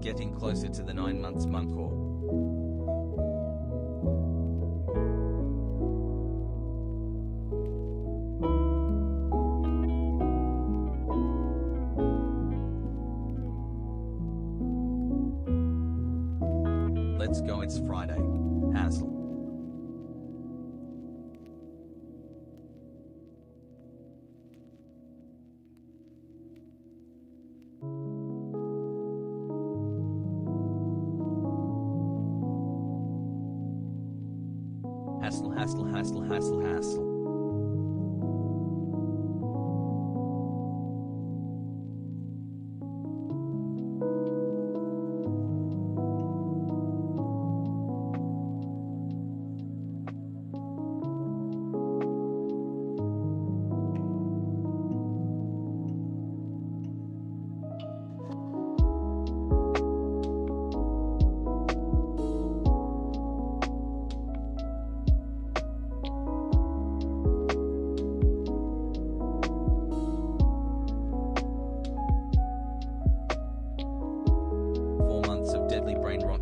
getting closer to the 9 months Munkor. Let's go, it's Friday. Hassle. Hassle, hassle, hassle, hassle, hassle.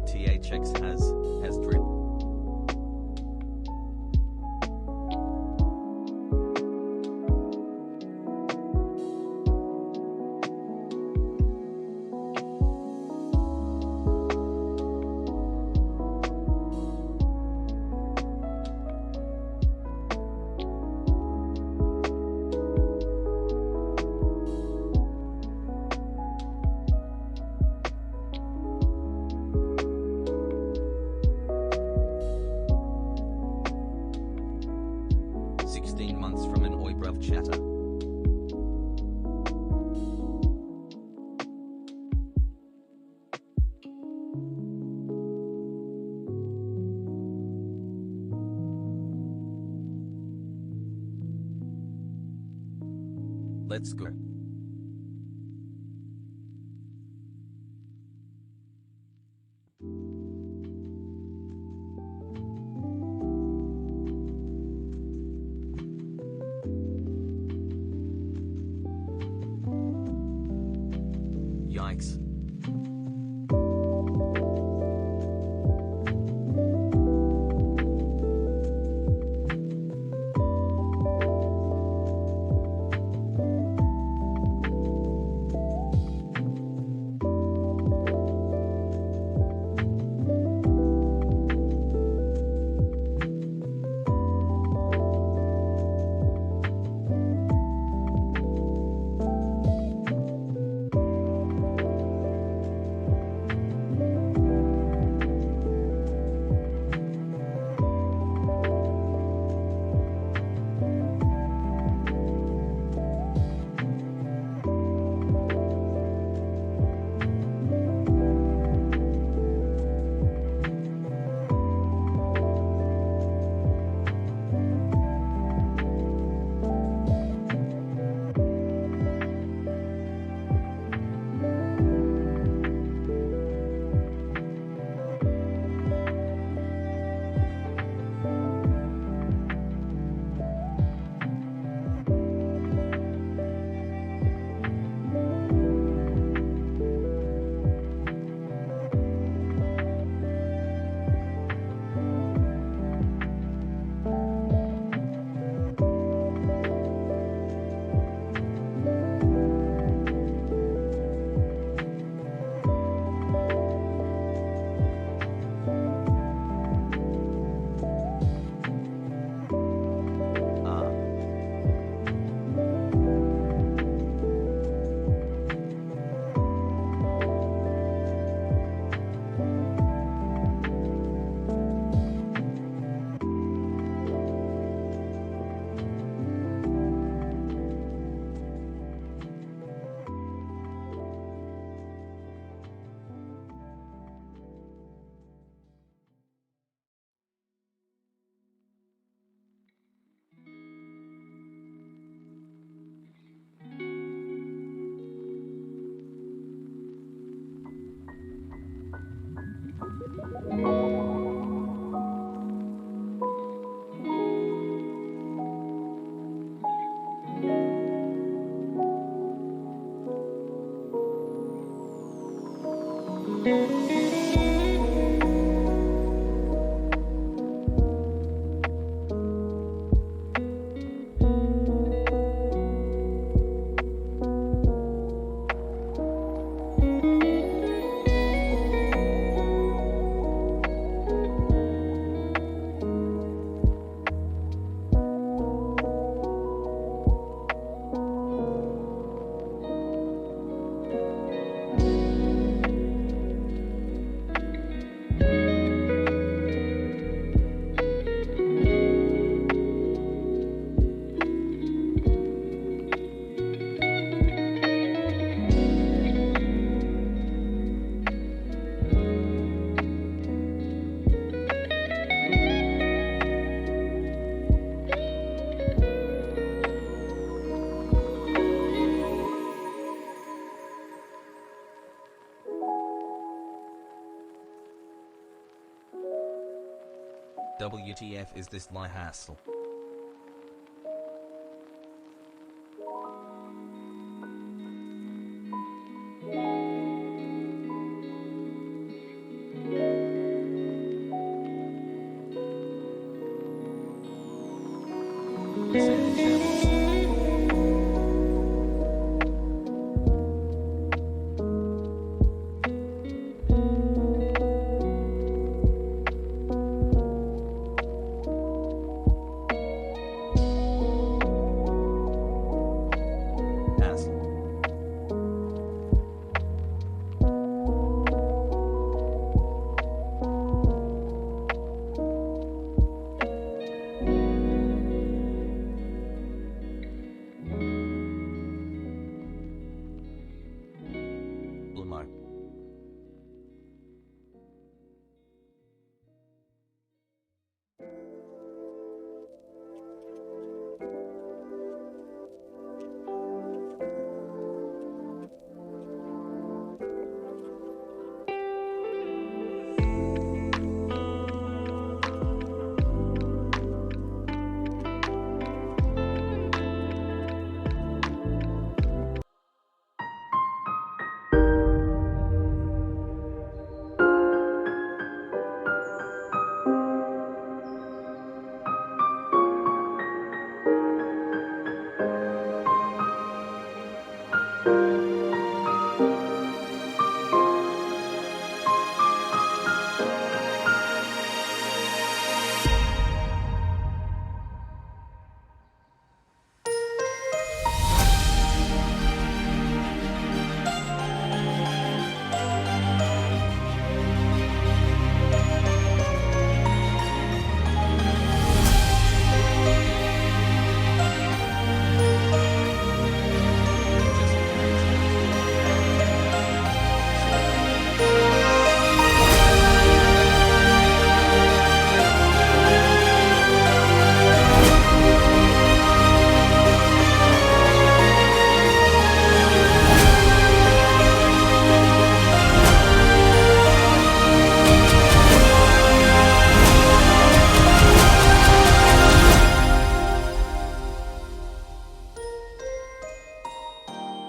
THX has drip. Months from an Oibrev chatter. Let's go. Yikes. WTF is this lie hassle? Send shambles.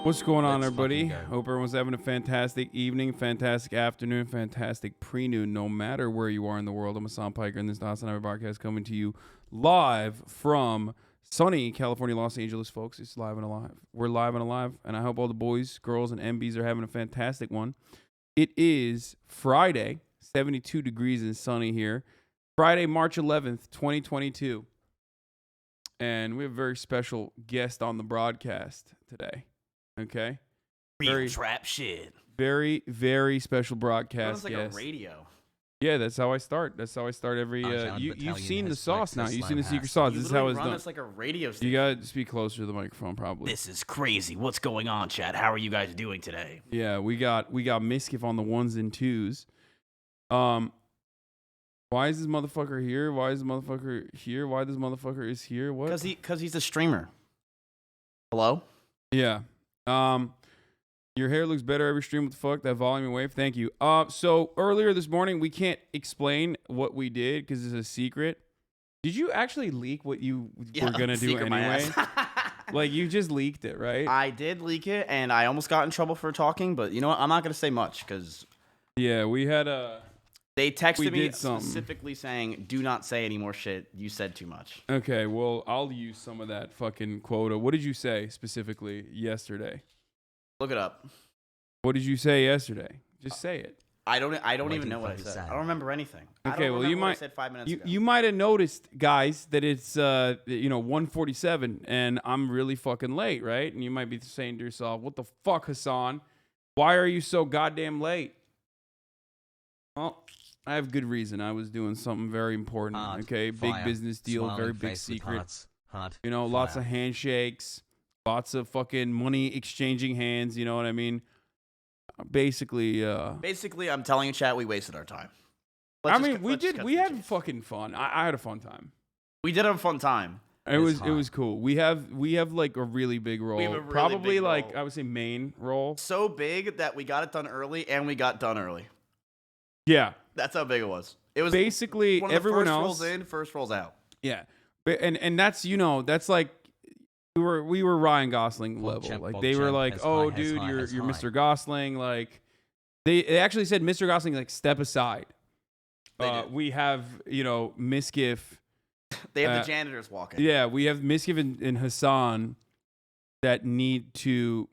What's going on, Let's everybody? fucking go. Hope everyone's having a fantastic evening, fantastic afternoon, fantastic pre-noon, no matter where you are in the world. I'm Hassan Piker, and this is the HasanAbi podcast coming to you live from sunny California, Los Angeles, folks. It's live and alive. We're live and alive, and I hope all the boys, girls, and MBs are having a fantastic one. It is Friday, 72 degrees and sunny here. Friday, March 11th, 2022. And we have a very special guest on the broadcast today. Okay? Real trap shit. Very, very special broadcast. Sounds like yes. a radio. Yeah, that's how I start. That's how I start every. You've seen the sauce now. You've seen the secret sauce. You This is how it's run done. us like a radio station. You gotta speak closer to the microphone, probably. This is crazy. What's going on, Chad? How are you guys doing today? Yeah, we got Mizkif on the ones and twos. Why is this motherfucker here? Why is this motherfucker here? Why this motherfucker is here? What? Because he's a streamer. Hello? Yeah. Your hair looks better every stream. What the fuck? That volume and wave. Thank you. So earlier this morning, we can't explain what we did because it's a secret. Did you actually leak what you were gonna do anyway? Like, you just leaked it, right? I did leak it, and I almost got in trouble for talking, but you know what? I'm not gonna say much because Yeah, we had a. They texted me did something. specifically saying, "Do not say any more shit. You said too much." Okay, well, I'll use some of that fucking quota. What did you say specifically yesterday? Look it up. What did you say yesterday? Just say it. I don't even know what I said. I don't remember anything. Okay, well, you might. I said 5 minutes ago. You might have noticed, guys, that it's 1:47 and I'm really fucking late, right? And you might be saying to yourself, "What the fuck, Hasan? Why are you so goddamn late?" Well, I have good reason. I was doing something very important. Okay, big business deal, very big secret. Lots of handshakes, lots of fucking money exchanging hands. You know what I mean? Basically, I'm telling you, chat, we wasted our time. We had fucking fun. I had a fun time. We did have a fun time. It was cool. We have like a really big role. We have a really probably big like role. I would say main role. So big that we got it done early, and we got done early. Yeah, that's how big it was. It was basically one of the everyone first else rolls in, first rolls out. Yeah, and that's like we were Ryan Gosling level. Like they were like, "Oh, dude, you're Mr. Gosling." Like they actually said, "Mr. Gosling, like step aside." We have Mizkif. They have the janitors walking. Yeah, we have Mizkif and Hasan that need to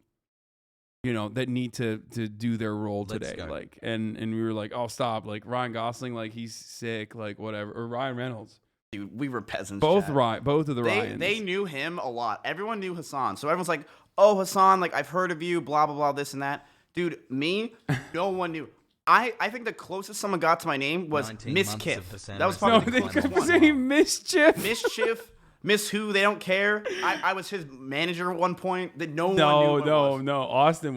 do their role today. Like, and we were like, "Oh, stop!" Like Ryan Gosling, like he's sick, like whatever, or Ryan Reynolds. Dude, we were peasants. Both of the Ryans. They knew him a lot. Everyone knew Hasan, so everyone's like, "Oh, Hasan, like I've heard of you, blah blah blah, this and that." Dude, me, no one knew. I think the closest someone got to my name was Mizkif. That was probably the closest one. Mischief. Miss who? They don't care. I was his manager at one point. That no one knew. No. Austin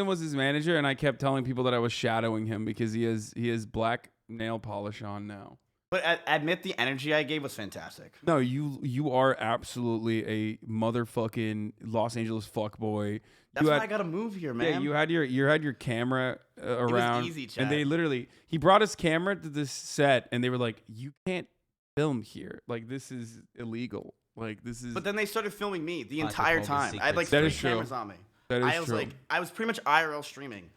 was his manager, and I kept telling people that I was shadowing him because he has black nail polish on now. But admit the energy I gave was fantastic. No, you are absolutely a motherfucking Los Angeles fuckboy. That's why I got to move here, man. Yeah, you had your camera around. It was easy, chat. And he brought his camera to this set, and they were like, "You can't film here. Like this is illegal. Like this is." But then they started filming me the entire time. I had like 3 cameras on me. That is true. I was pretty much IRL streaming,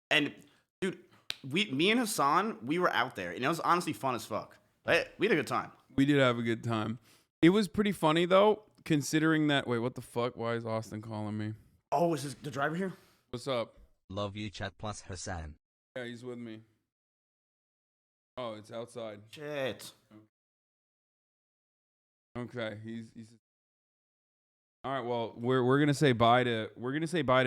and dude, me and Hasan, we were out there, and it was honestly fun as fuck. We had a good time. We did have a good time. It was pretty funny though, considering that. Wait, what the fuck? Why is Austin calling me? Oh, is the driver here? What's up? Love you, chat plus Hasan. Yeah, he's with me. Oh, it's outside. Shit. Okay, he's. All right, well, we're gonna say bye to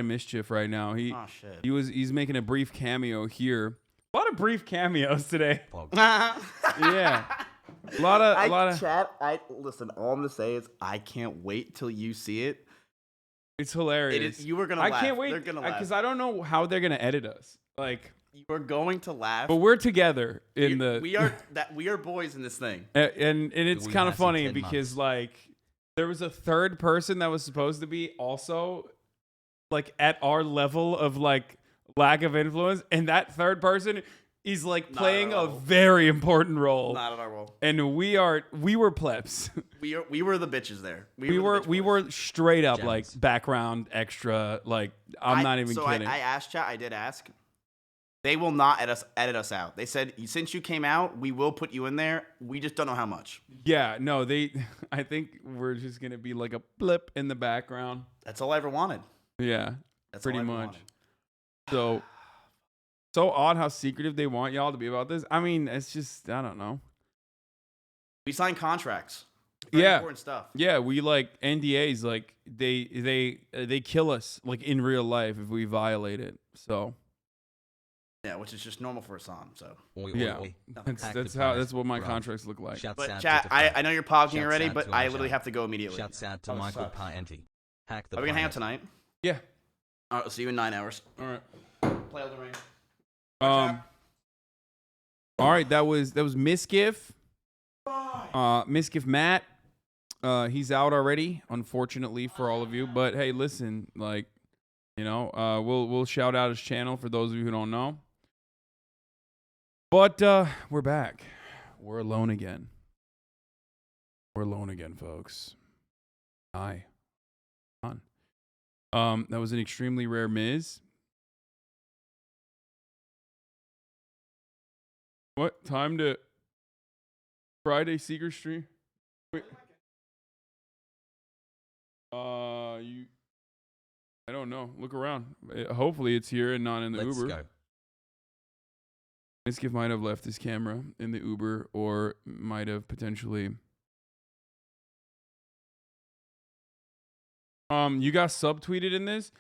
Mischief right now. He's making a brief cameo here. A lot of brief cameos today. Yeah. A lot of chat. Listen, all I'm gonna say is I can't wait till you see it. It's hilarious. You were gonna laugh. I can't wait They're gonna laugh because I don't know how they're gonna edit us. Like we're going to laugh. But we're together in we are boys in this thing. And it's kind of funny because like there was a third person that was supposed to be also like at our level of like lack of influence, and that third person is like playing a very important role. Not at our role. And we were plebs. We were the bitches there. We were straight up like background extra. Like I'm not even kidding. I asked chat. I did ask. They will not edit us out. They said since you came out, we will put you in there. We just don't know how much. Yeah, no, I think we're just gonna be like a blip in the background. That's all I ever wanted. Yeah, that's pretty much. So odd how secretive they want y'all to be about this. I mean, it's just I don't know. We signed contracts. Very important stuff. Yeah, we like NDAs. Like they kill us like in real life if we violate it. So. Yeah, which is just normal for Hasan. So that's what my contracts look like. But chat, I know you're pogging already, but I literally have to go immediately. Shouts out to Michael Parenti. Are we gonna hang out tonight? Yeah. All right, we'll see you in 9 hours. All right. Play Elden Ring. All right, that was Mizkif. Mizkif Matt. He's out already, unfortunately for all of you. But hey, listen, like, we'll shout out his channel for those of you who don't know. But we're back. We're alone again. We're alone again, folks. Hi. That was an extremely rare Miz. What time to Friday Seeker stream? Wait. I don't know. Look around. Hopefully it's here and not in the Uber. Go. Mizkif might have left his camera in the Uber or might have potentially. You got subtweeted in this.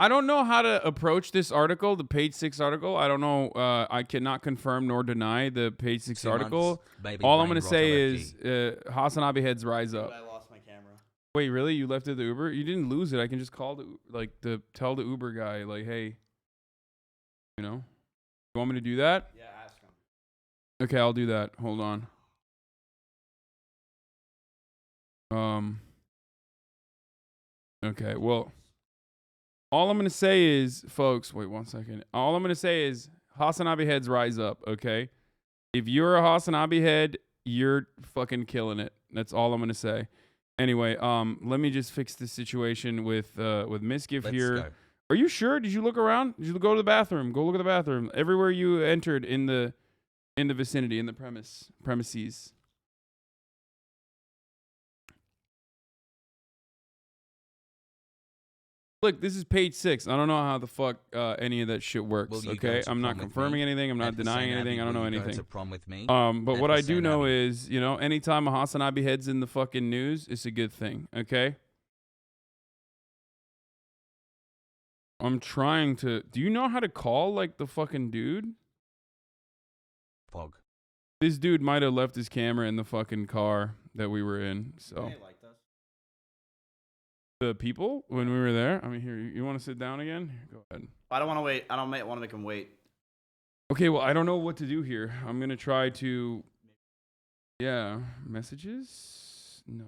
I don't know how to approach this article, the page 6 article. I don't know. I cannot confirm nor deny the page 6 article. All I'm going to say is HasanAbi heads rise up. I lost my camera. Wait, really? You left it at the Uber? You didn't lose it. I can just call tell the Uber guy, like, hey, you know, you want me to do that? Yeah, ask him. Okay, I'll do that. Hold on. Okay, well, all I'm going to say is, folks, wait 1 second. All I'm going to say is HasanAbi heads rise up, okay? If you're a HasanAbi head, you're fucking killing it. That's all I'm going to say. Anyway, let me just fix this situation with Mizkif here. Go. Are you sure? Did you look around? Did you go to the bathroom? Go look at the bathroom. Everywhere you entered in the vicinity, in the premises. Look, this is page 6. I don't know how the fuck any of that shit works. Okay, I'm not confirming anything. I'm not denying anything. I don't know anything. But what I do know is, you know, anytime a HasanAbi head's in the fucking news, it's a good thing. Okay. I'm trying to. Do you know how to call like the fucking dude? Pog. This dude might have left his camera in the fucking car that we were in. So. The people when we were there. I mean, here, you want to sit down again? Go ahead. I don't want to wait. I don't want to make him wait. Okay, well, I don't know what to do here. I'm gonna try to. Yeah, messages. No.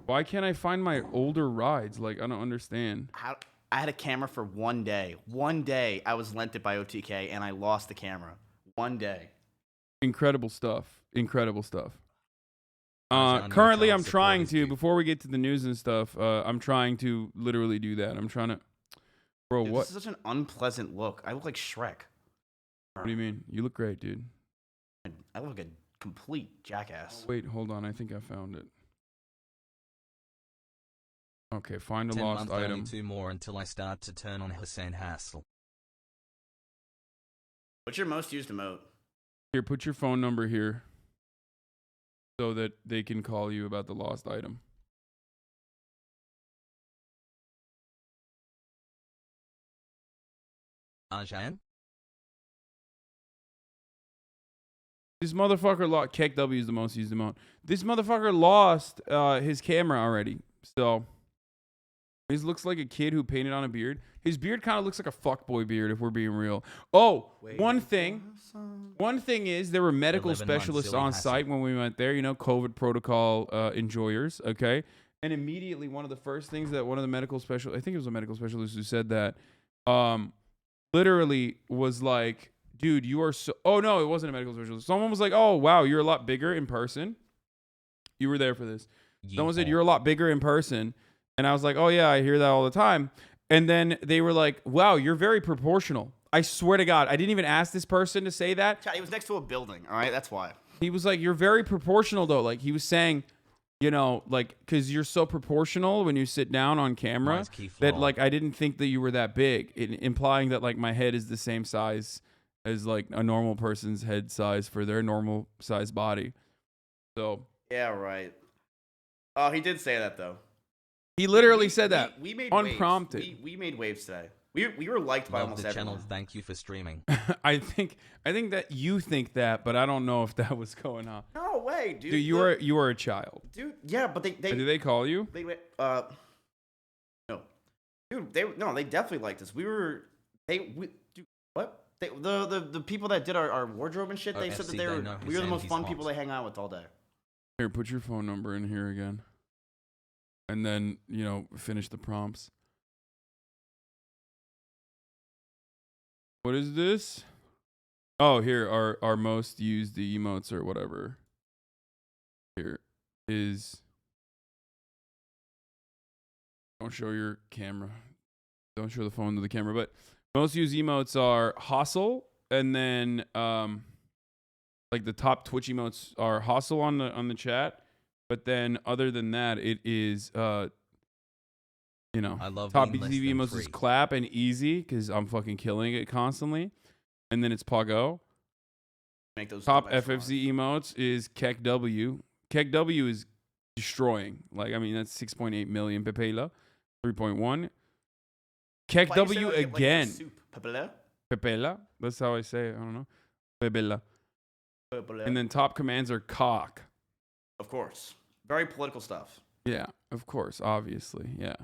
Why can't I find my older rides? Like, I don't understand. I had a camera for 1 day. 1 day I was lent it by OTK and I lost the camera. 1 day. Incredible stuff. Incredible stuff. Currently, I'm trying to, before we get to the news and stuff, I'm trying to literally do that. I'm trying to, bro, Dude, what? This is such an unpleasant look. I look like Shrek. What do you mean? You look great, dude. I look like a complete jackass. Oh, wait, hold on. I think I found it. Okay, find a 10 lost months, item. only 2 more until I start to turn on Hussein Hassel. What's your most used emote? Here, put your phone number here so that they can call you about the lost item. Ajan? This motherfucker lost. KEKW is the most used emote. This motherfucker lost his camera already. So, he looks like a kid who painted on a beard. His beard kind of looks like a fuckboy beard, if we're being real. Oh, one thing is there were medical specialists on site when we went there, you know, COVID protocol enjoyers, okay? And immediately one of the first things that one of the medical specialists, I think it was a medical specialist who said that, literally was like, dude, you are so, oh no, it wasn't a medical specialist. Someone was like, oh wow, you're a lot bigger in person. You were there for this. Someone said, you're a lot bigger in person. And I was like, oh yeah, I hear that all the time. And then they were like, wow, you're very proportional. I swear to God, I didn't even ask this person to say that. He was next to a building, all right? That's why. He was like, you're very proportional though. Like he was saying, you know, like, because you're so proportional when you sit down on camera that like I didn't think that you were that big, implying that like my head is the same size as like a normal person's head size for their normal size body. So yeah, right. Oh, he did say that though. He literally said that. We made unprompted. Waves. We made waves today. We were liked by almost everyone. Channel. Thank you for streaming. I think that you think that, but I don't know if that was going on. No way, dude. Dude, you are a child. Dude, yeah, but they did they call you? No. Dude, they definitely liked us. Dude, what? The people that did our wardrobe and shit, they said that we were the most fun people they hang out with all day. Here, put your phone number in here again. And then, you know, finish the prompts. What is this? Oh, here our most used emotes or whatever. Here is. Don't show your camera. Don't show the phone to the camera. But Most used emotes are hustle, and then like the top Twitch emotes are hustle on the chat. But then other than that, it is you know, I love top being less BTV than emotes is 3. clap and easy because I'm fucking killing it constantly. And then it's PogO. Make those Top the best FFZ emotes is KEKW. KEKW is destroying. Like, I mean, that's 6.8 million. Pepela, 3.1. KEKW again. Pepela. That's how I say it. I don't know. Pepela. And then top commands are cock. Of course. Very political stuff. Yeah, of course. Obviously. Yeah.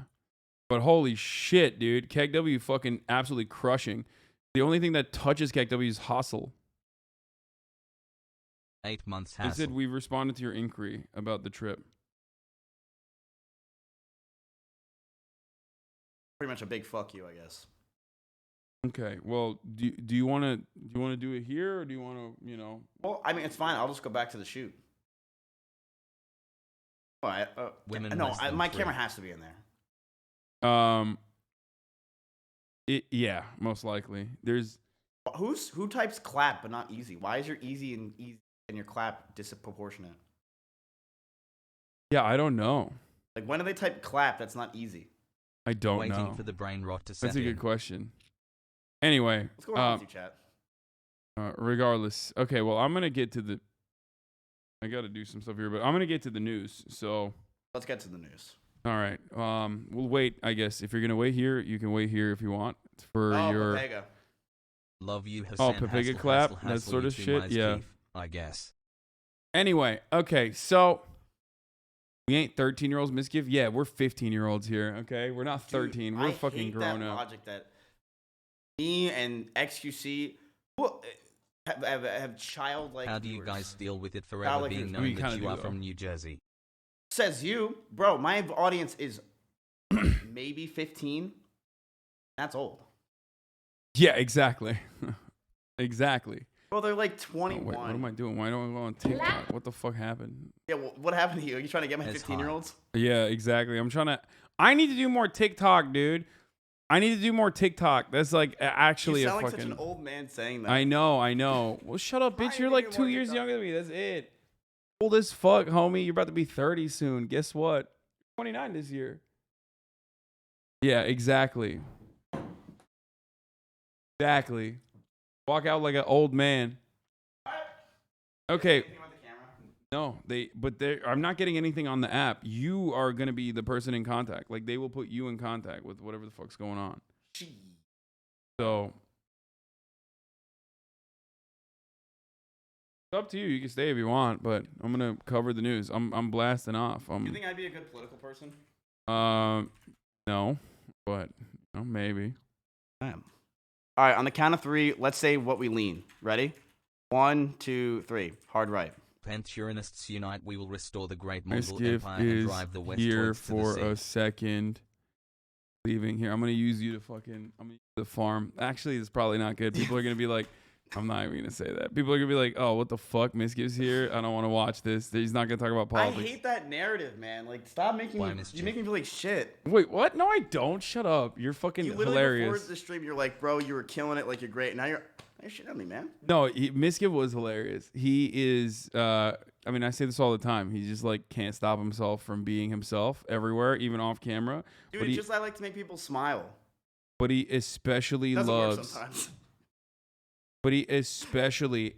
But holy shit, dude. KEKW fucking absolutely crushing. The only thing that touches KEKW is hustle. 8 months I said we've responded to your inquiry about the trip. Pretty much a big fuck you, I guess. Okay. Well, do you want to do it here, or do you want to, you know? Well, I mean, it's fine. I'll just go back to the shoot. All right. My camera has to be in there. Yeah, most likely. There's who types clap but not easy? Why is your easy and your clap disproportionate? Yeah, I don't know. Like, when do they type clap that's not easy? I don't Waiting know. for the brain rot to set That's a in. good question. Anyway, What's going on with you, chat? Regardless. Okay, well, I'm gonna get to the. I got to do some stuff here, but I'm gonna get to the news. So let's get to the news. All right. We'll wait. I guess if you're gonna wait here, you can wait here if you want for your. Pepega. Love you, Hasan. Oh, Pepega clap, that sort of shit. Yeah. Mizkif, I guess. Anyway, okay, so we ain't 13-year-olds, Mizkif. Yeah, we're 15-year-olds here. Okay, we're not 13. Dude, we're fucking hate grown that up. Logic that me and XQC have childlike. How do you viewers. guys deal with it forever Childlike being viewers. known kinda that you do, are though. from New Jersey? Says you, bro. My audience is maybe 15. That's old. Yeah, exactly. Exactly. Bro, they're like Oh, 21. wait, what am I doing? Why don't I go on TikTok? What the fuck happened? Yeah, well, what happened to you? Are you trying to get my It's 15-year-olds? Yeah, exactly. I need to do more TikTok, dude. I need to do more TikTok. That's like actually You a sound like fucking. such an old man saying that. I know. Well, shut up, Why bitch. are You're you like doing 2 more years TikTok? younger than me. That's it. Old as fuck, homie. You're about to be 30 soon. Guess what? 29 this year. Yeah, exactly. Exactly. Walk out like an old man. Okay. No, I'm not getting anything on the app. You are gonna be the person in contact. Like, they will put you in contact with whatever the fuck's going on. So it's up to you. You can stay if you want, but I'm gonna cover the news. I'm blasting off. Do you think I'd be a good political person? No, but maybe. I am. All right, on the count of 3, let's say what we lean. Ready? 1, 2, 3. Hard right. Penturianists unite. We will restore the great Mongol Mizkif Empire and is drive the West here towards for to the a sea. second. Leaving here. I'm gonna use you to fucking. I'm gonna use the farm. Actually, it's probably not good. People are gonna be like, I'm not even gonna say that. People are gonna be like, oh, what the fuck? Mizkif's here. I don't want to watch this. He's not gonna talk about politics. I hate that narrative, man. Like, stop making Why, me. Mizkif? You make me feel like shit. Wait, what? No, I don't. Shut up. You're fucking You literally hilarious. before the stream, you're like, bro, you were killing it. Like, you're great. Now you're shit on me, man. No, Mizkif was hilarious. He is. I mean, I say this all the time. He just like can't stop himself from being himself everywhere, even off camera. Dude, it's just I like to make people smile. But he especially Doesn't work loves. sometimes. But he especially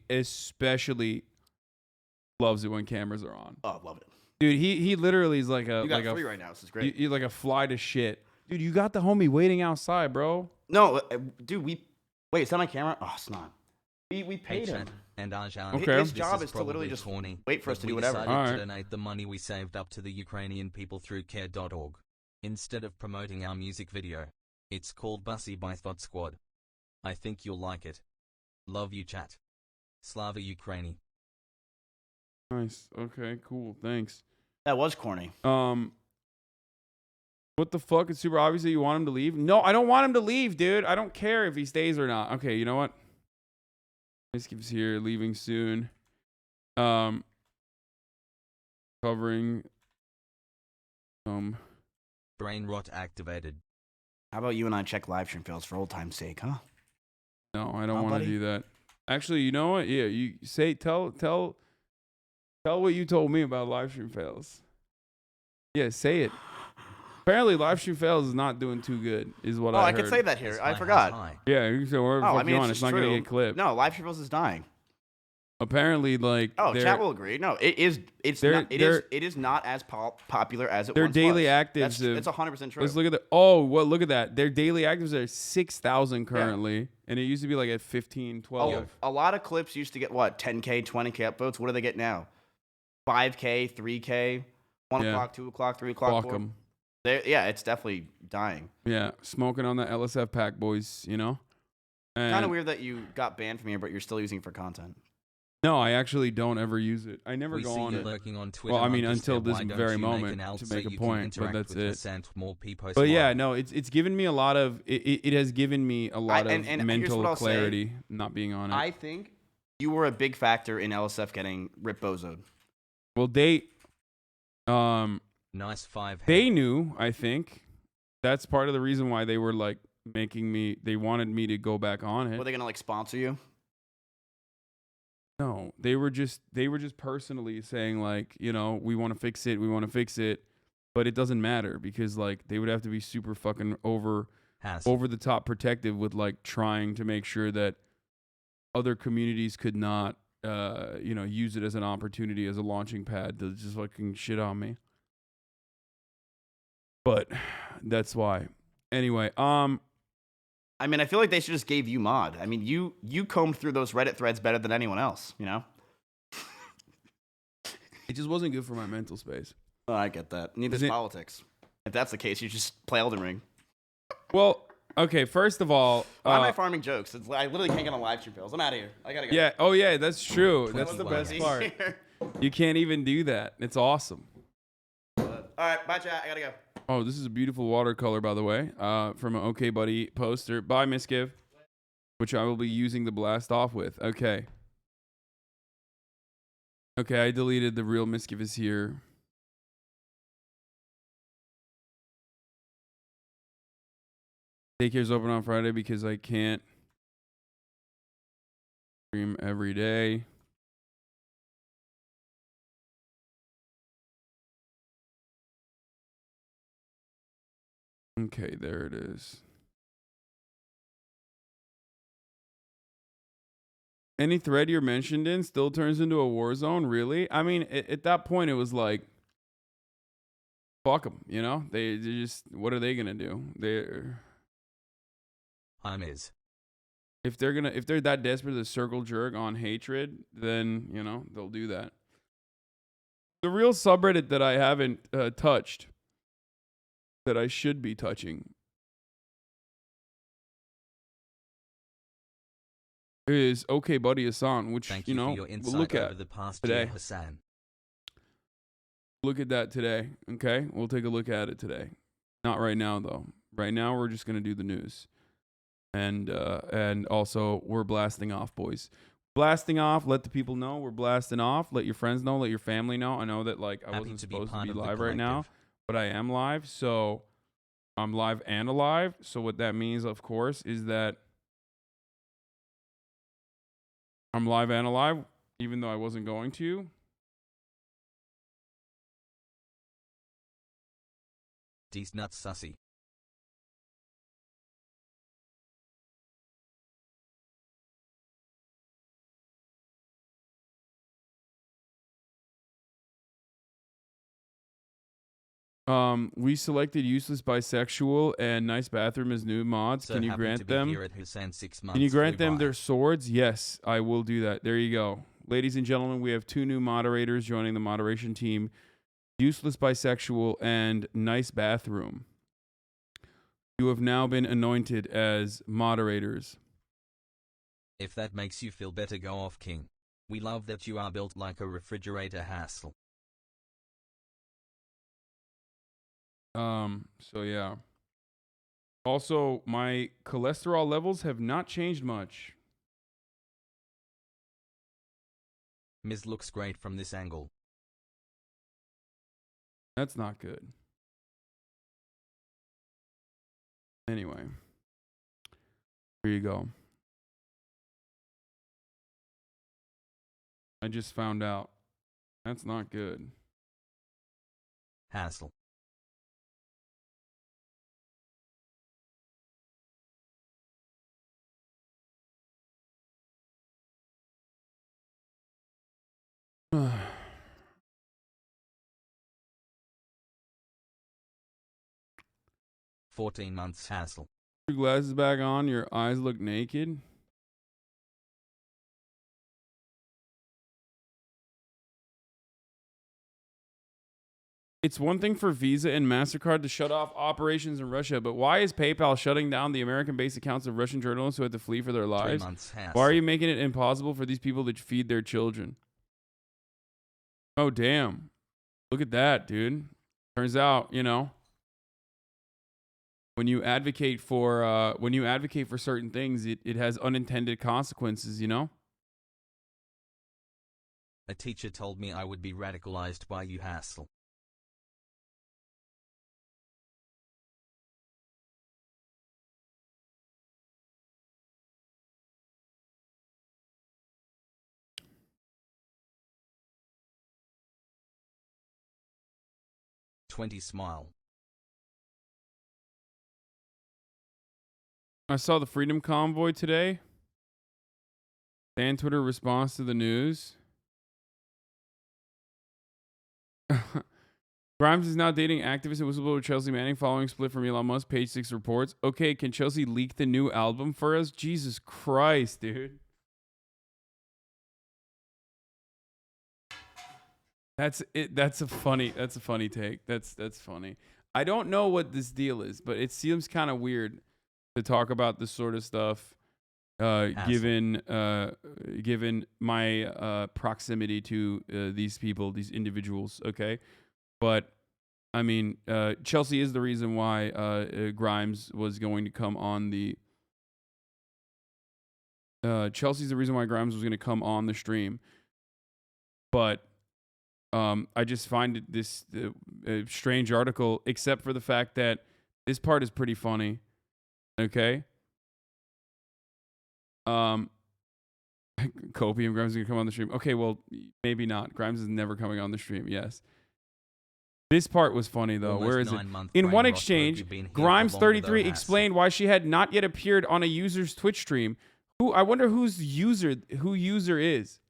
loves it when cameras are on. Oh, love it. Dude, he literally is like a You got like 3 a right now. This is great. you're like a fly to shit. Dude, you got the homie waiting outside, bro. No, dude, wait, is that my camera? Oh, it's not. We Hey, paid him. chat and Arjan. Okay. His This job is to literally probably just corny, wait for us but to do we whatever. decided All to right. donate the money we saved up to the Ukrainian people through care.org. Instead of promoting our music video. It's called Bussy by Thought Squad. I think you'll like it. Love you, chat. Slava Ukraini. Nice. Okay, cool. Thanks. That was corny. What the fuck? It's super obvious that you want him to leave. No, I don't want him to leave, dude. I don't care if he stays or not. Okay, you know what? Mizkif's here, leaving soon. Covering Brain rot activated. How about you and I check live stream fails for old time's sake, huh? No, I don't want to do that. Actually, you know what? Yeah, you say tell what you told me about live stream fails. Yeah, say it. Apparently, live stream fails is not doing too good, is what I heard. I could say that here. I forgot. Yeah, you can say whatever the fuck you want. It's not going to get clipped. No, live stream fails is dying. Apparently, like chat will agree. No, it is. It is not as popular as it once was. Their daily actives. It's 100% true. Let's look at look at that. Their daily actives are 6,000 currently, and it used to be like at 15, 12. A lot of clips used to get what 10K, 20K upvotes. What do they get now? 5K, 3K, 1 o'clock, 2 o'clock, 3 o'clock. Fuck them. Yeah, it's definitely dying. Yeah, smoking on the LSF pack, boys. You know. Kind of weird that you got banned from here, but you're still using it for content. No, I actually don't ever use it. I never go on it. On Twitter, well, I mean, until this very moment to make a point, but that's it. But yeah, no, it's given me a lot of. It has given me a lot of mental clarity not being on it. I think you were a big factor in LSF getting Rip Bozo'd. Well, nice 5. They knew. I think that's part of the reason why they were like making me. They wanted me to go back on it. Were they gonna like sponsor you? No, they were just personally saying like, you know, we want to fix it, but it doesn't matter because like they would have to be super fucking over the top protective with like trying to make sure that other communities could not use it as an opportunity, as a launching pad to just fucking shit on me. But that's why. Anyway, I mean, I feel like they should just gave you mod. I mean, you combed through those Reddit threads better than anyone else, you know? It just wasn't good for my mental space. Oh, I get that. Neither is politics. If that's the case, you just play Elden Ring. Well, okay, first of all... Why am I farming jokes? I literally can't get on live stream bills. I'm out of here. I gotta go. Yeah, oh yeah, that's true. That's the best part. You can't even do that. It's awesome. All right, bye, chat. I gotta go. Oh, this is a beautiful watercolor, by the way, from an OK Buddy poster by Mizkif, which I will be using the blast off with. Okay. Okay, I deleted the real Mizkif is here. Daycare's open on Friday because I can't stream every day. Okay, there it is. Any thread you're mentioned in still turns into a war zone? Really? I mean, at that point, it was like, fuck them, you know? They just, what are they going to do? If they're that desperate to circle jerk on hatred, then, you know, they'll do that. The real subreddit that I haven't touched, that I should be touching, is OK Buddy Hasan, which Thank you know for your we'll look at the past today. Year, Hasan. Look at that today, okay? We'll take a look at it today. Not right now though. Right now we're just gonna do the news, and also we're blasting off, boys. Blasting off. Let the people know we're blasting off. Let your friends know. Let your family know. I know that like I wasn't supposed to be live right now, but I am live, so I'm live and alive. So what that means, of course, is that I'm live and alive, even though I wasn't going to. These nuts sussy. We selected useless bisexual and nice bathroom as new mods. So can you grant them? Can you grant them their swords? Yes, I will do that. There you go. Ladies and gentlemen, we have 2 new moderators joining the moderation team. Useless bisexual and nice bathroom. You have now been anointed as moderators. If that makes you feel better, go off, King. We love that you are built like a refrigerator hassle. So yeah. Also, my cholesterol levels have not changed much. Miz looks great from this angle. That's not good. Anyway, here you go. I just found out. That's not good. Hassle. Put 14 months hassle. your glasses back on. Your eyes look naked. It's one thing for Visa and MasterCard to shut off operations in Russia, but why is PayPal shutting down the American-based accounts of Russian journalists who had to flee for their 3 lives? months hassle. Why are you making it impossible for these people to feed their children? Oh, damn. Look at that, dude. Turns out, you know, when you advocate for certain things, it has unintended consequences, you know? A teacher told me I would be radicalized by you hassle. Smile. I saw the Freedom Convoy today. Fan Twitter response to the news. Grimes is now dating activist and whistleblower Chelsea Manning following split from Elon Musk. Page 6 reports. Okay, can Chelsea leak the new album for us? Jesus Christ, dude. That's it. That's a funny take. That's funny. I don't know what this deal is, but it seems kind of weird to talk about this sort of stuff, given my proximity to these people, these individuals. Okay, but I mean, Chelsea is the reason why Grimes was going to come on the. Chelsea's the reason why Grimes was going to come on the stream, but. I just find this strange article, except for the fact that this part is pretty funny. Okay. Kobe and Grimes are gonna come on the stream. Okay, well, maybe not. Grimes is never coming on the stream. Yes. This part was funny though. Almost Where is it? 9 month In brain one rot, exchange, you've been here Grimes for longer 33 though, explained why she had not yet appeared on a user's Twitch stream. I wonder who user is.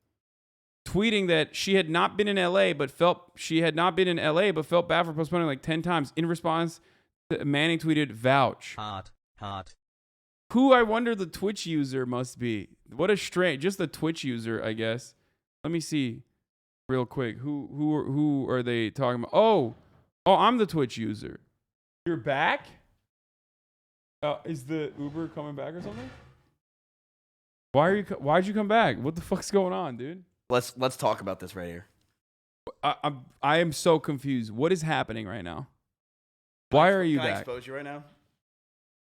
Tweeting that she had not been in LA, but felt bad for postponing like 10 times. In response, Manning tweeted, "Vouch." Heart. Who I wonder the Twitch user must be. What a strange, just the Twitch user, I guess. Let me see, real quick. Who are they talking about? Oh, I'm the Twitch user. You're back? Is the Uber coming back or something? Why'd you come back? What the fuck's going on, dude? Let's talk about this right here. I am so confused. What is happening right now? Why are you back? Can I back? expose you right now?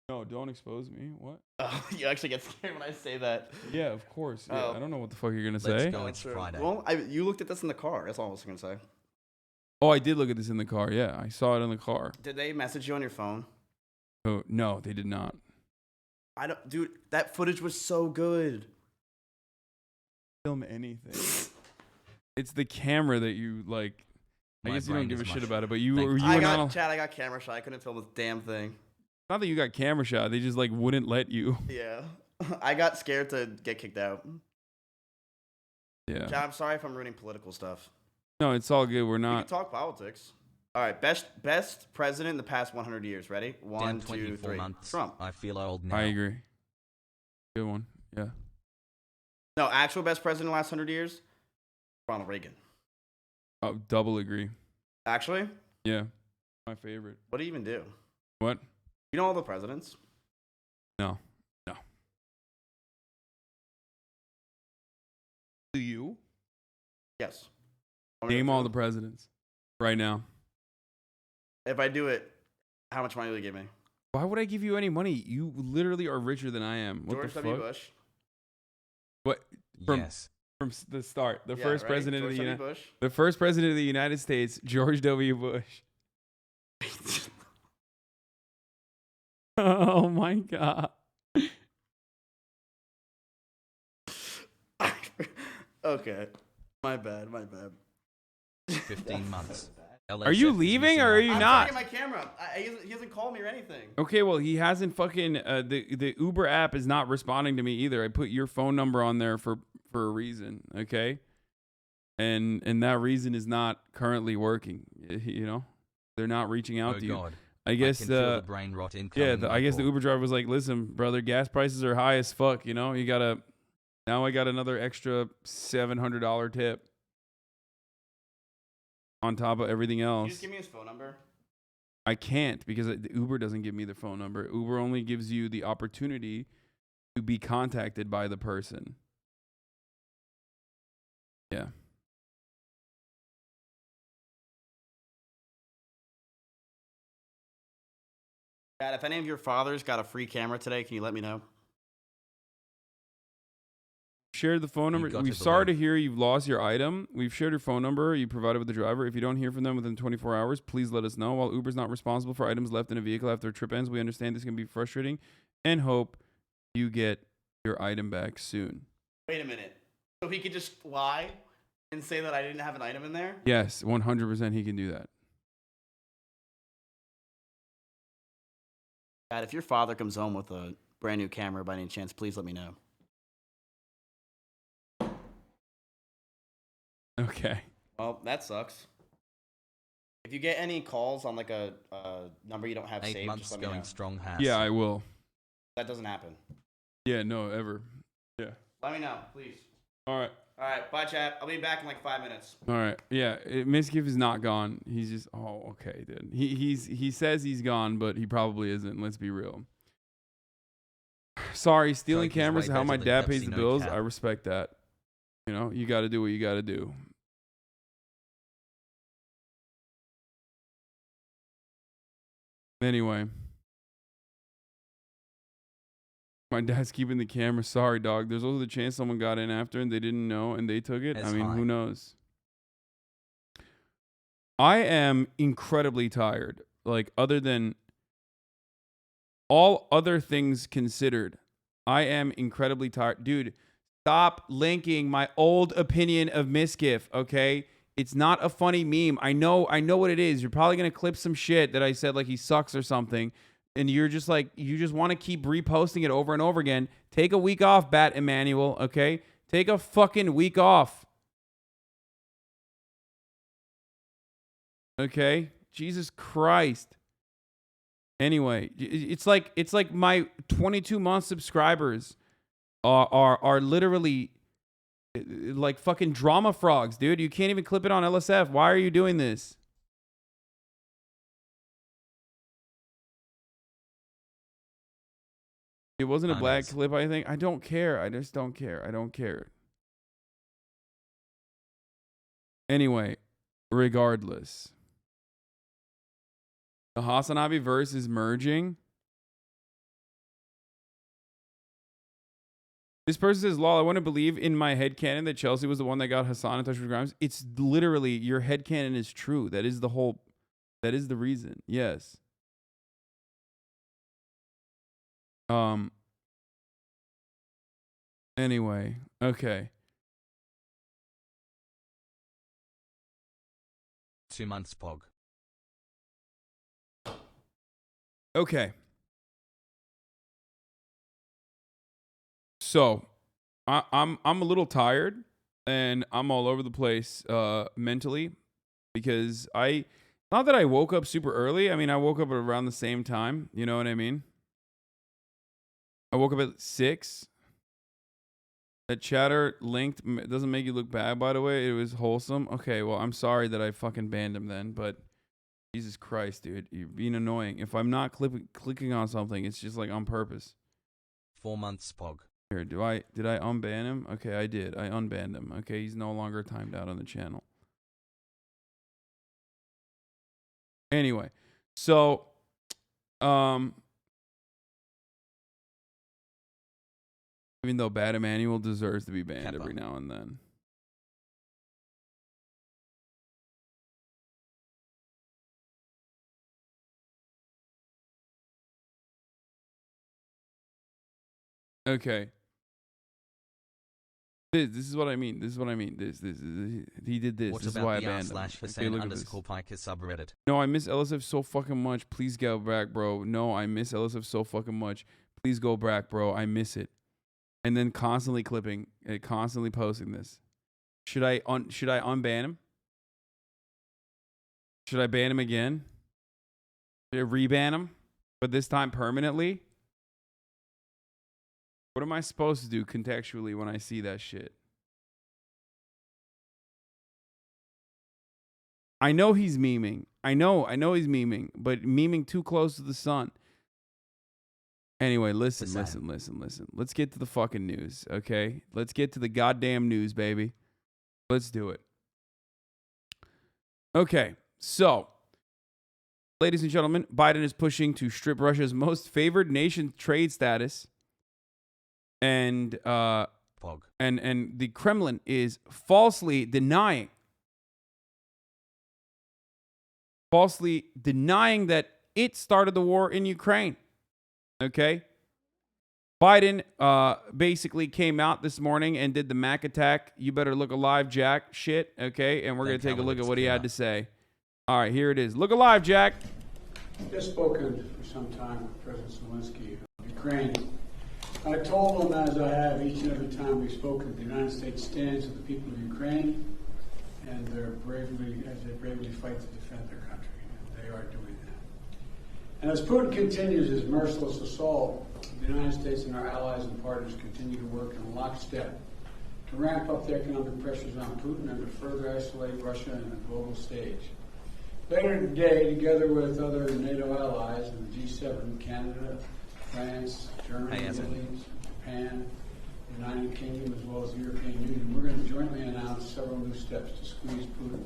No, don't expose me. What? Oh, you actually get scared when I say that. Yeah, of course. Yeah, I don't know what the fuck you're gonna Let's say. go. It's Friday. Well, you looked at this in the car. That's all I was gonna say. Oh, I did look at this in the car. Yeah, I saw it in the car. Did they message you on your phone? Oh no, they did not. Dude, that footage was so good. Film anything. It's the camera that you like. I My guess you don't brain give a is shit mush. about it, but you Thank were you. you were not. I got camera shot. I couldn't film this damn thing. Not that you got camera shot. They just like wouldn't let you. Yeah, I got scared to get kicked out. Yeah. Chad, I'm sorry if I'm ruining political stuff. No, it's all good. We're We can not. talk politics. All right, best president in the past 100 years. Ready? One, Damn, 2, 24 3. months. Trump. I feel old now. I agree. Good one. Yeah. No, actual best president in the last 100 years. Ronald Reagan. Oh, double agree. Actually, Yeah. My favorite. what do you even do? What? You know all the presidents? No. Do you? Yes. Want me to Name go all through the presidents right now. them? If I do it, how much money will you give me? Why would I give you any money? You literally are richer than I am. What George the W. fuck? Bush. What? From Yes. the start, the Yeah, first ready? president of George the W. United, Bush. the first president of the United States, George W. Bush. Oh my god. Okay. My bad. 15 months. Are you leaving or are you I'm not? trying to get my camera. He hasn't called me or anything. Okay, well, he hasn't fucking the Uber app is not responding to me either. I put your phone number on there for a reason, okay? And that reason is not currently working. You know, they're not reaching out to you. God. I guess I can feel the brain rot incoming, I guess the Michael. Uber driver was like, "Listen, brother, gas prices are high as fuck. You know, you gotta." Now I got another extra $700 tip on top of everything else. Can you just give me his phone number? I can't because the Uber doesn't give me the phone number. Uber only gives you the opportunity to be contacted by the person. Yeah. Dad, if any of your fathers got a free camera today, can you let me know? Shared the phone number. We're sorry to hear you've lost your item. We've shared your phone number you provided with the driver. If you don't hear from them within 24 hours, please let us know. While Uber's not responsible for items left in a vehicle after a trip ends, we understand this can be frustrating and hope you get your item back soon. Wait a minute. So he could just lie and say that I didn't have an item in there? Yes, 100% he can do that. Dad, if your father comes home with a brand new camera by any chance, please let me know. Okay. Well, that sucks. If you get any calls on like a number you don't have 8 saved, months just let me going know. strong, Has. Yeah, I will. That doesn't happen. Yeah, no, ever. Yeah. Let me know, please. All right. All right, bye, chat. I'll be back in like 5 minutes. All right. Yeah, Mizkif is not gone. He's just okay, dude. He says he's gone, but he probably isn't. Let's be real. Sorry, stealing Turkey's cameras is way how my better dad than pays Pepsi, the no bills. cap. I respect that. You know, you got to do what you got to do. Anyway, my dad's keeping the camera. Sorry, dog. There's also the chance someone got in after and they didn't know and they took it. I mean, who knows? I am incredibly tired. Like, other than all other things considered, I am incredibly tired. Dude, stop linking my old opinion of Mizkif, okay? It's not a funny meme. I know what it is. You're probably going to clip some shit that I said like he sucks or something. And you're just like, you just want to keep reposting it over and over again. Take a week off, Batmmanuel, okay? Take a fucking week off. Okay? Jesus Christ. Anyway, it's like my 22-month subscribers are literally like fucking drama frogs, dude. You can't even clip it on LSF. Why are you doing this? It wasn't a black clip, I think. I don't care. I just don't care. I don't care. Anyway, regardless. The HasanAbi verse is merging. This person says, lol, I want to believe in my headcanon that Chelsea was the one that got Hasan in touch with Grimes. It's literally, your headcanon is true. That is the reason. Yes. Anyway, okay. 2 months, Pog. Okay. So, I'm a little tired and I'm all over the place mentally because not that I woke up super early. I mean, I woke up at around the same time. You know what I mean? I woke up at 6. That chatter linked doesn't make you look bad, by the way. It was wholesome. Okay, well, I'm sorry that I fucking banned him then, but Jesus Christ, dude, you're being annoying. If I'm not clicking on something, it's just like on purpose. 4 months, Pog. Here, did I unban him? Okay, I did. I unbanned him. Okay, he's no longer timed out on the channel. Anyway, so even though Batmmanuel deserves to be banned every now and then. Okay. This is what I mean. This is what I mean. This he did this. What This is about why I the banned him. /Hasan_Piker subreddit? No, I miss LSF so fucking much. Please go back, bro. No, I miss LSF so fucking much. Please go back, bro. I miss it. And then constantly clipping, constantly posting this. Should I unban him? Should I ban him again? Should I reban him? But this time permanently? What am I supposed to do contextually when I see that shit? I know he's memeing. I know he's memeing, but memeing too close to the sun. Anyway, listen. Let's get to the fucking news, okay? Let's get to the goddamn news, baby. Let's do it. Okay, so, ladies and gentlemen, Biden is pushing to strip Russia's most favored nation trade status. And PogO. and the Kremlin is falsely denying that it started the war in Ukraine. Okay? Biden basically came out this morning and did the Mac attack. You better look alive, Jack shit. Okay? And we're going to take a look at what he had to say. All right, here it is. Look alive, Jack. I've just spoken for some time with President Zelensky of Ukraine. I told him, as I have each and every time we've spoken, the United States stands with the people of Ukraine, and they bravely fight to defend their country, and they are doing that. And as Putin continues his merciless assault, the United States and our allies and partners continue to work in lockstep to ramp up the economic pressures on Putin and to further isolate Russia on the global stage. Later today, together with other NATO allies and the G7, Canada, France, Germany, Italy, Japan, the United Kingdom, as well as the European Union, we're going to jointly announce several new steps to squeeze Putin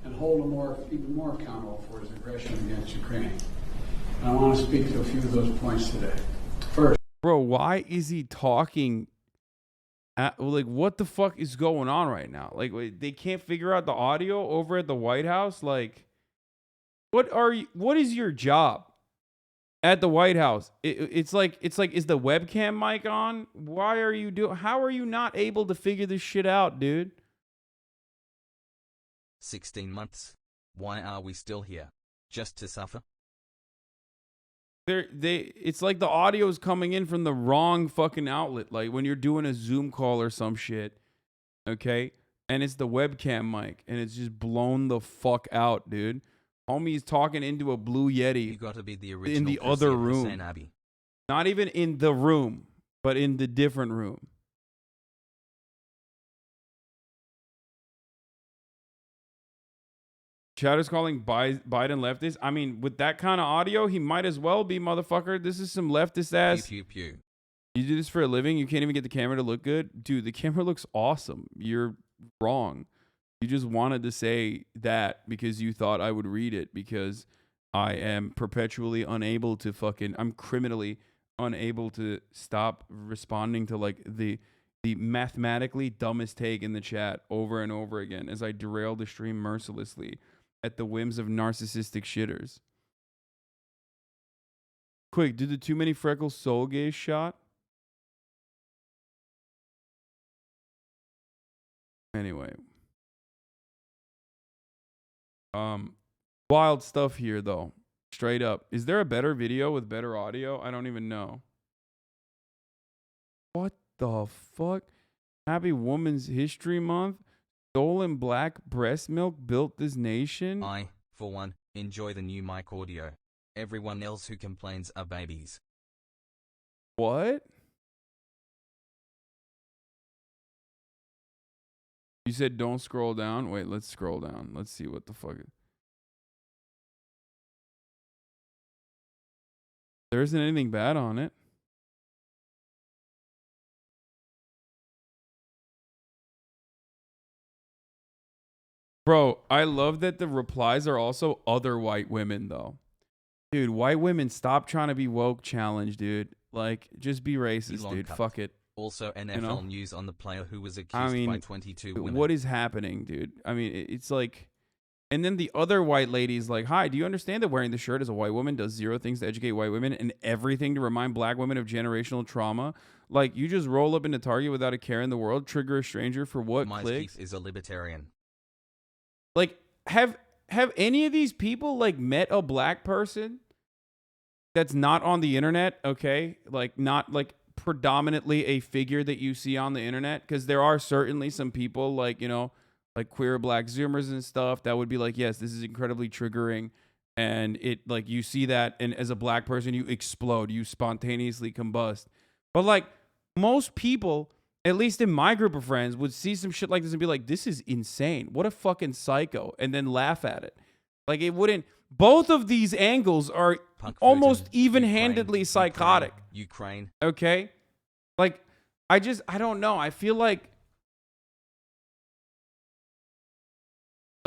and hold him even more accountable for his aggression against Ukraine. And I want to speak to a few of those points today. First, bro, why is he talking? Like, what the fuck is going on right now? Like, they can't figure out the audio over at the White House. Like, what is your job at the White House? It's like, is the webcam mic on? How are you not able to figure this shit out, dude? 16 months. Why are we still here? Just to suffer? It's like the audio is coming in from the wrong fucking outlet. Like when you're doing a Zoom call or some shit, okay? And it's the webcam mic, and it's just blown the fuck out, dude. Homie's talking into a blue Yeti. You gotta be the original in the other room. HasanAbi. Not even in the room, but in the different room. Chatter's calling Biden leftist. I mean, with that kind of audio, he might as well be, motherfucker. This is some leftist ass. Pew, pew, pew. You do this for a living? You can't even get the camera to look good? Dude, the camera looks awesome. You're wrong. You just wanted to say that because you thought I would read it, because I am perpetually unable to I'm criminally unable to stop responding to like the mathematically dumbest take in the chat over and over again as I derail the stream mercilessly at the whims of narcissistic shitters. Quick, did the Too Many Freckles soul gaze shot? Anyway. Wild stuff here, though. Straight up. Is there a better video with better audio? I don't even know. What the fuck? Happy Women's History Month? Stolen black breast milk built this nation? I, for one, enjoy the new mic audio. Everyone else who complains are babies. What? You said don't scroll down? Wait, let's scroll down. Let's see what the fuck. There isn't anything bad on it. Bro, I love that the replies are also other white women, though. Dude, white women, stop trying to be woke challenge, dude. Like, just be racist, dude. Fuck it. Also, NFL news on the player who was accused by 22 women. What is happening, dude? I mean, it's like, And then the other white lady's like, hi, do you understand that wearing the shirt as a white woman does 0 things to educate white women and everything to remind black women of generational trauma? Like, you just roll up into Target without a care in the world, trigger a stranger for what? Clicks? Mizkif is a libertarian. Like, have any of these people, like, met a black person that's not on the internet, okay? Like, not, like, predominantly a figure that you see on the internet? Because there are certainly some people, like, you know, like queer black Zoomers and stuff that would be like, yes, this is incredibly triggering. And it, like, you see that, and as a black person, you explode, you spontaneously combust. But, like, most people, at least in my group of friends, would see some shit like this and be like, this is insane. What a fucking psycho. And then laugh at it. Like, it wouldn't. Both of these angles are almost even-handedly psychotic. Ukraine. Okay? Like, I don't know. I feel like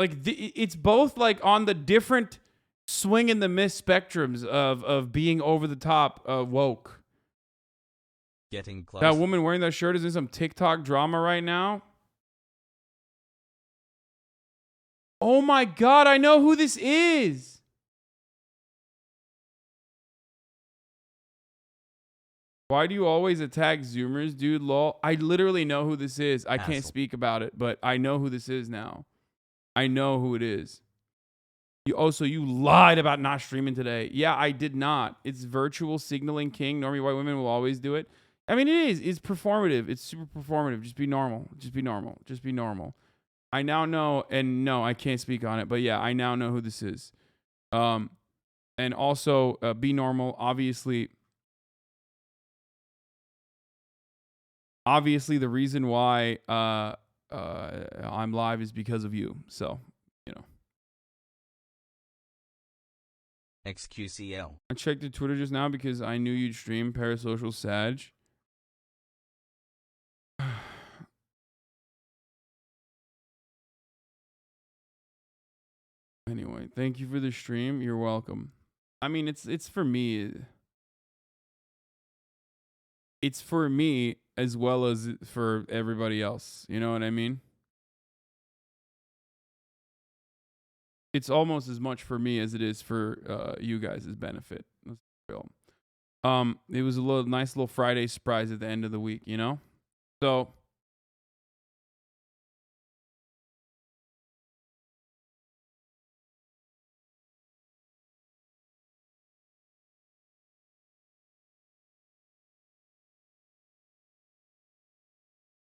it's both, like, on the different swing and the miss spectrums of being over the top woke. Getting close. That woman wearing that shirt is in some TikTok drama right now. Oh my God, I know who this is. Why do you always attack Zoomers, dude? Lol. I literally know who this is. I can't speak about it, but I know who this is now. I know who it is. You lied about not streaming today. Yeah, I did not. It's virtual signaling king. Normally white women will always do it. I mean, it is. It's performative. It's super performative. Just be normal. Just be normal. Just be normal. I now know, and no, I can't speak on it, but yeah, I now know who this is. And also, be normal. Obviously, the reason why I'm live is because of you. So, you know. XQCL. I checked the Twitter just now because I knew you'd stream Parasocial Sag. Anyway, thank you for the stream. You're welcome. I mean, it's for me. It's for me as well as for everybody else. You know what I mean? It's almost as much for me as it is for you guys' benefit. Let's be real. It was a nice little Friday surprise at the end of the week, you know? So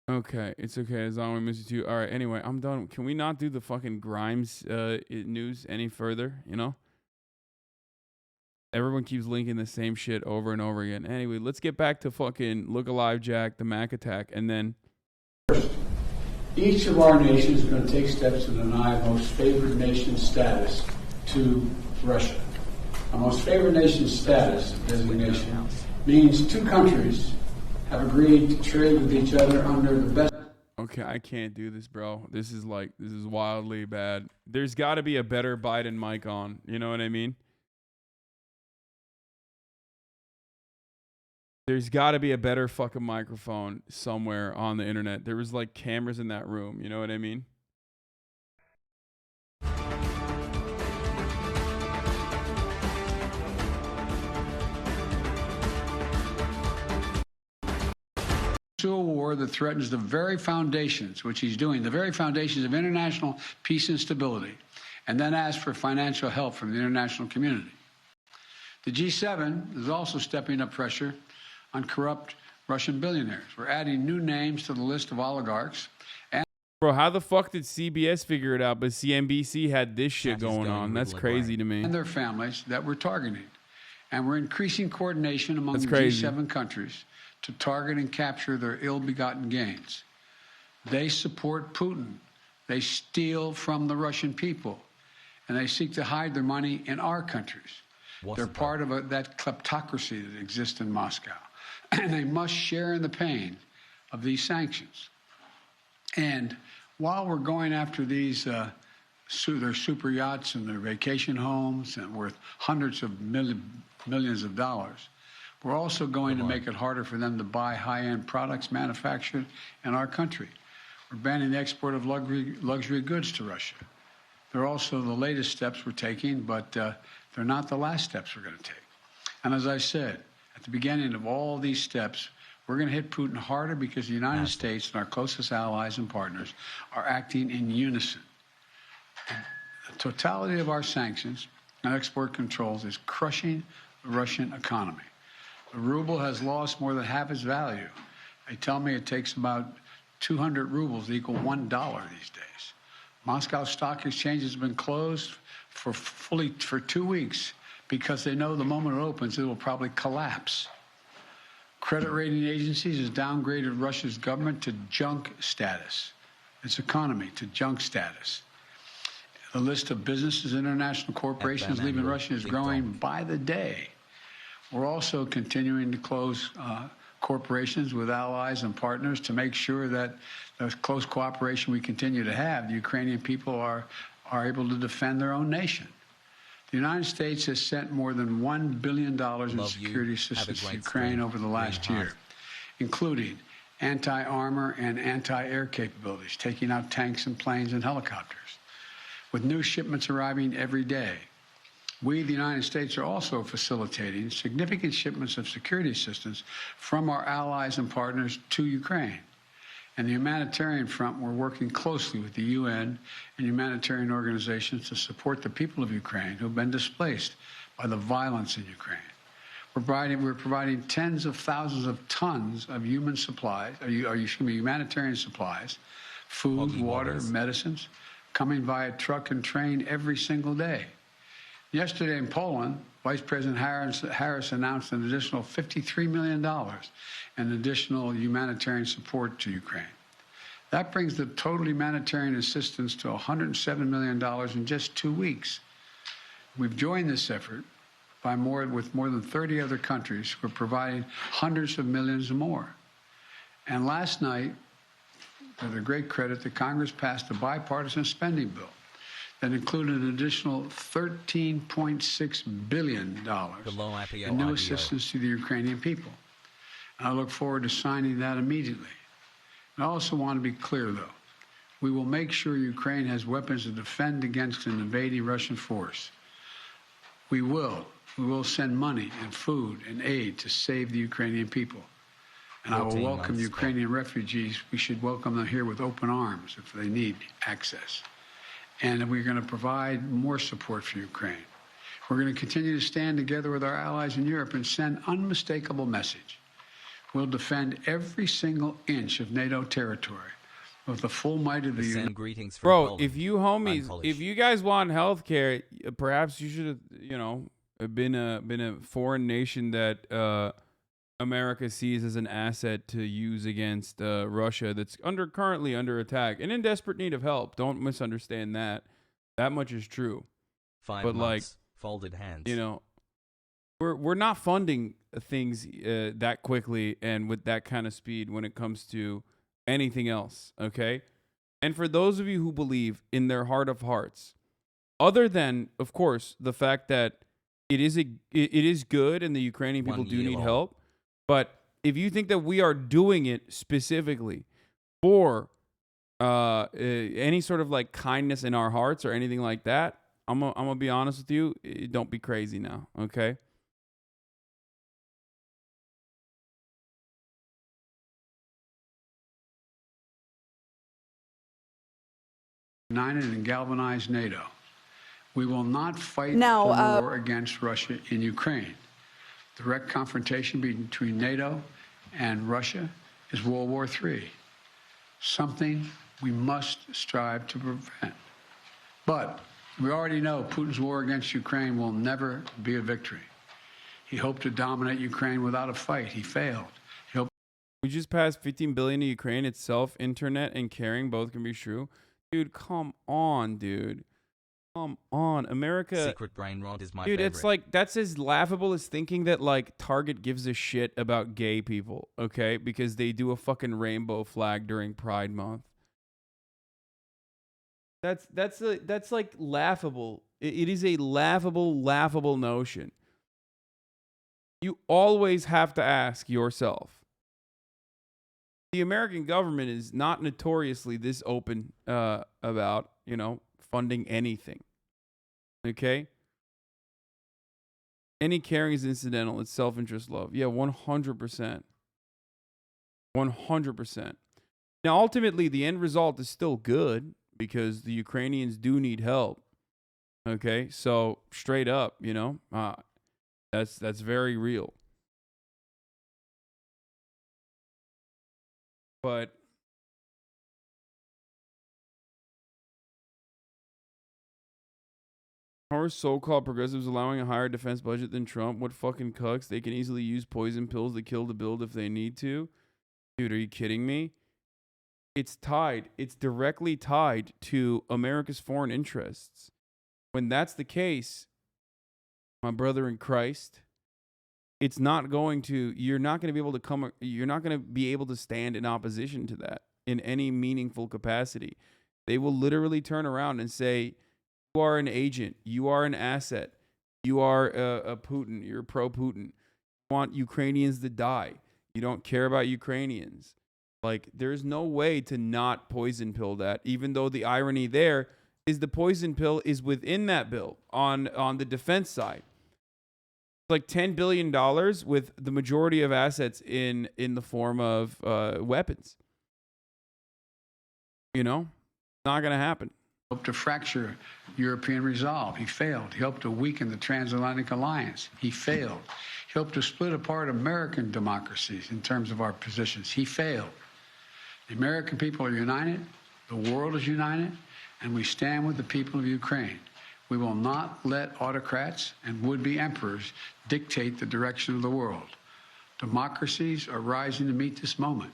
okay, it's okay. As long as we miss you too. All right, anyway, I'm done. Can we not do the fucking Grimes news any further, you know? Everyone keeps linking the same shit over and over again. Anyway, let's get back to fucking Look Alive Jack, the Mac attack, and then... First, each of our nations is going to take steps to deny most favored nation status to Russia. A most favored nation status designation means two countries have agreed to trade with each other under the best... Okay, I can't do this, bro. This is wildly bad. There's got to be a better Biden mic on. You know what I mean? There's got to be a better fucking microphone somewhere on the internet. There was like cameras in that room. You know what I mean? A war that threatens the very foundations, which he's doing, the very foundations of international peace and stability, and then ask for financial help from the international community. The G7 is also stepping up pressure on corrupt Russian billionaires. We're adding new names to the list of oligarchs. Bro, how the fuck did CBS figure it out, but CNBC had this shit going on? That's crazy to me. And their families that we're targeting. And we're increasing coordination among the G7 countries to target and capture their ill-begotten gains. They support Putin. They steal from the Russian people. And they seek to hide their money in our countries. They're part of that kleptocracy that exists in Moscow. And they must share in the pain of these sanctions. And while we're going after these, their super yachts and their vacation homes and worth hundreds of millions of dollars, we're also going to make it harder for them to buy high-end products manufactured in our country. We're banning the export of luxury goods to Russia. They're also the latest steps we're taking, but they're not the last steps we're going to take. And as I said, at the beginning of all these steps, we're going to hit Putin harder because the United States and our closest allies and partners are acting in unison. And the totality of our sanctions and export controls is crushing the Russian economy. The ruble has lost more than half its value. They tell me it takes about 200 rubles to equal $1 these days. Moscow Stock Exchange has been closed for 2 weeks because they know the moment it opens, it will probably collapse. Credit rating agencies has downgraded Russia's government to junk status, its economy to junk status. The list of businesses, international corporations leaving Russia is growing by the day. We're also continuing to close corporations with allies and partners to make sure that the close cooperation we continue to have, the Ukrainian people are able to defend their own nation. The United States has sent more than $1 billion in security assistance to Ukraine over the last year, including anti-armor and anti-air capabilities, taking out tanks and planes and helicopters, with new shipments arriving every day. We, the United States, are also facilitating significant shipments of security assistance from our allies and partners to Ukraine. And the humanitarian front, we're working closely with the UN and humanitarian organizations to support the people of Ukraine who have been displaced by the violence in Ukraine. We're providing tens of thousands of tons of humanitarian supplies, food, water, medicines, coming via truck and train every single day. Yesterday in Poland, Vice President Harris announced an additional $53 million in additional humanitarian support to Ukraine. That brings the total humanitarian assistance to $107 million in just 2 weeks. We've joined this effort with more than 30 other countries who are providing hundreds of millions more. And last night, with a great credit, the Congress passed a bipartisan spending bill that included an additional $13.6 billion in new assistance to the Ukrainian people. And I look forward to signing that immediately. And I also want to be clear, though. We will make sure Ukraine has weapons to defend against an invading Russian force. We will send money and food and aid to save the Ukrainian people. And I will welcome Ukrainian refugees. We should welcome them here with open arms if they need access. And we're going to provide more support for Ukraine. We're going to continue to stand together with our allies in Europe and send unmistakable message. We'll defend every single inch of NATO territory with the full might of the United States. Bro, if you homies, if you guys want health care, perhaps you should have, been a foreign nation that America sees as an asset to use against Russia that's currently under attack and in desperate need of help. Don't misunderstand that. That much is true. 5 but months, folded hands. We're not funding things that quickly and with that kind of speed when it comes to anything else, okay? And for those of you who believe in their heart of hearts, other than, of course, the fact that it is good and the Ukrainian people do need help, but if you think that we are doing it specifically for any sort of like kindness in our hearts or anything like that, I'm gonna be honest with you. Don't be crazy now, okay? United and galvanize NATO. We will not fight the war against Russia in Ukraine. Direct confrontation between NATO and Russia is World War III, something we must strive to prevent. But we already know Putin's war against Ukraine will never be a victory. He hoped to dominate Ukraine without a fight. He failed. We just passed 15 billion to Ukraine itself. Internet and caring both can be true. Dude, come on, dude. Come on, America. Secret brain rot is my dude, favorite. It's like, that's as laughable as thinking that, like, Target gives a shit about gay people, okay? Because they do a fucking rainbow flag during Pride Month. That's like laughable. It is a laughable notion. You always have to ask yourself. The American government is not notoriously this open about, funding anything. Okay? Any caring is incidental. It's self-interest love. Yeah, 100%. 100%. Now, ultimately, the end result is still good because the Ukrainians do need help. Okay? So, straight up, you know, that's very real. But how are so-called progressives allowing a higher defense budget than Trump? What fucking cucks? They can easily use poison pills to kill the build if they need to. Dude, are you kidding me? It's tied. It's directly tied to America's foreign interests. When that's the case, my brother in Christ, it's not going to, you're not going to be able to stand in opposition to that in any meaningful capacity. They will literally turn around and say, you are an agent, you are an asset, you are a Putin, you're pro-Putin. You want Ukrainians to die. You don't care about Ukrainians. Like, there's no way to not poison pill that, even though the irony there is the poison pill is within that bill on the defense side. Like $10 billion with the majority of assets in the form of weapons. You know, not going to happen. Helped to fracture European resolve. He failed. He helped to weaken the transatlantic alliance. He failed. He helped to split apart American democracies in terms of our positions. He failed. The American people are united. The world is united. And we stand with the people of Ukraine. We will not let autocrats and would-be emperors dictate the direction of the world. Democracies are rising to meet this moment,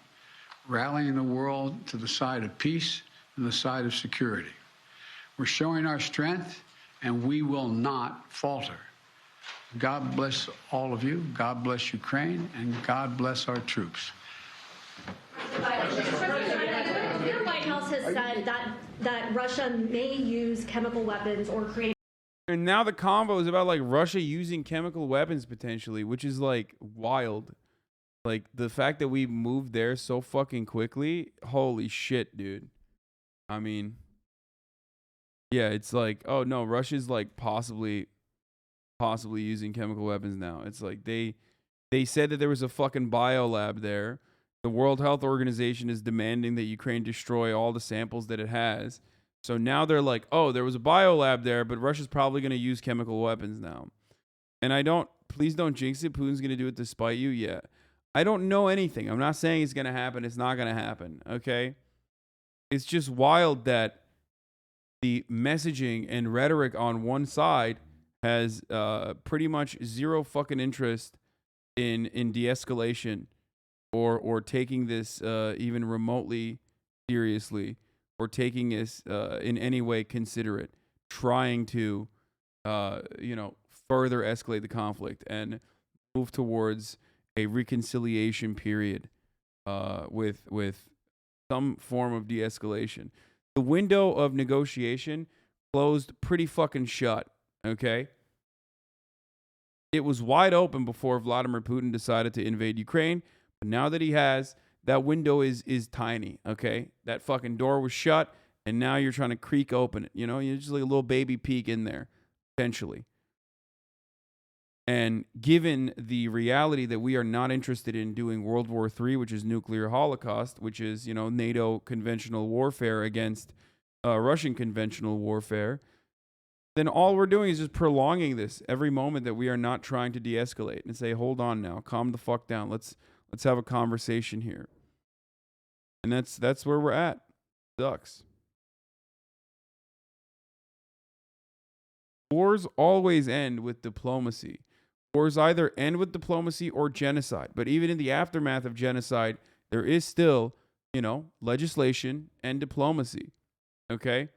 rallying the world to the side of peace and the side of security. We're showing our strength, and we will not falter. God bless all of you. God bless Ukraine, and God bless our troops. Your White House has said that Russia may use chemical weapons or create. And now the convo is about like Russia using chemical weapons potentially, which is like wild. Like the fact that we moved there so fucking quickly. Holy shit, dude. I mean, yeah, it's like, oh no, Russia's like possibly using chemical weapons now. It's like they said that there was a fucking biolab there. The World Health Organization is demanding that Ukraine destroy all the samples that it has. So now they're like, oh, there was a biolab there, but Russia's probably going to use chemical weapons now. And please don't jinx it. Putin's going to do it to spite you. Yeah. I don't know anything. I'm not saying it's going to happen. It's not going to happen. Okay. It's just wild that the messaging and rhetoric on one side has pretty much zero fucking interest in de-escalation or taking this even remotely seriously, or taking this in any way considerate, trying to further escalate the conflict and move towards a reconciliation period with some form of de-escalation. The window of negotiation closed pretty fucking shut, okay? It was wide open before Vladimir Putin decided to invade Ukraine, but now that he has, that window is tiny, okay? That fucking door was shut, and now you're trying to creak open it. You know, you're just like a little baby peek in there, potentially. And given the reality that we are not interested in doing World War III, which is nuclear holocaust, which is, NATO conventional warfare against Russian conventional warfare, then all we're doing is just prolonging this every moment that we are not trying to de-escalate and say, hold on now, calm the fuck down. Let's have a conversation here. And that's where we're at. Sucks. Wars always end with diplomacy. Wars either end with diplomacy or genocide. But even in the aftermath of genocide, there is still, legislation and diplomacy. Okay?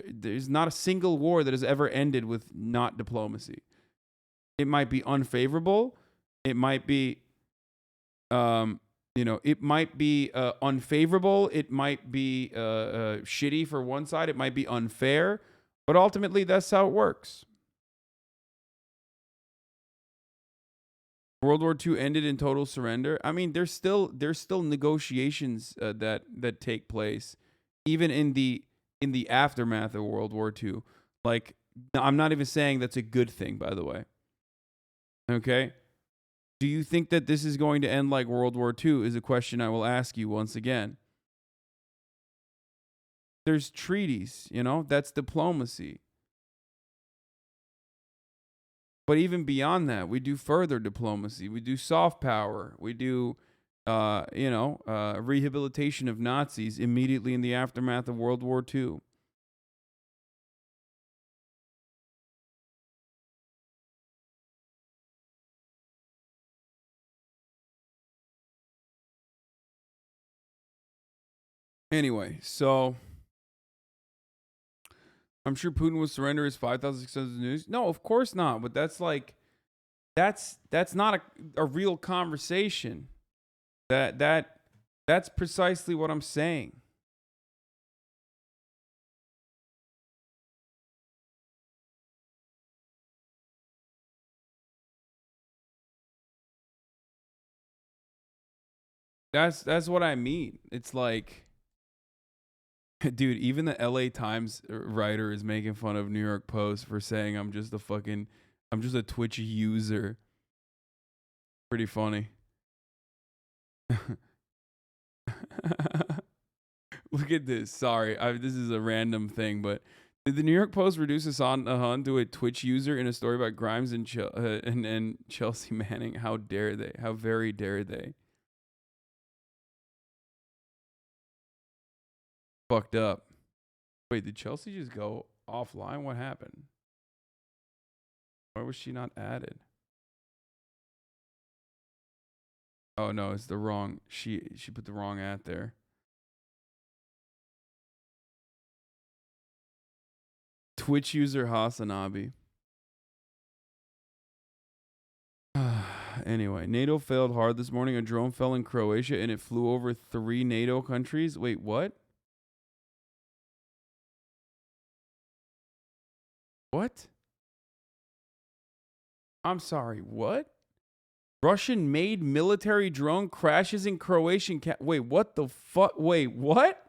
There's not a single war that has ever ended with not diplomacy. It might be unfavorable. It might be, it might be unfavorable. It might be shitty for one side. It might be unfair. But ultimately, that's how it works. World War II ended in total surrender. I mean, there's still negotiations that take place, even in the in the aftermath of World War II. Like, I'm not even saying that's a good thing, by the way. Okay? Do you think that this is going to end like World War II is a question I will ask you once again. There's treaties, you know, that's diplomacy. But even beyond that, we do further diplomacy. We do soft power. We do, rehabilitation of Nazis immediately in the aftermath of World War II. Anyway, so I'm sure Putin will surrender his 5,600 news. No, of course not. But that's like, that's not a real conversation. That's precisely what I'm saying. That's what I mean. It's like, dude, even the LA Times writer is making fun of New York Post for saying I'm just a Twitch user. Pretty funny. Look at this. Sorry, this is a random thing, but did the New York Post reduce Hasan to a Twitch user in a story about Grimes and Chelsea Manning? How dare they? How very dare they? Fucked up. Wait, did Chelsea just go offline? What happened? Why was she not added? Oh no, it's the wrong. She put the wrong at there. Twitch user HasanAbi. Anyway, NATO failed hard this morning. A drone fell in Croatia and it flew over 3 NATO countries. Wait, what? What? I'm sorry, what? Russian-made military drone crashes in Croatian wait, what the fuck? Wait, what?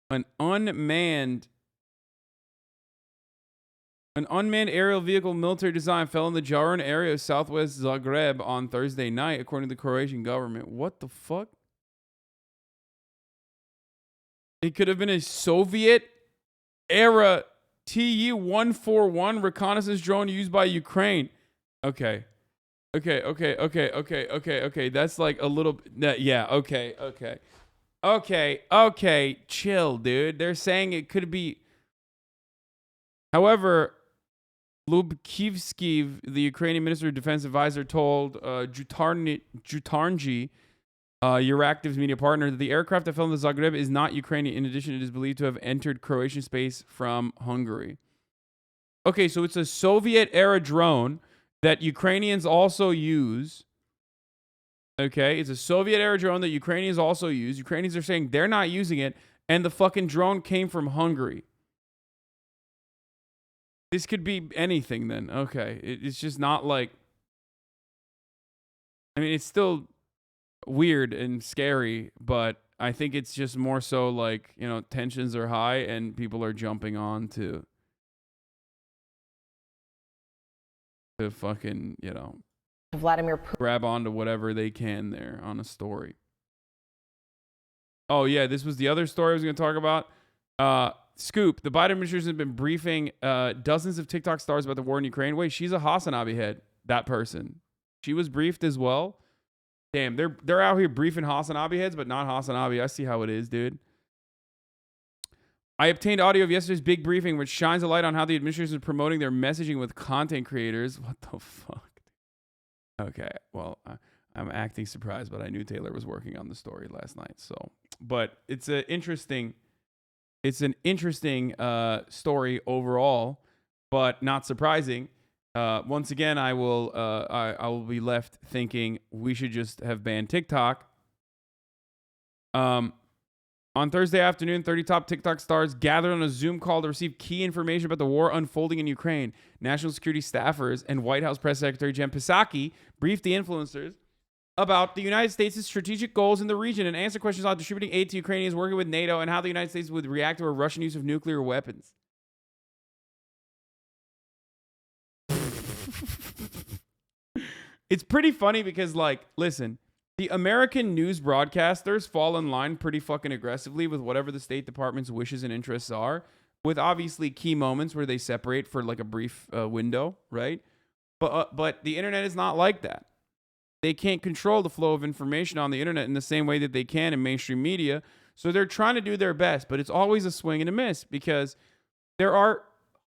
An unmanned aerial vehicle military design fell in the Jaran area of southwest Zagreb on Thursday night, according to the Croatian government. What the fuck? It could have been a Soviet-era Tu-141 reconnaissance drone used by Ukraine. Okay. That's like a little... Yeah, okay. Chill, dude. They're saying it could be... However, Lubkivsky, the Ukrainian Minister of Defense advisor, told Jutarnji, Euractiv's media partner, that the aircraft that fell in the Zagreb is not Ukrainian. In addition, it is believed to have entered Croatian space from Hungary. Okay, so it's a Soviet-era drone that Ukrainians also use. Okay, it's a Soviet-era drone that Ukrainians also use. Ukrainians are saying they're not using it, and the fucking drone came from Hungary. This could be anything then. Okay, it's just not like... I mean, it's still... weird and scary, but I think it's just more so like, you know, tensions are high and people are jumping on to fucking, you know, Vladimir Putin. Grab onto whatever they can there on a story. Oh yeah, this was the other story I was going to talk about. Scoop, the Biden administration has been briefing dozens of TikTok stars about the war in Ukraine. Wait, she's a HasanAbi head, that person. She was briefed as well. Damn, they're out here briefing HasanAbi heads, but not HasanAbi. I see how it is, dude. I obtained audio of yesterday's big briefing, which shines a light on how the administration is promoting their messaging with content creators. What the fuck? Okay, well, I'm acting surprised, but I knew Taylor was working on the story last night. So, but it's an interesting story overall, but not surprising. Once again, I will be left thinking we should just have banned TikTok. On Thursday afternoon, 30 top TikTok stars gathered on a Zoom call to receive key information about the war unfolding in Ukraine. National security staffers and White House Press Secretary Jen Psaki briefed the influencers about the United States' strategic goals in the region and answer questions on distributing aid to Ukrainians, working with NATO, and how the United States would react to a Russian use of nuclear weapons. It's pretty funny because, like, listen, the American news broadcasters fall in line pretty fucking aggressively with whatever the State Department's wishes and interests are, with obviously key moments where they separate for like a brief window, right? But the internet is not like that. They can't control the flow of information on the internet in the same way that they can in mainstream media. So they're trying to do their best, but it's always a swing and a miss because there are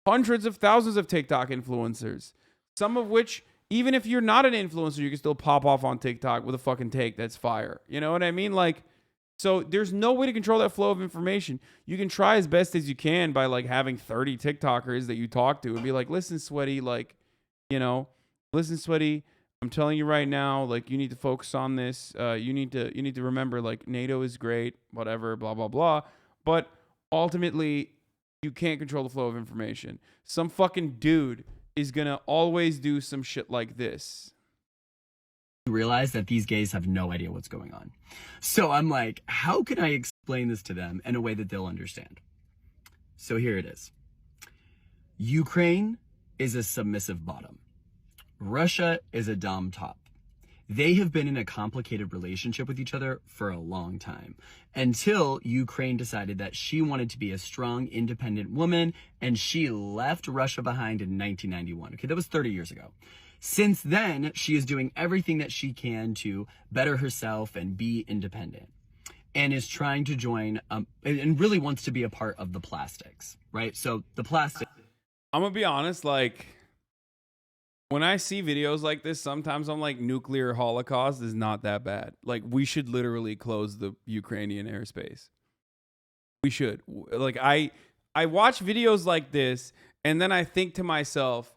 hundreds of thousands of TikTok influencers, some of which, even if you're not an influencer, you can still pop off on TikTok with a fucking take that's fire. You know what I mean? Like, so there's no way to control that flow of information. You can try as best as you can by like having 30 TikTokers that you talk to and be like, listen, Sweaty, like, you know, listen, Sweaty, I'm telling you right now, like, you need to focus on this. You need to remember, like, NATO is great, whatever, blah, blah, blah. But ultimately, you can't control the flow of information. Some fucking dude is going to always do some shit like this. Realize that these gays have no idea what's going on. So I'm like, how can I explain this to them in a way that they'll understand? So here it is. Ukraine is a submissive bottom. Russia is a dom top. They have been in a complicated relationship with each other for a long time, until Ukraine decided that she wanted to be a strong, independent woman, and she left Russia behind in 1991. Okay, that was 30 years ago. Since then, she is doing everything that she can to better herself and be independent, and is trying to join, and really wants to be a part of the plastics, right? So the plastic. I'm gonna be honest, like, when I see videos like this, sometimes I'm like, nuclear holocaust is not that bad. Like, we should literally close the Ukrainian airspace. We should. Like, I watch videos like this, and then I think to myself,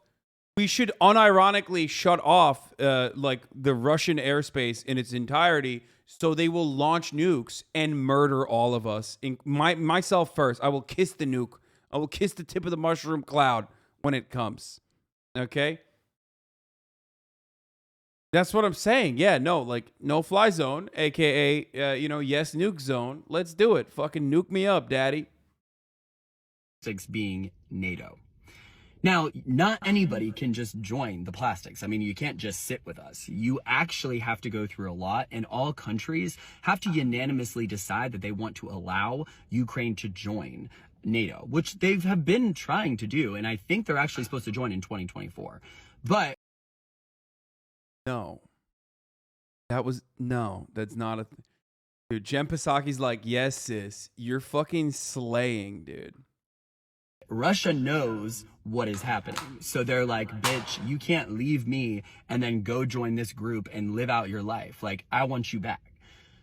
we should unironically shut off like the Russian airspace in its entirety, so they will launch nukes and murder all of us. Myself first. I will kiss the nuke. I will kiss the tip of the mushroom cloud when it comes. Okay? That's what I'm saying. Yeah, no, like, no fly zone, aka yes, nuke zone. Let's do it. Fucking nuke me up, daddy. Being NATO. Now, not anybody can just join the plastics. I mean, you can't just sit with us. You actually have to go through a lot, and all countries have to unanimously decide that they want to allow Ukraine to join NATO, which they have been trying to do, and I think they're actually supposed to join in 2024. But no, that's not a dude. Jen Psaki's like, yes, sis, you're fucking slaying, dude. Russia knows what is happening. So they're like, bitch, you can't leave me and then go join this group and live out your life. Like, I want you back.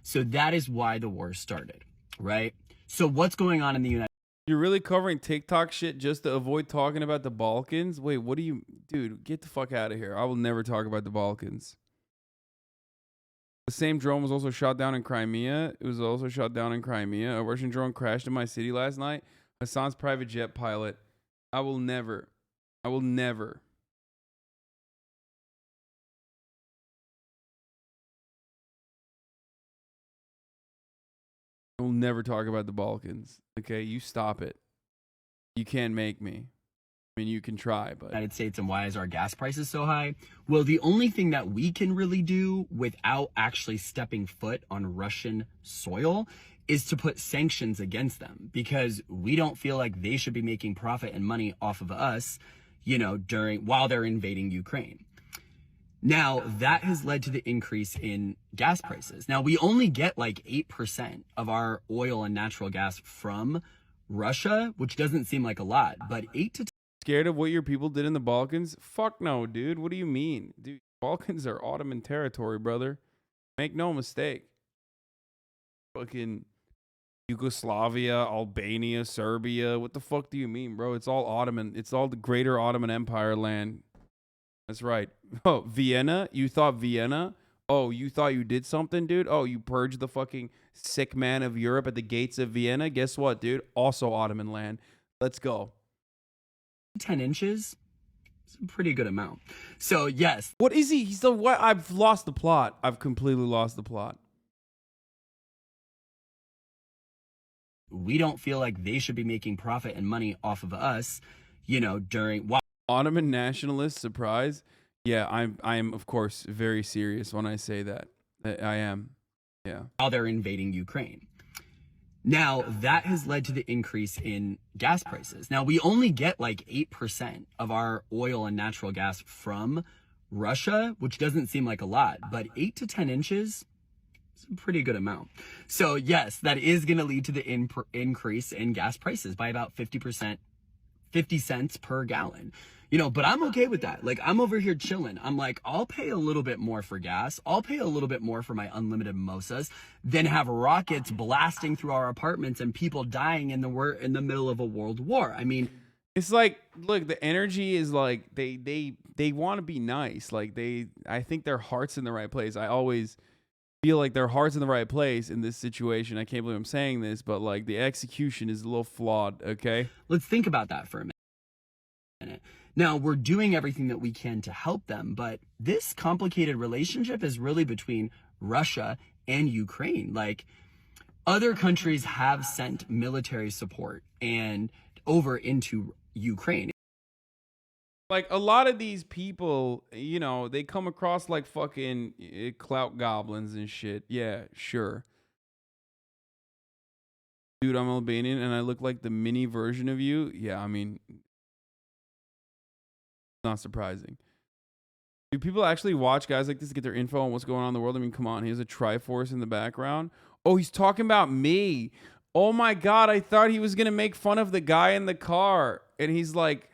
So that is why the war started, right? So what's going on in the United States? You're really covering TikTok shit just to avoid talking about the Balkans? Wait, what do you... Dude, get the fuck out of here. I will never talk about the Balkans. The same drone was also shot down in Crimea. It was also shot down in Crimea. A Russian drone crashed in my city last night. Hasan's private jet pilot. I will never. I will never talk about the Balkans. Okay, you stop it. You can't make me. I mean, you can try, but... United States, and why is our gas prices so high? Well, the only thing that we can really do without actually stepping foot on Russian soil is to put sanctions against them, because we don't feel like they should be making profit and money off of us, while they're invading Ukraine. Now, that has led to the increase in gas prices. Now, we only get like 8% of our oil and natural gas from Russia, which doesn't seem like a lot, but 8 to 10. Scared of what your people did in the Balkans? Fuck no, dude. What do you mean? Dude, Balkans are Ottoman territory, brother. Make no mistake. Fucking Yugoslavia, Albania, Serbia. What the fuck do you mean, bro? It's all Ottoman. It's all the greater Ottoman Empire land. That's right. Oh, Vienna? You thought Vienna? Oh, you thought you did something, dude? Oh, you purged the fucking sick man of Europe at the gates of Vienna? Guess what, dude? Also Ottoman land. Let's go. 10 inches It's a pretty good amount. So yes. What is he? He's the what? I've lost the plot. I've completely lost the plot. We don't feel like they should be making profit and money off of us, you know, during Ottoman nationalist surprise. Yeah, I'm of course very serious when I say that. I am. Yeah. while they're invading Ukraine. Now, that has led to the increase in gas prices. Now, we only get like 8% of our oil and natural gas from Russia, which doesn't seem like a lot, but 8 to 10 inches is a pretty good amount. So yes, that is going to lead to the increase in gas prices by about 50%, 50 cents per gallon. You know, but I'm okay with that. Like, I'm over here chilling. I'm like, I'll pay a little bit more for gas. I'll pay a little bit more for my unlimited mimosas than have rockets blasting through our apartments and people dying in the middle of a world war. I mean, it's like, look, the energy is like they want to be nice. Like I think their heart's in the right place. I always feel like their heart's in the right place in this situation. I can't believe I'm saying this, but like the execution is a little flawed. Okay, let's think about that for a minute. Now, we're doing everything that we can to help them, but this complicated relationship is really between Russia and Ukraine. Like, other countries have sent military support and over into Ukraine. Like, a lot of these people, you know, they come across like fucking clout goblins and shit. Yeah, sure. Dude, I'm Albanian and I look like the mini version of you. Yeah, I mean, not surprising. Do people actually watch guys like this to get their info on what's going on in the world? I mean, come on. He has a Triforce in the background. Oh, he's talking about me. Oh my God. I thought he was going to make fun of the guy in the car. And he's like,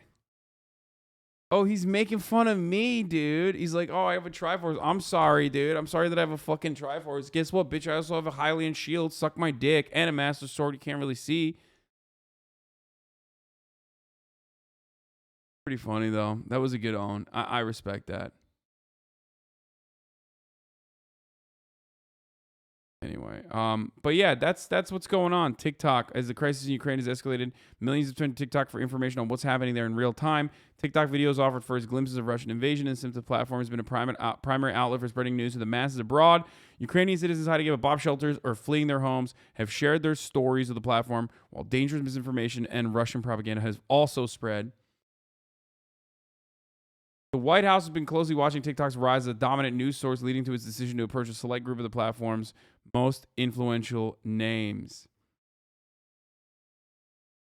oh, he's making fun of me, dude. He's like, oh, I have a Triforce. I'm sorry, dude. I'm sorry that I have a fucking Triforce. Guess what, bitch? I also have a Hylian shield. Suck my dick. And a Master Sword you can't really see. Pretty funny though. That was a good own. I respect that. Anyway, but yeah, that's what's going on. TikTok, as the crisis in Ukraine has escalated, millions have turned to TikTok for information on what's happening there in real time. TikTok videos offered first glimpses of Russian invasion, and since the platform has been a primary outlet for spreading news to the masses abroad, Ukrainian citizens hiding at bomb shelters or fleeing their homes have shared their stories of the platform, while dangerous misinformation and Russian propaganda has also spread. The White House has been closely watching TikTok's rise as a dominant news source, leading to its decision to approach a select group of the platform's most influential names.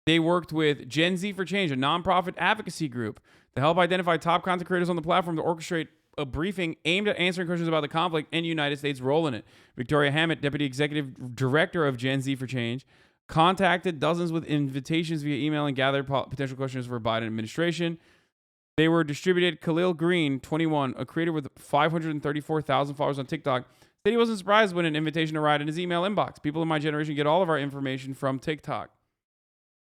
They worked with Gen Z for Change, a nonprofit advocacy group, to help identify top content creators on the platform to orchestrate a briefing aimed at answering questions about the conflict and United States' role in it. Victoria Hammett, Deputy Executive Director of Gen Z for Change, contacted dozens with invitations via email and gathered potential questions for Biden administration. They were distributed. Khalil Green, 21, a creator with 534,000 followers on TikTok, said he wasn't surprised when an invitation arrived in his email inbox. People in my generation get all of our information from TikTok.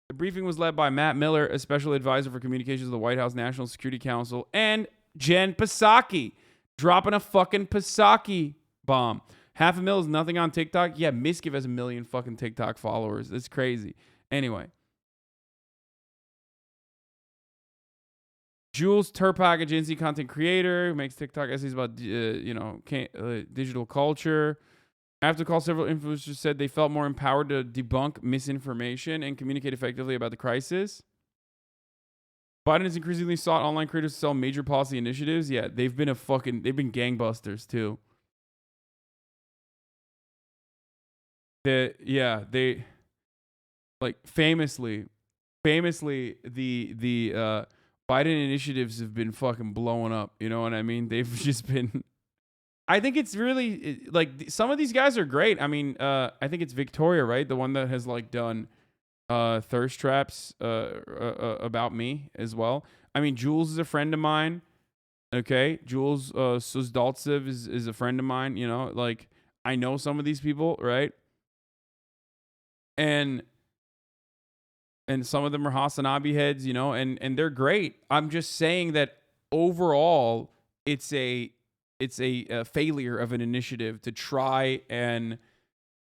The briefing was led by Matt Miller, a special advisor for communications of the White House National Security Council, and Jen Psaki, dropping a fucking Psaki bomb. 500,000 is nothing on TikTok. Yeah, Mizkif has 1 million fucking TikTok followers. That's crazy. Anyway. Jules Turpak, a Gen Z content creator who makes TikTok essays about, digital culture. After the call, several influencers said they felt more empowered to debunk misinformation and communicate effectively about the crisis. Biden has increasingly sought online creators to sell major policy initiatives. Yeah, they've been gangbusters too. They famously the Biden initiatives have been fucking blowing up. You know what I mean? They've just been. I think it's really like some of these guys are great. I mean, I think it's Victoria, right? The one that has like done thirst traps about me as well. I mean, Jules is a friend of mine. Okay, Jules Suzdaltsev is a friend of mine. You know, like I know some of these people, right? And some of them are HasanAbi heads, you know, and they're great. I'm just saying that overall, it's a failure of an initiative to try and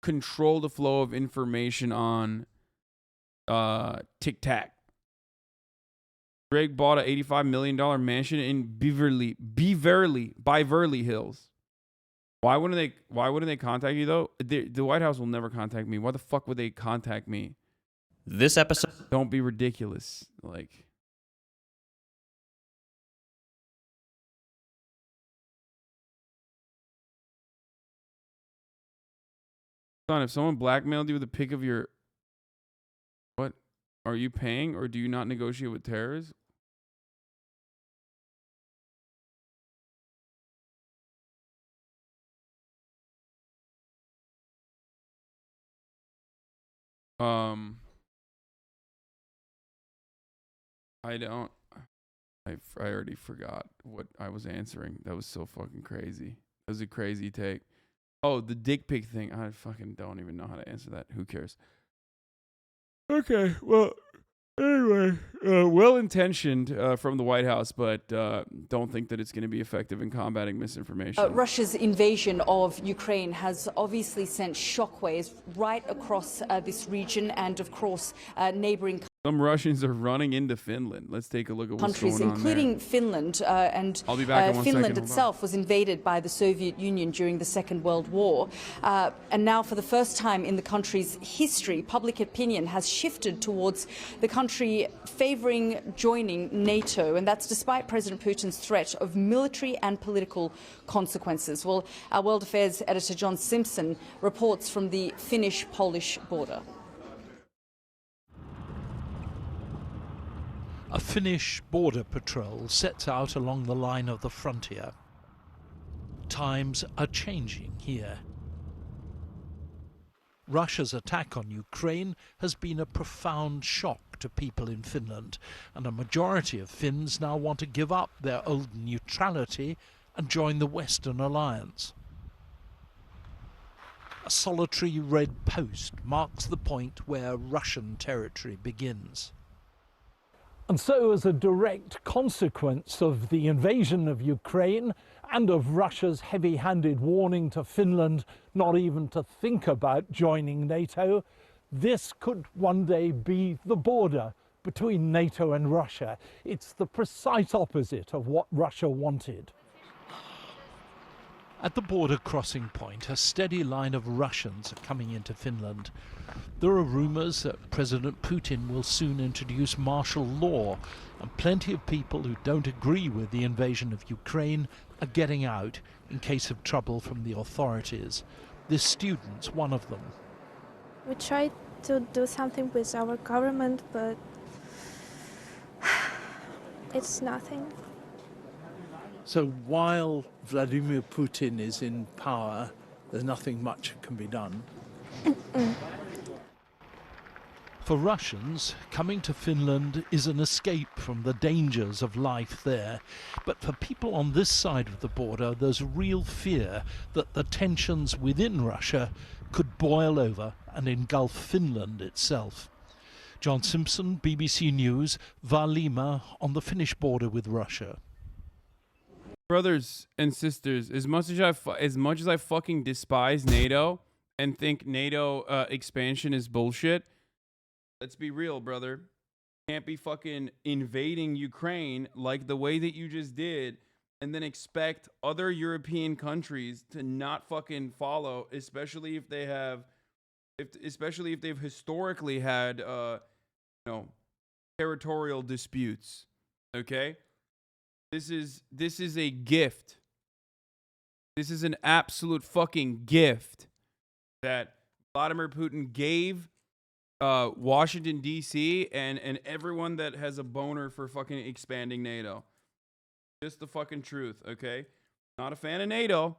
control the flow of information on TikTok. Drake bought a $85 million mansion in Beverly Hills. Why wouldn't they contact you though? The White House will never contact me. Why the fuck would they contact me? This episode. Don't be ridiculous. Like, son, if someone blackmailed you with a pic of your, what? Are you paying or do you not negotiate with terrorists? I already forgot what I was answering. That was so fucking crazy. That was a crazy take. Oh, the dick pic thing. I fucking don't even know how to answer that. Who cares? Okay, well, anyway, well-intentioned from the White House, but don't think that it's going to be effective in combating misinformation. Russia's invasion of Ukraine has obviously sent shockwaves right across this region and, of course, neighboring Some Russians are running into Finland. Let's take a look at what's countries, going on including there. Finland. And I'll be back in 1 second. Finland Hold itself was invaded by the Soviet Union during the Second World War. And now, for the first time in the country's history, public opinion has shifted towards the country favouring joining NATO. And that's despite President Putin's threat of military and political consequences. Well, our World Affairs editor John Simpson reports from the Finnish-Polish border. A Finnish border patrol sets out along the line of the frontier. Times are changing here. Russia's attack on Ukraine has been a profound shock to people in Finland, and a majority of Finns now want to give up their old neutrality and join the Western alliance. A solitary red post marks the point where Russian territory begins. And so, as a direct consequence of the invasion of Ukraine and of Russia's heavy-handed warning to Finland not even to think about joining NATO, this could one day be the border between NATO and Russia. It's the precise opposite of what Russia wanted. At the border crossing point, a steady line of Russians are coming into Finland. There are rumours that President Putin will soon introduce martial law, and plenty of people who don't agree with the invasion of Ukraine are getting out in case of trouble from the authorities. This student's one of them. We tried to do something with our government, but it's nothing. So while Vladimir Putin is in power, there's nothing much can be done. For Russians, coming to Finland is an escape from the dangers of life there. But for people on this side of the border, there's real fear that the tensions within Russia could boil over and engulf Finland itself. John Simpson, BBC News, Valima on the Finnish border with Russia. Brothers and sisters, as much as I fucking despise NATO and think NATO expansion is bullshit, let's be real, brother. Can't be fucking invading Ukraine like the way that you just did and then expect other European countries to not fucking follow, especially if they've historically had territorial disputes. Okay? This is a gift. This is an absolute fucking gift that Vladimir Putin gave Washington, D.C. and everyone that has a boner for fucking expanding NATO. Just the fucking truth, okay? Not a fan of NATO,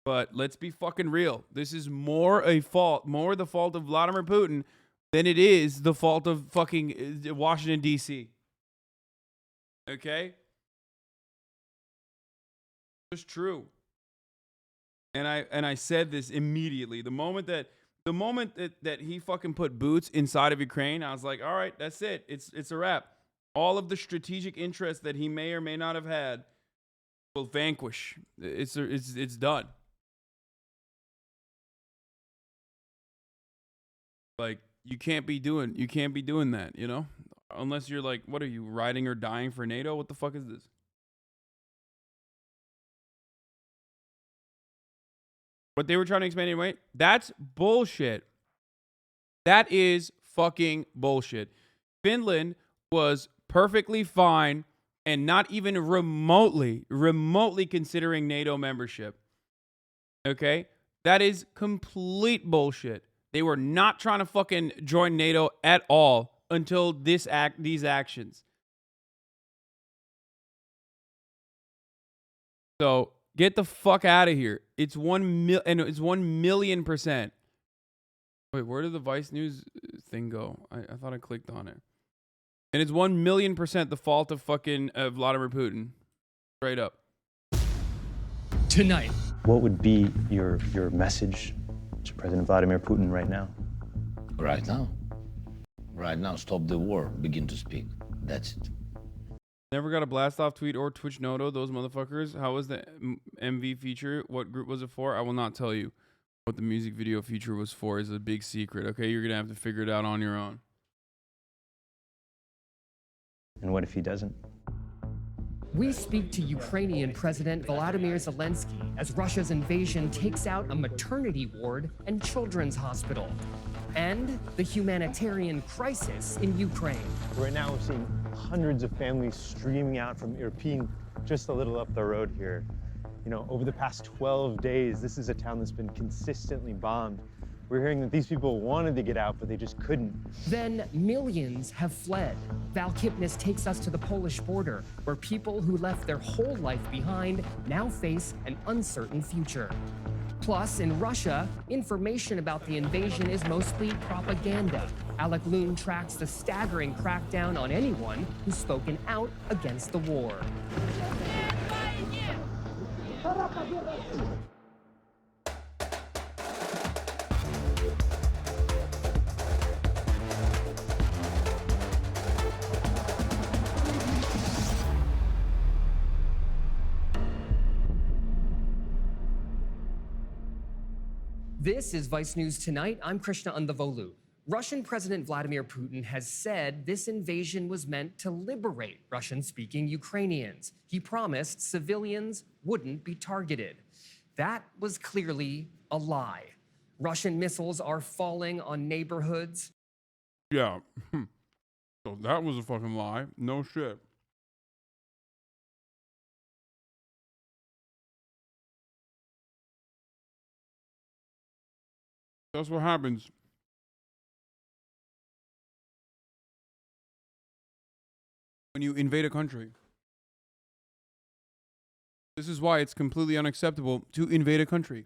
but let's be fucking real. This is more the fault of Vladimir Putin than it is the fault of fucking Washington, D.C. Okay? Just true. And I said this immediately. The moment that he fucking put boots inside of Ukraine, I was like, all right, that's it. It's a wrap. All of the strategic interests that he may or may not have had will vanquish. It's done. Like you can't be doing that, you know? Unless you're like, what are you, riding or dying for NATO? What the fuck is this? But they were trying to expand anyway. That's bullshit. That is fucking bullshit. Finland was perfectly fine and not even remotely considering NATO membership. Okay? That is complete bullshit. They were not trying to fucking join NATO at all until these actions. So get the fuck out of here. It's 1,000,000%. Wait, where did the Vice News thing go? I thought I clicked on it. And it's 1,000,000% the fault of fucking Vladimir Putin. Straight up. Tonight. What would be your message to President Vladimir Putin right now? Right now? Right now, stop the war, begin to speak. That's it. Never got a blast off tweet or Twitch noto, those motherfuckers. How was the MV feature? What group was it for? I will not tell you what the music video feature was for. Is a big secret, okay? You're going to have to figure it out on your own. And what if he doesn't? We speak to Ukrainian President Volodymyr Zelensky as Russia's invasion takes out a maternity ward and children's hospital, and the humanitarian crisis in Ukraine. Right now, we're seeing hundreds of families streaming out from Irpin, just a little up the road here. You know, over the past 12 days, this is a town that's been consistently bombed. We're hearing that these people wanted to get out, but they just couldn't. Then millions have fled. Val Kipnis takes us to the Polish border, where people who left their whole life behind now face an uncertain future. Plus, in Russia, information about the invasion is mostly propaganda. Alec Loon tracks the staggering crackdown on anyone who's spoken out against the war. This is Vice News Tonight. I'm Krishna Andavolu. Russian President Vladimir Putin has said this invasion was meant to liberate Russian-speaking Ukrainians. He promised civilians wouldn't be targeted. That was clearly a lie. Russian missiles are falling on neighborhoods. Yeah. So that was a fucking lie. No shit. That's what happens. When you invade a country. This is why it's completely unacceptable to invade a country.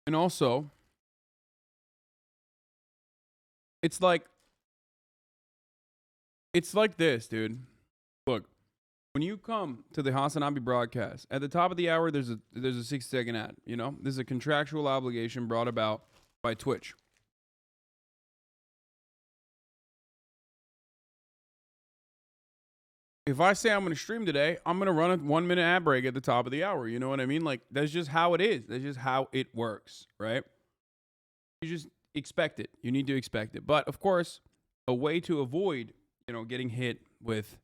And also, it's like this, dude. Look. When you come to the HasanAbi broadcast, at the top of the hour, there's a 6-second ad. You know, this is a contractual obligation brought about by Twitch. If I say I'm going to stream today, I'm going to run a 1-minute ad break at the top of the hour. You know what I mean? Like, that's just how it is. That's just how it works, right? You just expect it. You need to expect it. But, of course, a way to avoid, getting hit with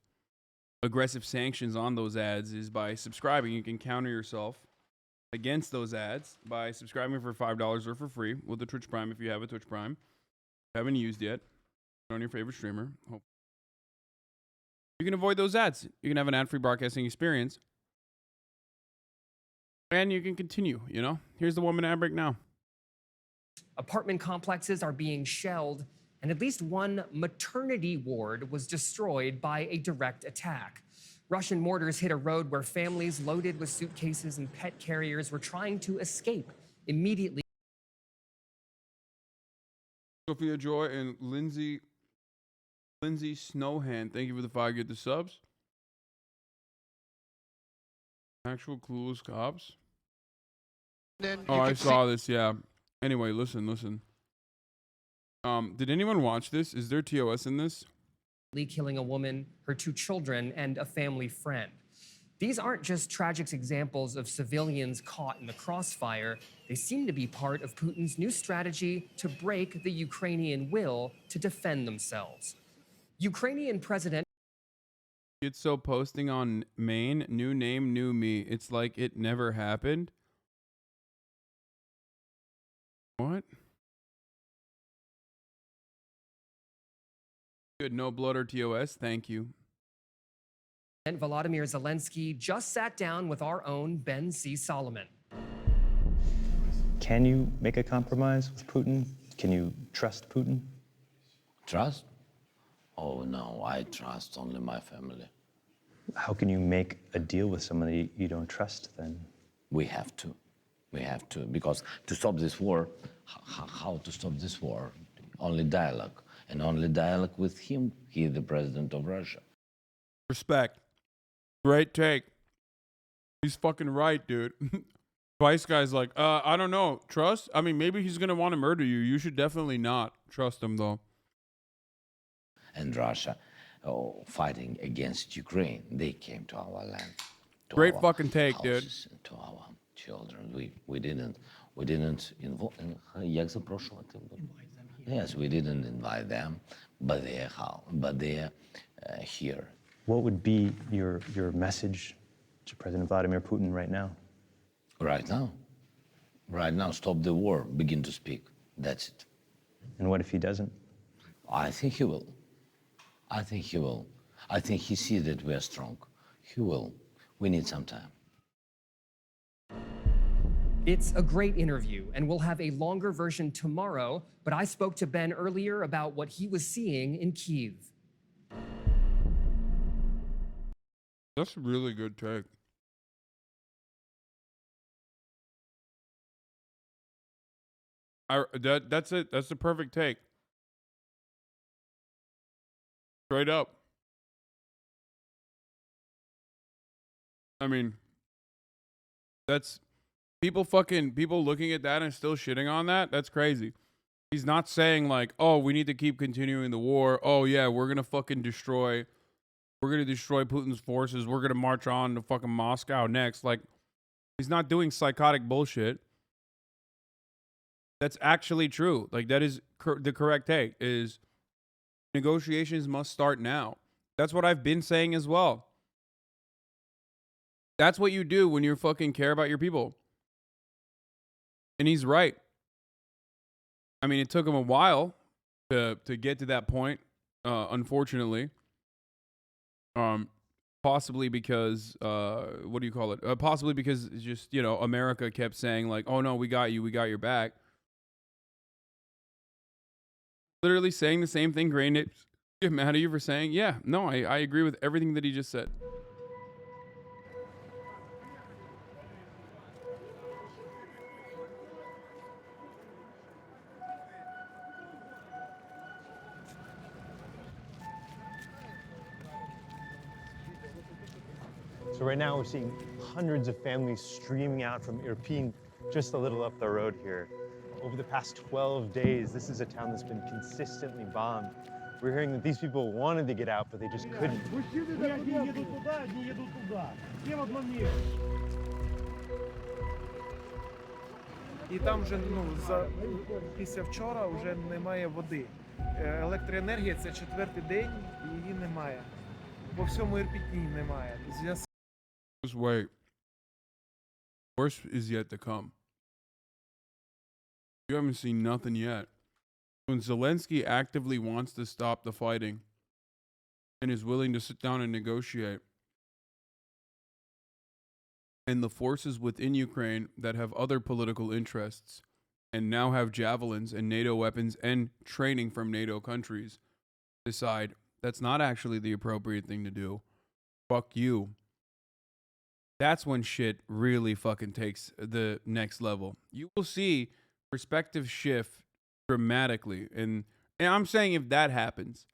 aggressive sanctions on those ads is by subscribing. You can counter yourself against those ads by subscribing for $5 or for free with the Twitch Prime if you have a Twitch Prime. Haven't used yet. On your favorite streamer. You can avoid those ads. You can have an ad-free broadcasting experience. And you can continue, Here's the 1-minute ad break now. Apartment complexes are being shelled, and at least one maternity ward was destroyed by a direct attack. Russian mortars hit a road where families loaded with suitcases and pet carriers were trying to escape immediately. Sophia Joy and Lindsay Snowhand, thank you for the 5 get the subs. Actual clueless cops. Oh, I saw this, yeah. Anyway, listen. Did anyone watch this? Is there TOS in this? Killing a woman, her 2 children, and a family friend. These aren't just tragic examples of civilians caught in the crossfire. They seem to be part of Putin's new strategy to break the Ukrainian will to defend themselves. Ukrainian President It's so posting on main, new name, new me. It's like it never happened. What? Good, no blood or TOS. Thank you. Volodymyr Zelensky just sat down with our own Ben C. Solomon. Can you make a compromise with Putin? Can you trust Putin? Trust? Oh, no, I trust only my family. How can you make a deal with somebody you don't trust then? We have to. We have to, because to stop this war, how to stop this war? Only dialogue, and only dialogue with him. He is the president of Russia. Respect. Great take. He's fucking right, dude. Vice guy's like, I don't know. Trust? I mean, maybe he's going to want to murder you. You should definitely not trust him, though. And Russia fighting against Ukraine. They came to our land. To Great our fucking take, dude. To our children. We didn't involve. Yes, we didn't invite them, but they're how? But they're here. What would be your message to President Vladimir Putin right now? Right now? Right now, stop the war, begin to speak. That's it. And what if he doesn't? I think he will. I think he will. I think he sees that we are strong. He will. We need some time. It's a great interview, and we'll have a longer version tomorrow, but I spoke to Ben earlier about what he was seeing in Kyiv. That's a really good take. That's it. That's the perfect take. Straight up. I mean, that's people looking at that and still shitting on that. That's crazy. He's not saying like, oh, we need to keep continuing the war. Oh yeah, we're gonna destroy Putin's forces. We're gonna march on to fucking Moscow next. Like, he's not doing psychotic bullshit. That's actually true. Like, that is the correct take. Is negotiations must start now. That's what I've been saying as well. That's what you do when you fucking care about your people. And he's right. I mean, it took him a while to get to that point, unfortunately. Possibly because, what do you call it? Possibly because it's just, America kept saying like, oh no, we got you, we got your back. Literally saying the same thing Gray Nips get mad at you for saying. Yeah, no, I agree with everything that he just said. So right now we're seeing hundreds of families streaming out from Irpin, just a little up the road here. Over the past 12 days, this is a town that's been consistently bombed. We're hearing that these people wanted to get out, but they just couldn't. І там вже, після вчора вже немає води. Електроенергія – це 4-й день, і її немає. По всьому Ірпітні немає. Just wait. Worse is yet to come. You haven't seen nothing yet. When Zelensky actively wants to stop the fighting and is willing to sit down and negotiate, and the forces within Ukraine that have other political interests and now have javelins and NATO weapons and training from NATO countries decide that's not actually the appropriate thing to do, fuck you. That's when shit really fucking takes the next level. You will see perspective shift dramatically. And I'm saying if that happens,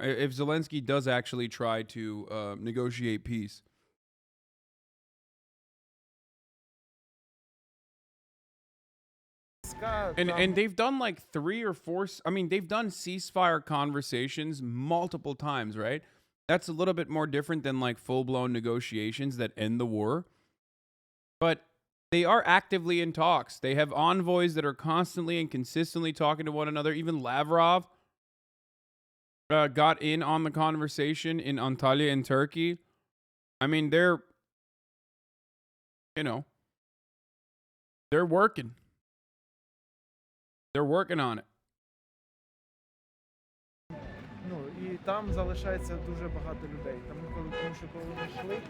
if Zelensky does actually try to negotiate peace, and they've done like 3 or 4, I mean, they've done ceasefire conversations multiple times, right? That's a little bit more different than like full-blown negotiations that end the war. But they are actively in talks. They have envoys that are constantly and consistently talking to one another. Even Lavrov got in on the conversation in Antalya in Turkey. I mean, they're, you know, they're working. They're working on it. Ну, і там залишається дуже багато людей. Тому що коли ми йшли,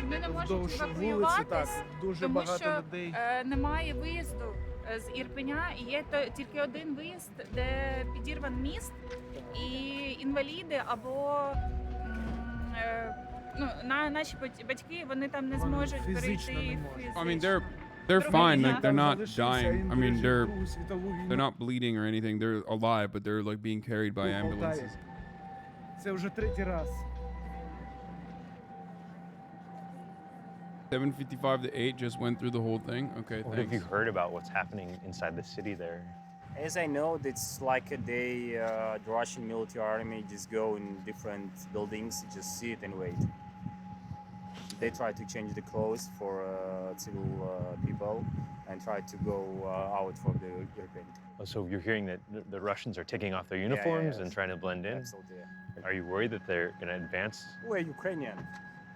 ми не можемо вулиці, евакуюватись, дуже тому багато що людей. Немає виїзду з Ірпеня, і є тільки один виїзд, де підірван міст, і інваліди або наші батьки, вони там не зможуть перейти фізично. I mean, they're fine. Like, they're not dying. I mean, they're not bleeding or anything. They're alive, but they're like being carried by ambulances. Це вже третій раз. 7:55 to 8 just went through the whole thing. Okay, What have you heard about what's happening inside the city there? As I know, it's like the Russian military army just go in different buildings, just sit and wait. They try to change the clothes for civil people and try to go out from the European. Oh, so you're hearing that the Russians are taking off their uniforms and trying to blend in? Absolutely. Yeah. Are you worried that they're going to advance? We're Ukrainian.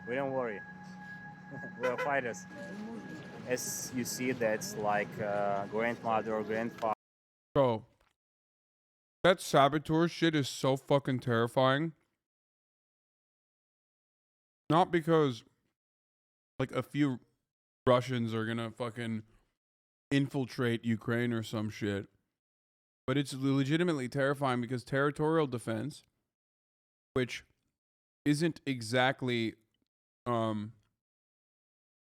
We don't worry. We're fighters. As you see, that's like grandmother or grandfather. Bro, that saboteur shit is so fucking terrifying. Not because like a few Russians are gonna fucking infiltrate Ukraine or some shit, but it's legitimately terrifying because territorial defense, which isn't exactly,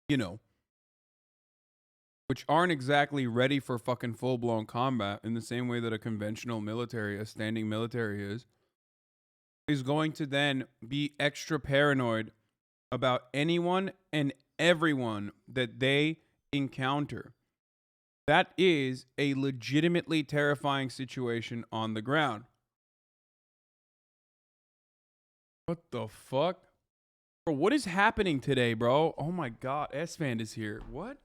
you know, which aren't exactly ready for fucking full-blown combat in the same way that a conventional military, a standing military is going to then be extra paranoid about anyone and everyone that they encounter. That is a legitimately terrifying situation on the ground. What the fuck? Bro, what is happening today, bro? Oh my god, Esfand is here. What?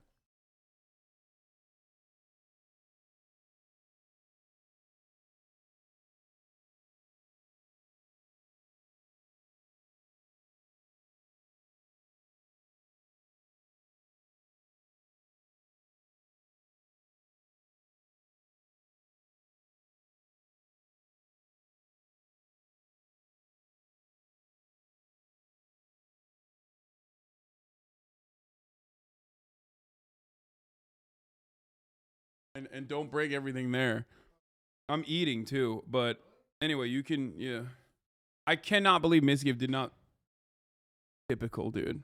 And don't break everything there. I'm eating too, but anyway, you can, yeah. I cannot believe Mizkif did not. Typical, dude.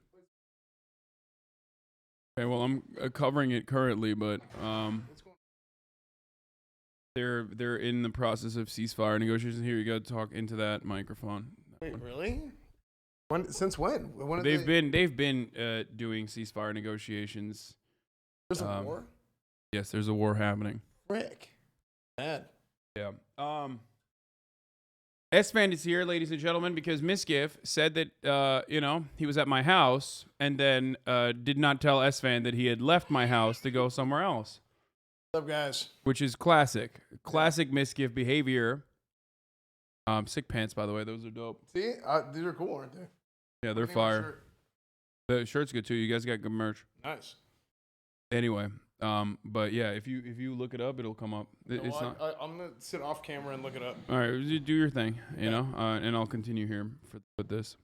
Okay, well, I'm covering it currently, but they're in the process of ceasefire negotiations. Here, you got to talk into that microphone. Wait, really? Since when? They've been doing ceasefire negotiations. There's a war? Yes, there's a war happening. Frick. Bad. Yeah. Esfand is here, ladies and gentlemen, because Mizkif said that, you know, he was at my house and then did not tell Esfand that he had left my house to go somewhere else. What's up, guys? Which is classic. Classic Mizkif behavior. Sick pants, by the way. Those are dope. See? These are cool, aren't they? Yeah, they're fire. The shirt's good, too. You guys got good merch. Nice. Anyway. But yeah, if you look it up, it'll come up. It's not. I'm gonna sit off camera and look it up. All right, you do your thing, you know, and I'll continue here with this.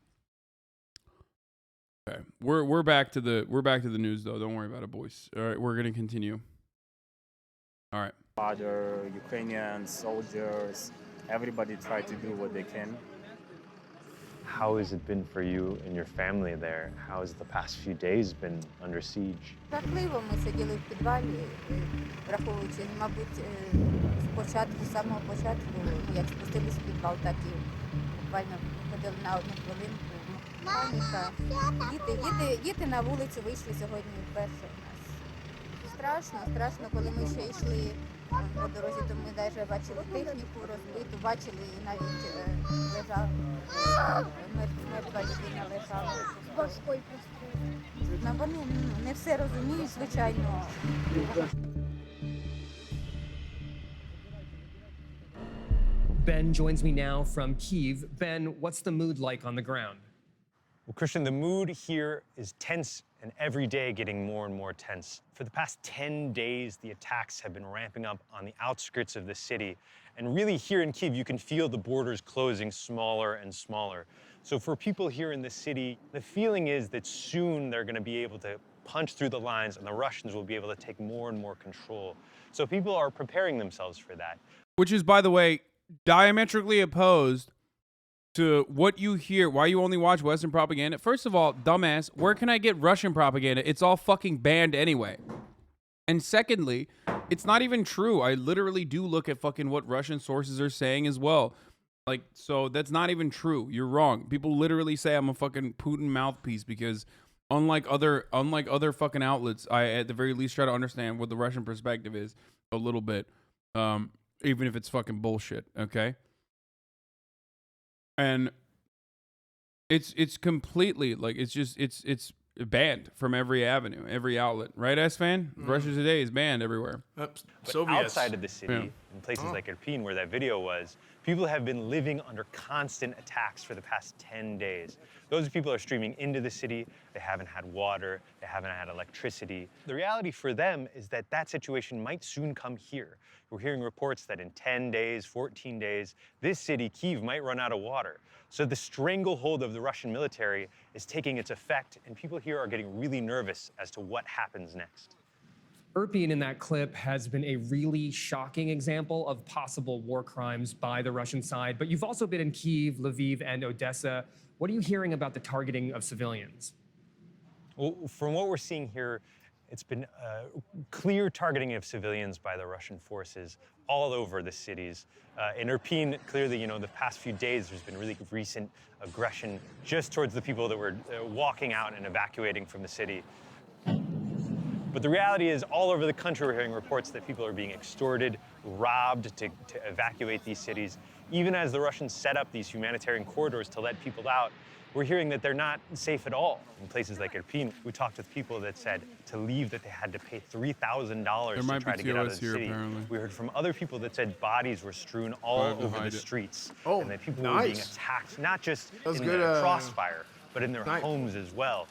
Okay, we're back to the news though. Don't worry about it, boys. All right, we're gonna continue. All right. Other Ukrainian soldiers, everybody try to do what they can. How has it been for you and your family there? How has the past few days been under siege? Жахливо, ми сиділи в підвалі, враховуючи, мабуть, з самого початку, як спустились в підвал, так і буквально ходили на одну хвилинку. Паніка. Діти на вулицю вийшли сьогодні вперше в нас. Страшно, коли ми ще йшли по дорозі, то ми навіть бачили техніку розбиту, бачили і навіть лежав, мертва людина лежала. Важкий постріл. Вони не все розуміють, звичайно. Ben joins me now from Kyiv. Ben, what's the mood like on the ground? Well, Christian, the mood here is tense and every day getting more and more tense. For the past 10 days, the attacks have been ramping up on the outskirts of the city. And really here in Kyiv, you can feel the borders closing smaller and smaller. So for people here in the city, the feeling is that soon they're going to be able to punch through the lines and the Russians will be able to take more and more control. So people are preparing themselves for that. Which is, by the way, diametrically opposed to what you hear, why you only watch Western propaganda. First of all, dumbass, where can I get Russian propaganda? It's all fucking banned anyway. And secondly, it's not even true. I literally do look at fucking what Russian sources are saying as well. Like, so that's not even true. You're wrong. People literally say I'm a fucking Putin mouthpiece because unlike other fucking outlets, I at the very least try to understand what the Russian perspective is a little bit. Even if it's fucking bullshit, okay? And it's completely like it's banned from every avenue, every outlet, right? Esfand? Russia Today is banned everywhere. But outside of the city, in places like Irpin, where that video was, people have been living under constant attacks for the past 10 days. Those people are streaming into the city. They haven't had water. They haven't had electricity. The reality for them is that that situation might soon come here. We're hearing reports that in 10 days, 14 days, this city, Kyiv, might run out of water. So the stranglehold of the Russian military is taking its effect, and people here are getting really nervous as to what happens next. Irpin in that clip has been a really shocking example of possible war crimes by the Russian side, but you've also been in Kyiv, Lviv, and Odessa. What are you hearing about the targeting of civilians? Well, from what we're seeing here, it's been clear targeting of civilians by the Russian forces all over the cities. In Irpin, clearly, you know, the past few days, there's been really recent aggression just towards the people that were walking out and evacuating from the city. But the reality is, all over the country, we're hearing reports that people are being extorted, robbed to evacuate these cities. Even as the Russians set up these humanitarian corridors to let people out, we're hearing that they're not safe at all. In places like Irpin, we talked with people that said to leave that they had to pay $3,000 to try to get out of the city. Apparently. We heard from other people that said bodies were strewn all over the streets. Oh, and that people were being attacked, not just in the crossfire, but in their homes as well.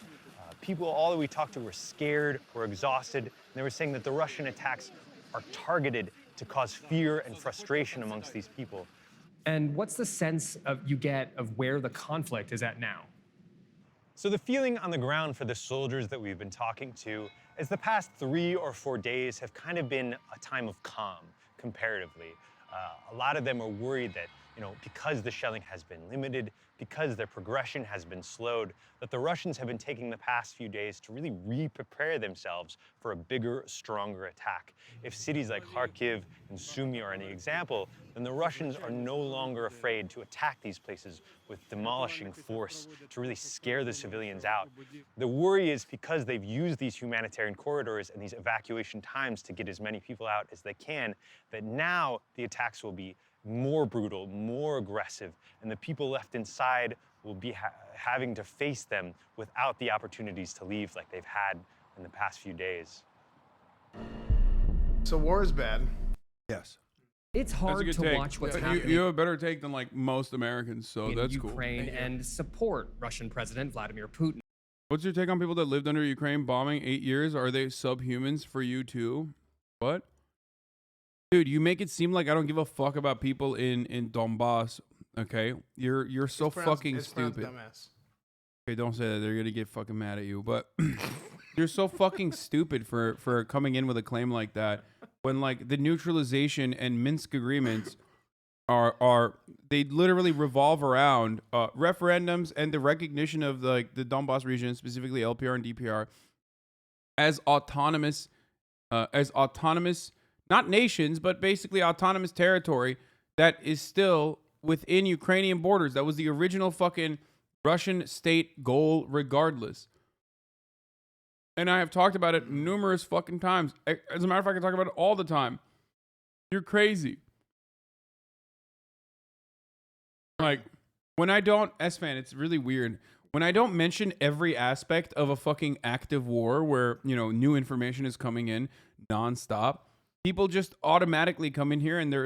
People, all that we talked to, were scared, were exhausted, and they were saying that the Russian attacks are targeted to cause fear and frustration amongst these people. And what's the sense you get of where the conflict is at now? So the feeling on the ground for the soldiers that we've been talking to is the past 3 or 4 days have kind of been a time of calm, comparatively. A lot of them are worried that, you know, because the shelling has been limited, because their progression has been slowed, that the Russians have been taking the past few days to really re-prepare themselves for a bigger, stronger attack. If cities like Kharkiv and Sumy are any example, then the Russians are no longer afraid to attack these places with demolishing force to really scare the civilians out. The worry is because they've used these humanitarian corridors and these evacuation times to get as many people out as they can, that now the attacks will be more brutal, more aggressive, and the people left inside will be having to face them without the opportunities to leave like they've had in the past few days. So war is bad. Yes. It's hard to watch what's happening. You have a better take than like most Americans, so in that's Ukraine cool. and support Russian President Vladimir Putin. What's your take on people that lived under Ukraine bombing 8 years? Are they subhumans for you too? What? Dude, you make it seem like I don't give a fuck about people in Donbass. Okay, you're so fucking stupid. Okay, don't say that. They're gonna get fucking mad at you. But you're so fucking stupid for coming in with a claim like that when like the neutralization and Minsk agreements are they literally revolve around referendums and the recognition of the Donbass region, specifically LPR and DPR, as autonomous. Not nations, but basically autonomous territory that is still within Ukrainian borders. That was the original fucking Russian state goal regardless. And I have talked about it numerous fucking times. As a matter of fact, I talk about it all the time. You're crazy. Like, when I don't, Esfand, it's really weird. When I don't mention every aspect of a fucking active war where, you know, new information is coming in nonstop, people just automatically come in here and their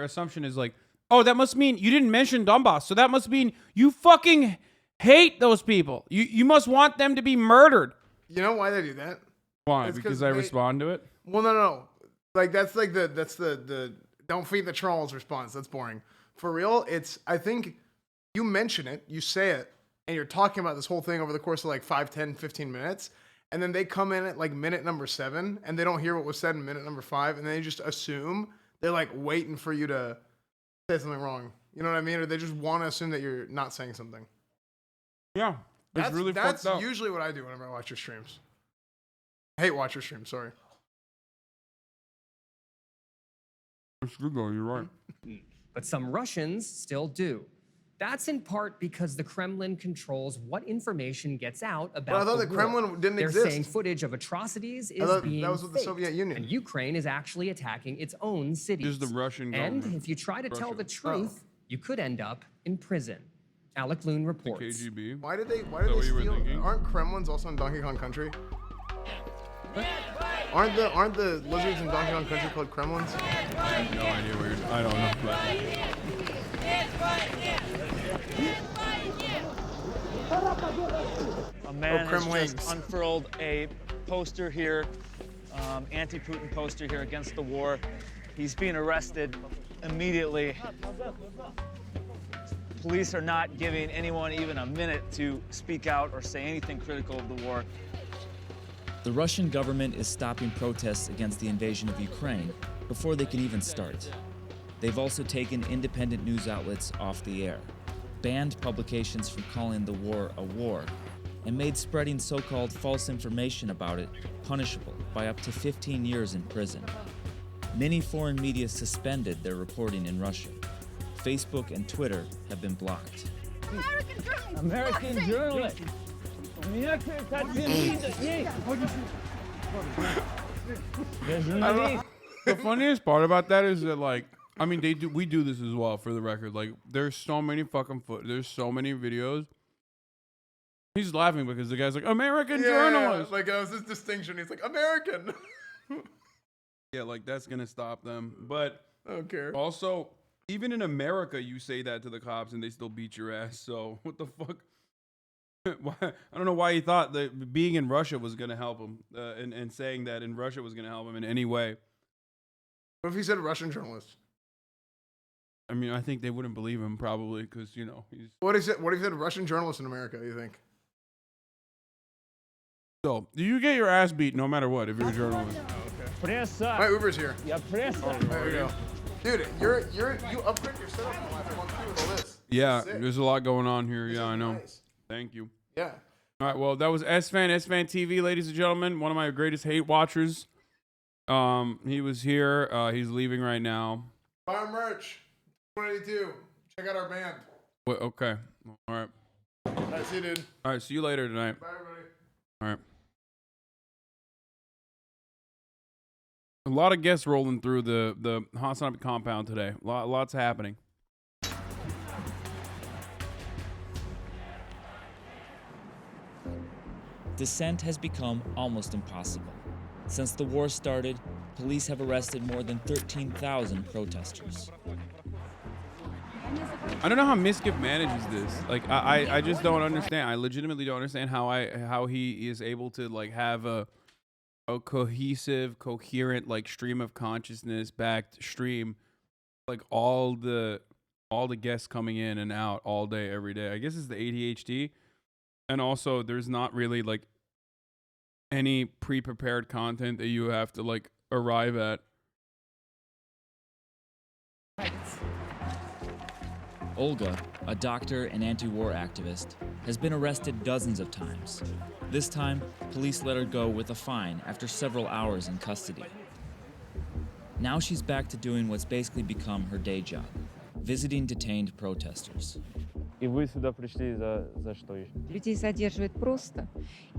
assumption is like, oh, that must mean you didn't mention Donbass, so that must mean you fucking hate those people. You must want them to be murdered. You know why they do that? Why? Because I respond to it? Well, no. Like that's the don't feed the trolls response. That's boring. For real, I think you mention it, you say it, and you're talking about this whole thing over the course of like 5, 10, 15 minutes, and then they come in at like minute number 7, and they don't hear what was said in minute number 5, and they just assume they're like waiting for you to say something wrong. You know what I mean? Or they just want to assume that you're not saying something. Yeah, it's really fucked up. That's usually what I do whenever I watch your streams. I hate watch your streams, sorry. It's good though, you're right. But some Russians still do. That's in part because the Kremlin controls what information gets out about Well, I thought the the Kremlin war. didn't They're exist. saying footage of atrocities is being that was with the faked, Soviet Union. and Ukraine is actually attacking its own cities. This is the Russian And government. if you try to tell Russia. the truth, you could end up in prison. Alec Loon reports. KGB. Why did they what you were steal? thinking? Aren't Kremlins also in Donkey Kong Country? Aren't the lizards in Donkey Kong Country called Kremlins? I have no idea where you're. I don't know. A man has Kremlings. just unfurled a poster here, anti-Putin poster here against the war. He's being arrested immediately. Police are not giving anyone even a minute to speak out or say anything critical of the war. The Russian government is stopping protests against the invasion of Ukraine before they can even start. They've also taken independent news outlets off the air, banned publications from calling the war a war, and made spreading so-called false information about it punishable by up to 15 years in prison. Many foreign media suspended their reporting in Russia. Facebook and Twitter have been blocked. American journalists. The funniest part about that is that, like, I mean, we do this as well, for the record. Like, there's so many fucking there's so many videos. He's laughing because the guy's like, American journalist. Like, it was this distinction. He's like, American. Yeah, like, that's gonna stop them. But I don't care. Also, even in America, you say that to the cops and they still beat your ass. So what the fuck? I don't know why he thought that being in Russia was gonna help him, and saying that in Russia was gonna help him in any way. What if he said Russian journalist? I mean, I think they wouldn't believe him probably because, you know, he's. What if he said Russian journalist in America? You think? So you get your ass beat no matter what if you're a journalist. Okay. My Uber's here. Yeah, there you go. Dude, you upgrade your setup in the last month too with all this. Yeah, Sick. there's a lot going on here. Yeah, I know. Nice. Thank you. Yeah. All right, well, that was Esfand TV, ladies and gentlemen. One of my greatest hate watchers. He was here. He's leaving right now. Buy our merch. 182. Check out our band. Wait, okay. All right. All right, see you, dude. All right, see you later tonight. Bye, everybody. All right. A lot of guests rolling through the HasanAbi compound today. Lots happening. Dissent has become almost impossible. Since the war started, police have arrested more than 13,000 protesters. I don't know how Mizkif manages this. Like, I just don't understand. I legitimately don't understand how he is able to, like, have a cohesive, coherent, like, stream of consciousness backed stream, like all the guests coming in and out all day, every day. I guess it's the ADHD. And also, there's not really, like, any pre-prepared content that you have to, like, arrive at. Olga, a doctor and anti-war activist, has been arrested dozens of times. This time, police let her go with a fine after several hours in custody. Now she's back to doing what's basically become her day job, visiting detained protesters. И вы сюда пришли за что? Людей задерживают просто,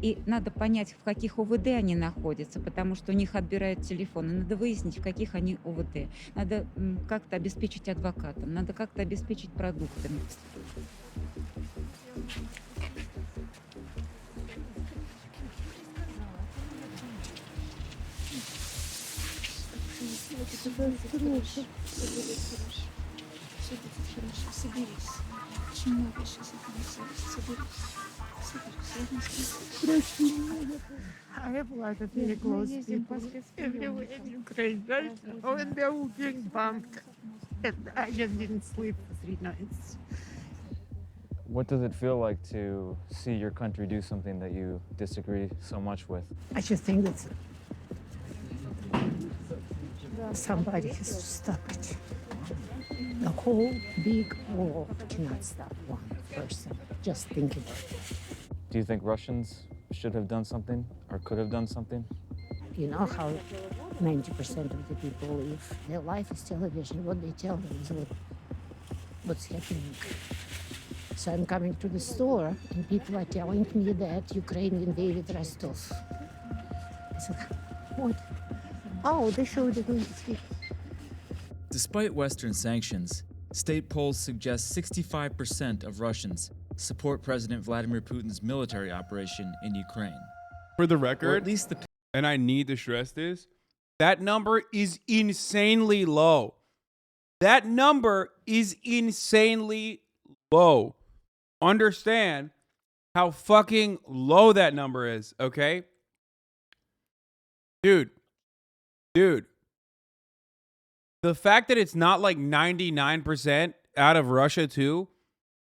и надо понять, в каких ОВД они находятся, потому что у них отбирают телефоны. Надо выяснить, в каких они ОВД. Надо как-то обеспечить адвокатом, надо как-то обеспечить продуктами. Соберись. Очень много сейчас соберись. I have a lot of very close people everywhere in Ukraine right now, and they're all being bombed. And I just didn't sleep for 3 nights. What does it feel like to see your country do something that you disagree so much with? I just think that somebody has to stop it. The whole big war cannot stop one person. Just think about it. Do you think Russians should have done something or could have done something? You know how 90% of the people live. Their life is television. What they tell them is what's happening. So I'm coming to the store and people are telling me that Ukraine invaded Rostov. I said, what? Oh, they showed it on TV. Despite Western sanctions, state polls suggest 65% of Russians support President Vladimir Putin's military operation in Ukraine. For the record, Or at least and I need to stress this, that number is insanely low. That number is insanely low. Understand how fucking low that number is, okay? Dude. The fact that it's not like 99% out of Russia too,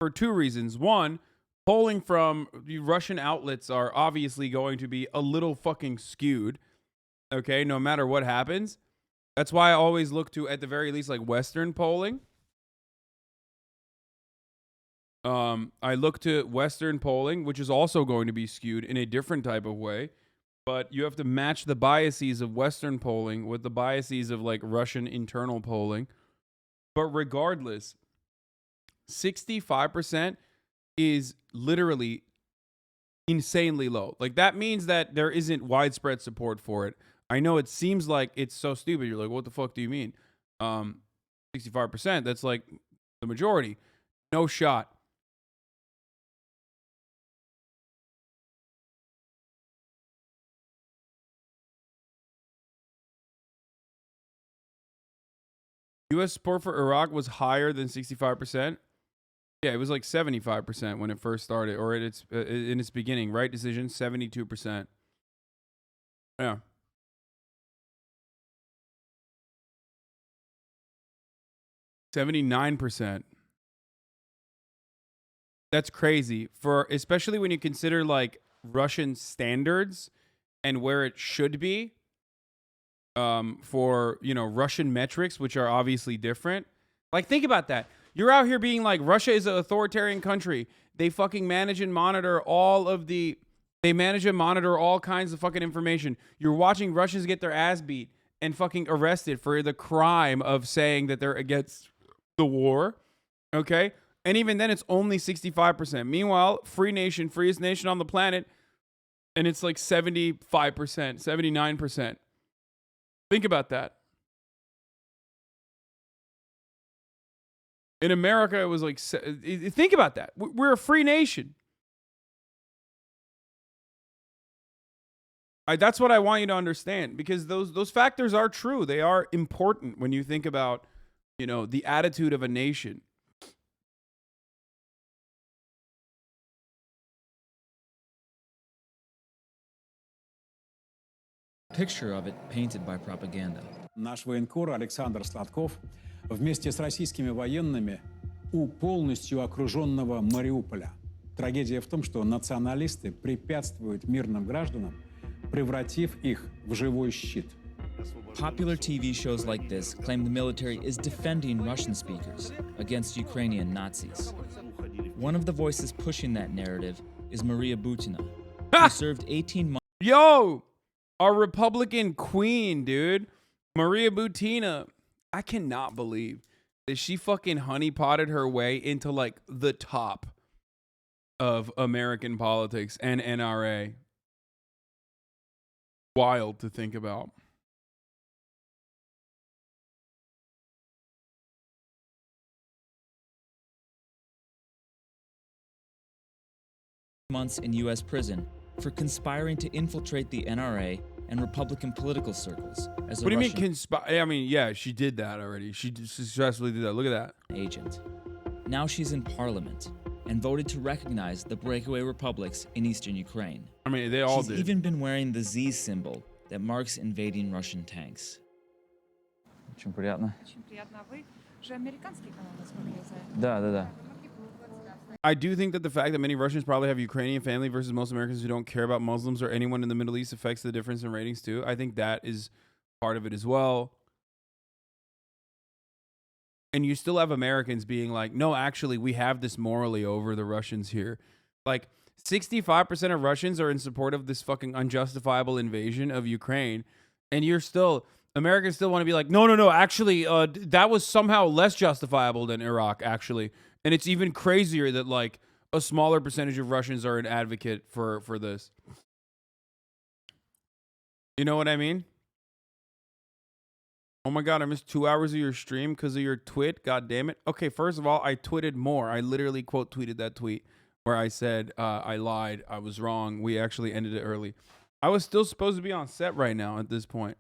for 2 reasons. One, polling from Russian outlets are obviously going to be a little fucking skewed, okay, no matter what happens. That's why I always look to, at the very least, like Western polling. I look to Western polling, which is also going to be skewed in a different type of way. But you have to match the biases of Western polling with the biases of like Russian internal polling. But regardless, 65% is literally insanely low. Like that means that there isn't widespread support for it. I know it seems like it's so stupid. You're like, what the fuck do you mean? 65%, that's like the majority. No shot. U.S. support for Iraq was higher than 65%. Yeah, it was like 75% when it first started, or in its beginning. Right decision, 72%. Yeah. $79%. That's crazy, for especially when you consider like Russian standards and where it should be. For, you know, Russian metrics, which are obviously different. Like, think about that. You're out here being like, Russia is an authoritarian country. They fucking manage and monitor all kinds of fucking information. You're watching Russians get their ass beat and fucking arrested for the crime of saying that they're against the war. Okay? And even then, it's only 65%. Meanwhile, free nation, freest nation on the planet, and it's like 75%, 79%. Think about that. In America, it was like, think about that. We're a free nation. That's what I want you to understand, because those factors are true. They are important when you think about, you know, the attitude of a nation. Picture of it painted by propaganda. Наш военкор Александр Сладков вместе с российскими военными у полностью окруженного Мариуполя. Трагедия в том, что националисты препятствуют мирным гражданам, превратив их в живой щит. Popular TV shows like this claim the military is defending Russian speakers against Ukrainian Nazis. One of the voices pushing that narrative is Maria Butina, who served 18 months. Yo! Our Republican queen, dude. Maria Butina. I cannot believe that she fucking honeypotted her way into like the top of American politics and NRA. Wild to think about. Months in U.S. prison for conspiring to infiltrate the NRA and Republican political circles as a What do you mean Russian conspire? I mean, yeah, she did that already. She successfully did that. Look at that. agent. Now she's in parliament and voted to recognize the breakaway republics in eastern Ukraine. I mean, they all She's did. even been wearing the Z symbol that marks invading Russian tanks. Очень приятно. Очень приятно. А вы же американский канал, насколько я знаю. Да. I do think that the fact that many Russians probably have Ukrainian family versus most Americans who don't care about Muslims or anyone in the Middle East affects the difference in ratings too. I think that is part of it as well. And you still have Americans being like, no, actually, we have this morally over the Russians here. Like 65% of Russians are in support of this fucking unjustifiable invasion of Ukraine. And you're still, Americans still want to be like, no, actually, that was somehow less justifiable than Iraq, actually. And it's even crazier that like a smaller percentage of Russians are an advocate for this. You know what I mean? Oh my God, I missed 2 hours of your stream because of your twit. God damn it. Okay, first of all, I twitted more. I literally quote tweeted that tweet where I said, I lied. I was wrong. We actually ended it early. I was still supposed to be on set right now at this point.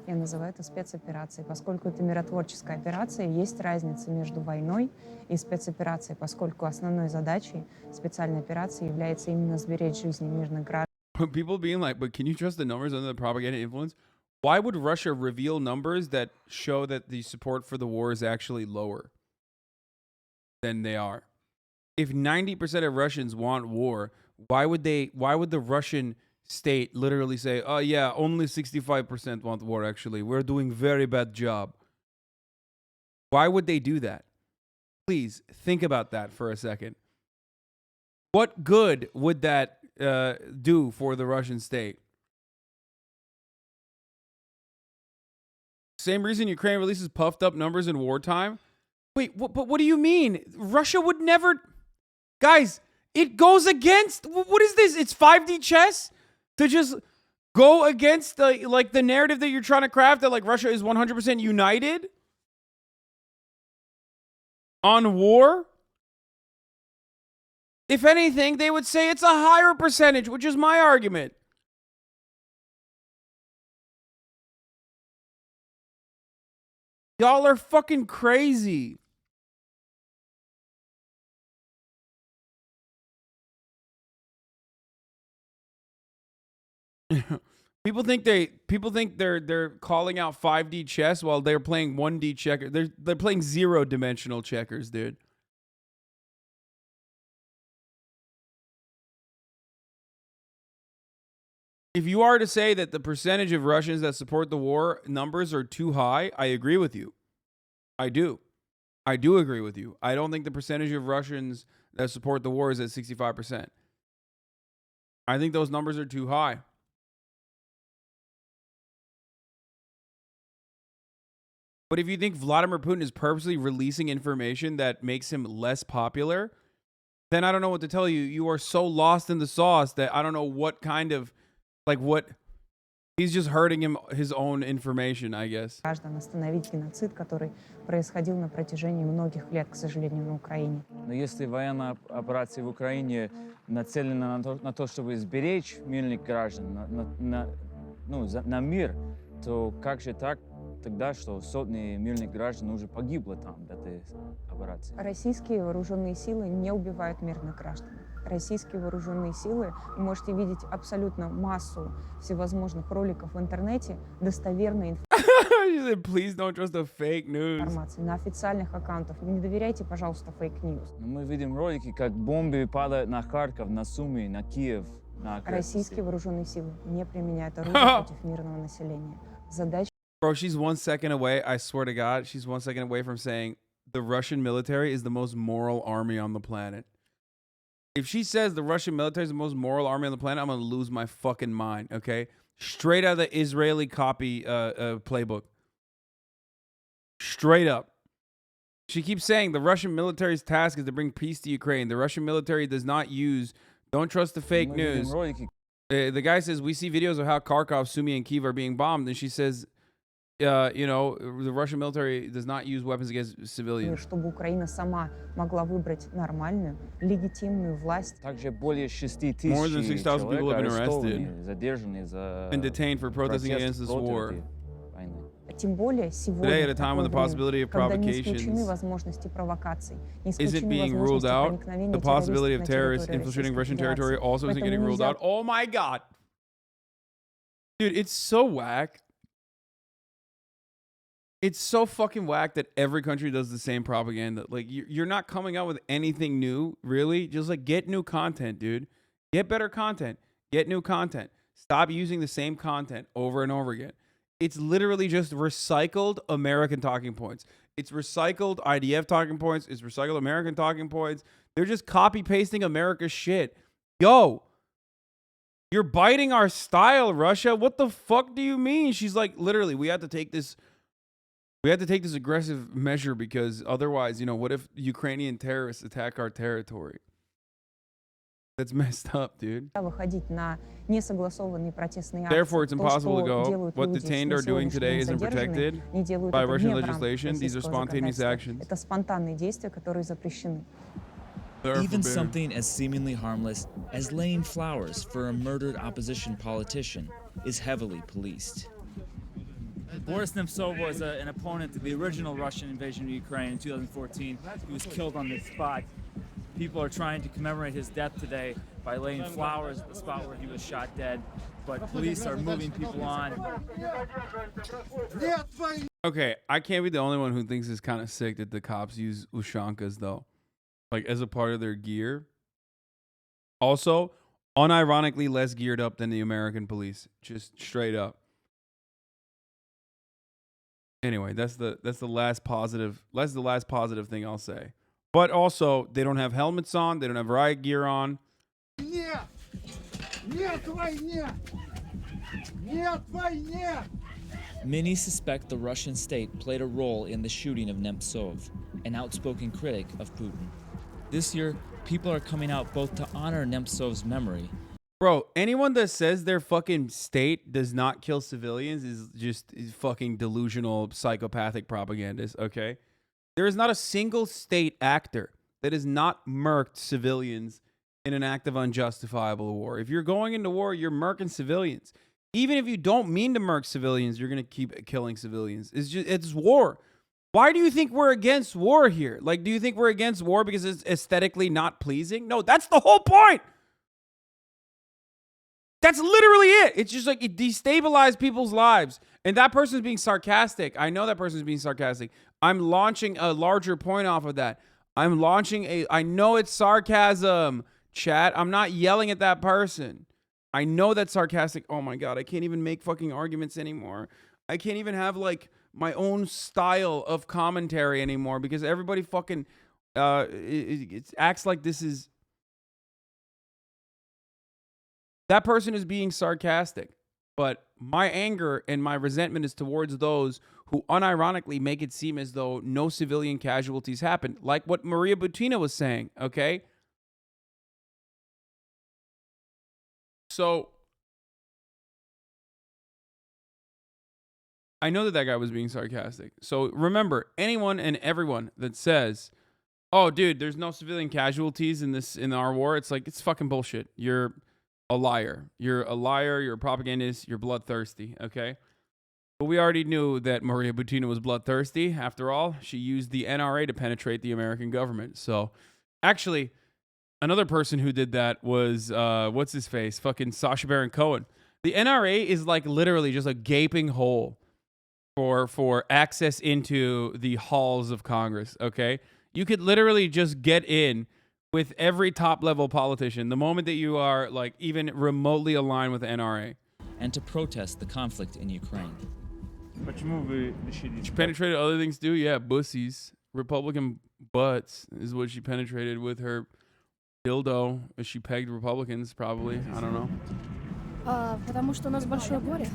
Я называю это спецоперацией, поскольку это миротворческая операция, есть разница между войной и спецоперацией, поскольку основной задачей специальной операции является именно сберечь жизни мирных граждан. People being like, but can you trust the numbers under the propaganda influence? Why would Russia reveal numbers that show that the support for the war is actually lower than they are? If 90% of Russians want war, why would the Russian state literally say, oh yeah, only 65% want war actually. We're doing very bad job. Why would they do that? Please think about that for a second. What good would that do for the Russian state? Same reason Ukraine releases puffed up numbers in wartime? Wait, but what do you mean? Russia would never... Guys, it goes against... What is this? It's 5D chess? To just go against the narrative that you're trying to craft that like Russia is 100% united on war? If anything, they would say it's a higher percentage, which is my argument. Y'all are fucking crazy. People think they're calling out 5D chess while they're playing 1D checkers. They're playing 0-dimensional checkers, dude. If you are to say that the percentage of Russians that support the war numbers are too high, I agree with you. I do agree with you. I don't think the percentage of Russians that support the war is at 65%. I think those numbers are too high. But if you think Vladimir Putin is purposely releasing information that makes him less popular, then I don't know what to tell you. You are so lost in the sauce that I don't know what kind of, like what, he's just hurting him his own information, I guess. Граждан остановить геноцид, который происходил на протяжении многих лет, к сожалению, на Украине. Но если военная операция в Украине нацелена на то, чтобы сберечь мирных граждан, на мир, то как же так тогда, что сотни мирных граждан уже погибло там в этой операции? Российские вооруженные силы не убивают мирных граждан. Российские вооруженные силы, вы можете видеть абсолютно массу всевозможных роликов в интернете, достоверной Please don't trust the fake news. информации на официальных аккаунтах. Не доверяйте, пожалуйста, фейк-ньюс. Мы видим ролики, как бомбы падают на Харьков, на Сумы, на Киев, на Российские вооруженные силы не применяют оружие против мирного населения. Задача... Bro, she's 1 second away. I swear to God, she's 1 second away from saying the Russian military is the most moral army on the planet. If she says the Russian military is the most moral army on the planet, I'm going to lose my fucking mind, okay? Straight out of the Israeli copy playbook. Straight up. She keeps saying the Russian military's task is to bring peace to Ukraine. The Russian military does not use, don't trust the fake news. The guy says, we see videos of how Kharkov, Sumy, and Kyiv are being bombed. And she says, you know, the Russian military does not use weapons against civilians. Чтобы Украина сама могла выбрать нормальную, легитимную власть. Также более 6 тысяч More than 6,000 people have been arrested задержаны за and detained for protesting against this war. Тем более сегодня, Today, at a time when the possibility of когда не provocations исключены возможности провокаций, не isn't исключены being ruled возможности out, проникновения the possibility of террористов terrorists на территорию infiltrating Russian Российской territory Федерации. also isn't Поэтому getting ruled нельзя out. Oh my God. Dude, it's so whack. It's so fucking whack that every country does the same propaganda. Like, you're not coming out with anything new, really. Just like, get new content, dude. Get better content. Get new content. Stop using the same content over and over again. It's literally just recycled American talking points. It's recycled IDF talking points. It's recycled American talking points. They're just copy pasting America's shit. Yo, you're biting our style, Russia. What the fuck do you mean? She's like, literally, we had to take this aggressive measure because otherwise, you know, what if Ukrainian terrorists attack our territory? That's messed up, dude. Выходить на несогласованные протестные акции. Therefore, it's impossible to go. делают What люди detained на are doing today isn't сегодняшний день protected задержанные, не делают by это Russian вне в рамках legislation. These are российского spontaneous законодательства. actions. Это спонтанные действия, которые запрещены. Even something as seemingly harmless as laying flowers for a murdered opposition politician is heavily policed. Boris Nemtsov was an opponent to the original Russian invasion of Ukraine in 2014. He was killed on this spot. People are trying to commemorate his death today by laying flowers at the spot where he was shot dead. But police are moving people on. Okay, I can't be the only one who thinks it's kind of sick that the cops use Ushankas, though. Like, as a part of their gear. Also, unironically less geared up than the American police. Just straight up. Anyway, that's the last positive. That's the last positive thing I'll say. But also, they don't have helmets on. They don't have riot gear on. Many suspect the Russian state played a role in the shooting of Nemtsov, an outspoken critic of Putin. This year, people are coming out both to honor Nemtsov's memory. Bro, anyone that says their fucking state does not kill civilians is fucking delusional, psychopathic propagandist, okay? There is not a single state actor that has not murked civilians in an act of unjustifiable war. If you're going into war, you're murking civilians. Even if you don't mean to murk civilians, you're going to keep killing civilians. It's war. Why do you think we're against war here? Like, do you think we're against war because it's aesthetically not pleasing? No, that's the whole point. That's literally it. It's just like it destabilizes people's lives. And that person's being sarcastic. I know that person's being sarcastic. I'm launching a larger point off of that. I know it's sarcasm, chat. I'm not yelling at that person. I know that's sarcastic. Oh my God, I can't even make fucking arguments anymore. I can't even have like my own style of commentary anymore because everybody fucking it acts like this is... That person is being sarcastic, but my anger and my resentment is towards those who unironically make it seem as though no civilian casualties happened, like what Maria Butina was saying, okay? So, I know that guy was being sarcastic. So remember, anyone and everyone that says, oh, dude, there's no civilian casualties in our war, it's like, it's fucking bullshit. You're a liar. You're a liar. You're a propagandist. You're bloodthirsty. Okay. But we already knew that Maria Butina was bloodthirsty. After all, she used the NRA to penetrate the American government. So actually, another person who did that was, what's his face? Fucking Sacha Baron Cohen. The NRA is like literally just a gaping hole for access into the halls of Congress. Okay. You could literally just get in with every top-level politician the moment that you are like even remotely aligned with the NRA. And to protest the conflict in Ukraine. She penetrated other things too? Yeah, bussies. Republican butts is what she penetrated with her dildo. She pegged Republicans, probably. I don't know. Потому что у нас большое горе.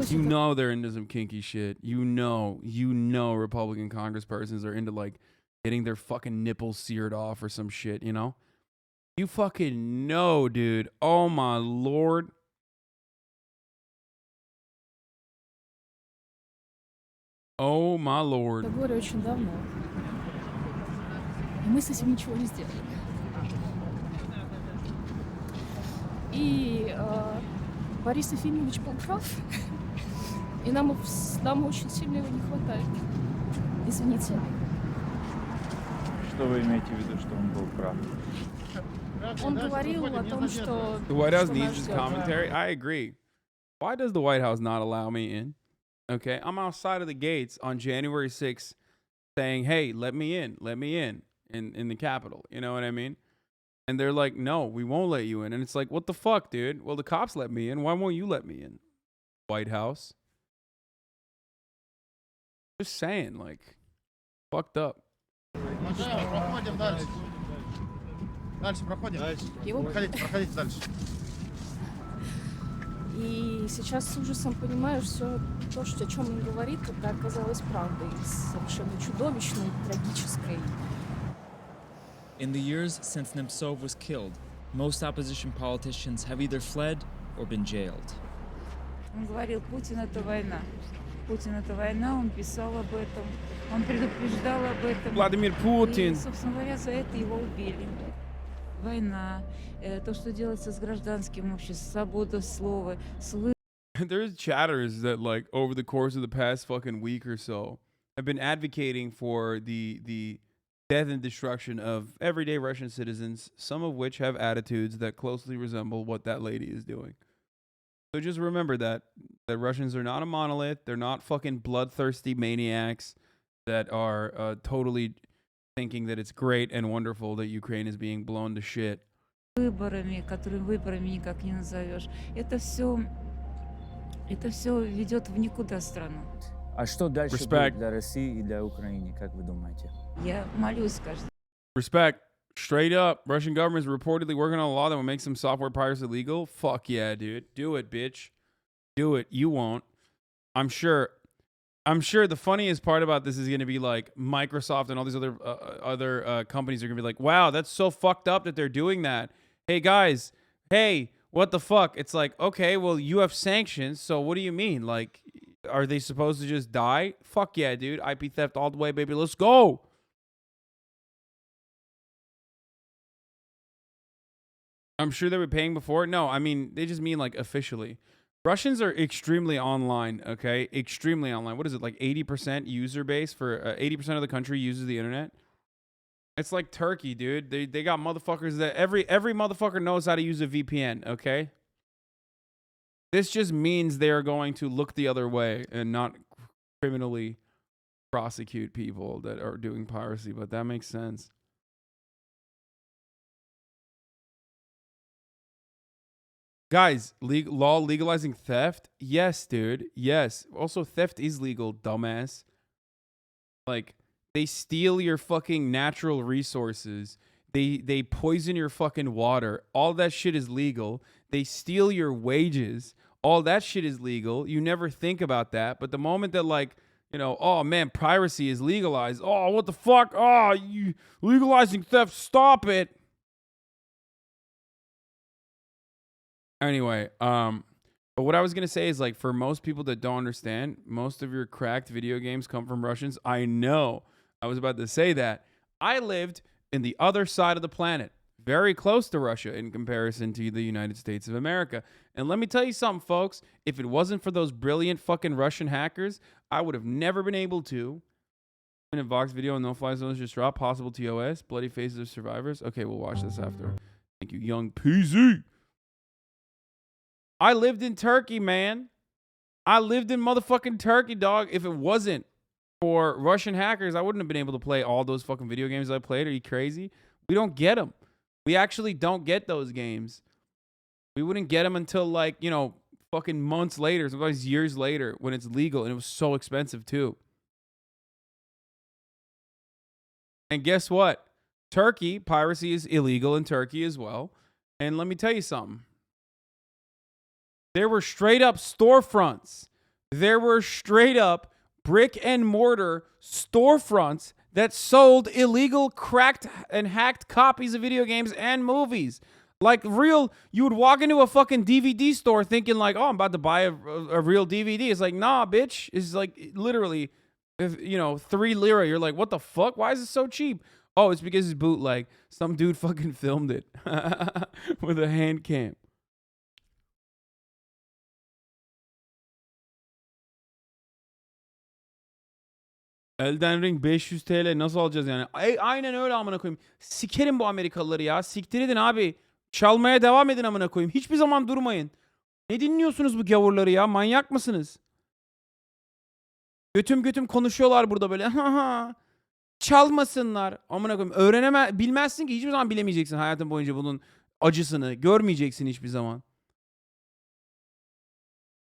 You know they're into some kinky shit. You know Republican congresspersons are into like getting their fucking nipples seared off or some shit, you know? You fucking know, dude. Oh my lord. Oh my lord. Договоры очень давно. И мы с этим ничего не сделали. И Борис Ефимович был прав. И нам очень сильно его не хватает. Извините. Что вы имеете в виду, что он был прав? Он говорил о том, что... The White House needs his commentary. I agree. Why does the White House not allow me in? Okay, I'm outside of the gates on January 6th saying, hey, let me in the Capitol. You know what I mean? And they're like, no, we won't let you in. And it's like, what the fuck, dude? Well, the cops let me in. Why won't you let me in? White House. Just saying, like, fucked up. Проходим дальше. Дальше проходим. Проходите дальше. И сейчас с ужасом понимаю, все то, о чем он говорит, это оказалось правдой, совершенно чудовищной, трагической. In the years since Nemtsov was killed, most opposition politicians have either fled or been jailed. Он говорил, Путин — это война. Путин — это война, он писал об этом, он предупреждал об этом. Владимир Путин. И, собственно говоря, за это его убили. Война, то, что делается с гражданским обществом, свобода слова, There's chatters that, like, over the course of the past fucking week or so, have been advocating for the death and destruction of everyday Russian citizens, some of which have attitudes that closely resemble what that lady is doing. So just remember that Russians are not a monolith. They're not fucking bloodthirsty maniacs that are totally thinking that it's great and wonderful that Ukraine is being blown to shit. выборами, которые выборами никак не назовешь. Это все ведет в никуда страну. А что дальше будет для России и для Украины, как вы думаете? Я молюсь каждый. Respect. Straight up. Russian government is reportedly working on a law that will make some software piracy illegal. Fuck yeah, dude. Do it, bitch. Do it. You won't. I'm sure the funniest part about this is going to be like Microsoft and all these other companies are going to be like, wow, that's so fucked up that they're doing that. Hey, guys. Hey, what the fuck? It's like, okay, well, you have sanctions. So what do you mean? Like, are they supposed to just die? Fuck yeah, dude. IP theft all the way, baby. Let's go. I'm sure they were paying before. No, I mean, they just mean like officially. Russians are extremely online, okay? Extremely online. What is it, like 80% user base for 80% of the country uses the internet? It's like Turkey, dude. They got motherfuckers that every motherfucker knows how to use a VPN, okay? This just means they are going to look the other way and not criminally prosecute people that are doing piracy, but that makes sense. Guys, law legalizing theft? Yes, dude. Yes. Also, theft is legal, dumbass. Like, they steal your fucking natural resources. They poison your fucking water. All that shit is legal. They steal your wages. All that shit is legal. You never think about that. But the moment that, like, you know, oh man, piracy is legalized. Oh, what the fuck? Oh, you legalizing theft. Stop it. Anyway, but what I was going to say is, like, for most people that don't understand, most of your cracked video games come from Russians. I know. I was about to say that. I lived in the other side of the planet, very close to Russia in comparison to the United States of America. And let me tell you something, folks. If it wasn't for those brilliant fucking Russian hackers, I would have never been able to. In a Vox video, no-fly zones just dropped. Possible TOS. Bloody faces of survivors. Okay, we'll watch this after. Thank you, young PZ. I lived in Turkey, man. I lived in motherfucking Turkey, dog. If it wasn't for Russian hackers, I wouldn't have been able to play all those fucking video games I played. Are you crazy? We don't get them. We actually don't get those games. We wouldn't get them until, like, you know, fucking months later, sometimes years later, when it's legal, and it was so expensive too. And guess what? Turkey, piracy is illegal in Turkey as well. And let me tell you something. There were straight up storefronts. There were straight up brick and mortar storefronts that sold illegal, cracked, and hacked copies of video games and movies. Like real, you would walk into a fucking DVD store thinking like, oh, I'm about to buy a real DVD. It's like, nah, bitch. It's like literally, if, 3 lira. You're like, what the fuck? Why is it so cheap? Oh, it's because it's bootleg. Some dude fucking filmed it with a hand cam. Elden Ring 500 TL nasıl alacağız yani? Aynen öyle amına koyayım. Sikerim bu Amerikalıları ya. Siktir edin abi. Çalmaya devam edin amına koyayım. Hiçbir zaman durmayın. Ne dinliyorsunuz bu gavurları ya? Manyak mısınız? Götüm konuşuyorlar burada böyle. Çalmasınlar. Amına koyayım. Bilmezsin ki, hiçbir zaman bilemeyeceksin hayatın boyunca bunun acısını. Görmeyeceksin hiçbir zaman.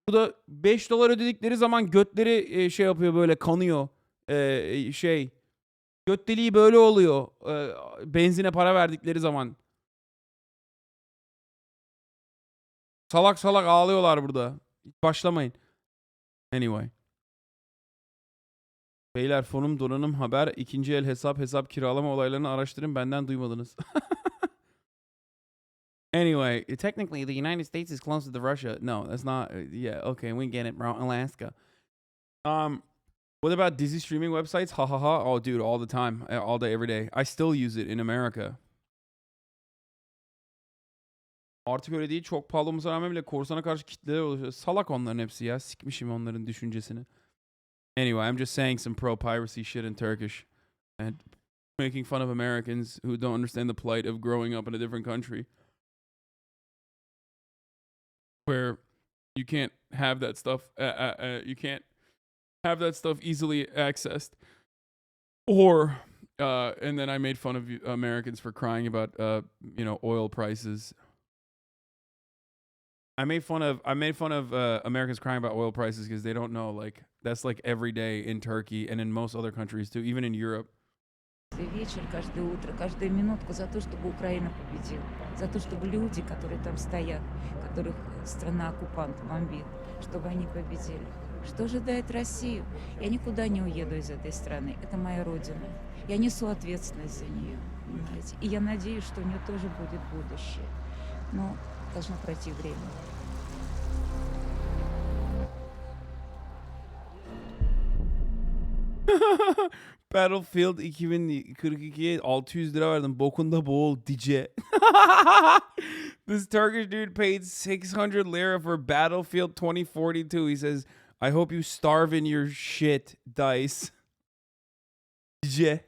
Bu da $5 ödedikleri zaman götleri şey yapıyor, böyle kanıyor. Göt deliği böyle oluyor. Benzine para verdikleri zaman. Salak ağlıyorlar burada. Hiç başlamayın. Anyway. Beyler, fonum donanım haber. İkinci el hesap kiralama olaylarını araştırın. Benden duymadınız. Anyway, technically the United States is closer to Russia. No, that's not. Yeah, okay, we get it, bro. Alaska. What about Disney streaming websites? Ha. Oh, dude, all the time. All day, every day. I still use it in America. Artık öyle değil. Çok pahalı olmasına rağmen bile korsana karşı kitleler oluşuyor. Salak onların hepsi ya. Sikmişim onların düşüncesini. Anyway, I'm just saying some pro-piracy shit in Turkish. And making fun of Americans who don't understand the plight of growing up in a different country. Where you can't have that stuff. You can't have that stuff easily accessed. Or, and then I made fun of Americans for crying about, oil prices. I made fun of Americans crying about oil prices because they don't know, like, that's like every day in Turkey and in most other countries too, even in Europe. Вечер, каждое утро, каждую минутку за то, чтобы Украина победила. За то, чтобы люди, которые там стоят, которых страна-оккупант бомбит, чтобы они победили. Что ожидает Россию? Я никуда не уеду из этой страны. Это моя родина. Я несу ответственность за нее, понимаете? И я надеюсь, что у нее тоже будет будущее. Но должно пройти время. Battlefield 2042'ye 600 lira verdim. Bokunda boğul dice. This Turkish dude paid 600 lira for Battlefield 2042. He says, I hope you starve in your shit, Dice. Dice.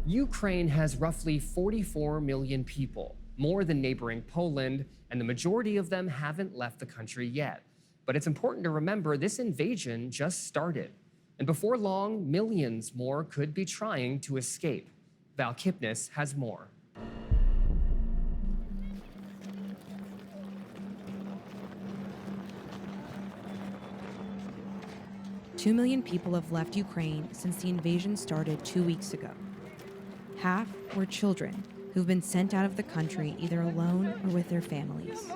Ukraine has roughly 44 million people, more than neighboring Poland, and the majority of them haven't left the country yet. But it's important to remember this invasion just started. And before long, millions more could be trying to escape. Val Kipnis has more. Two million people have left Ukraine since the invasion started 2 weeks ago. Half were children who've been sent out of the country either alone or with their families.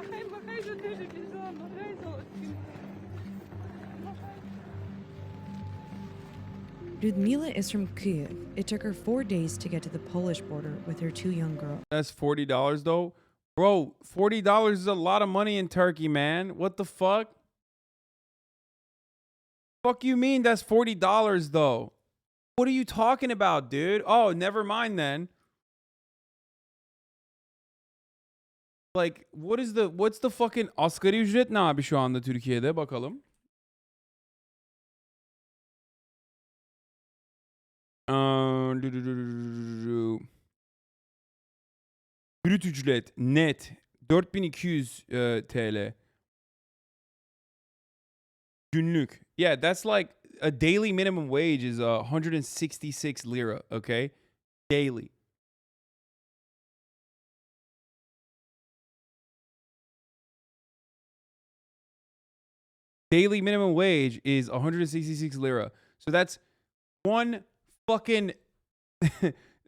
Ludmila is from Kyiv. It took her 4 days to get to the Polish border with her 2 young girls. That's $40 though. Bro, $40 is a lot of money in Turkey, man. What the fuck? Fuck you mean that's $40 though? What are you talking about, dude? Oh, never mind then. Like, what's the fucking asgari ücret ne abi şu anda Türkiye'de, bakalım. Brüt ücret net 4200 TL. Günlük. Yeah, that's like a daily minimum wage is 166 lira, okay? Daily. Daily minimum wage is 166 lira. So that's one fucking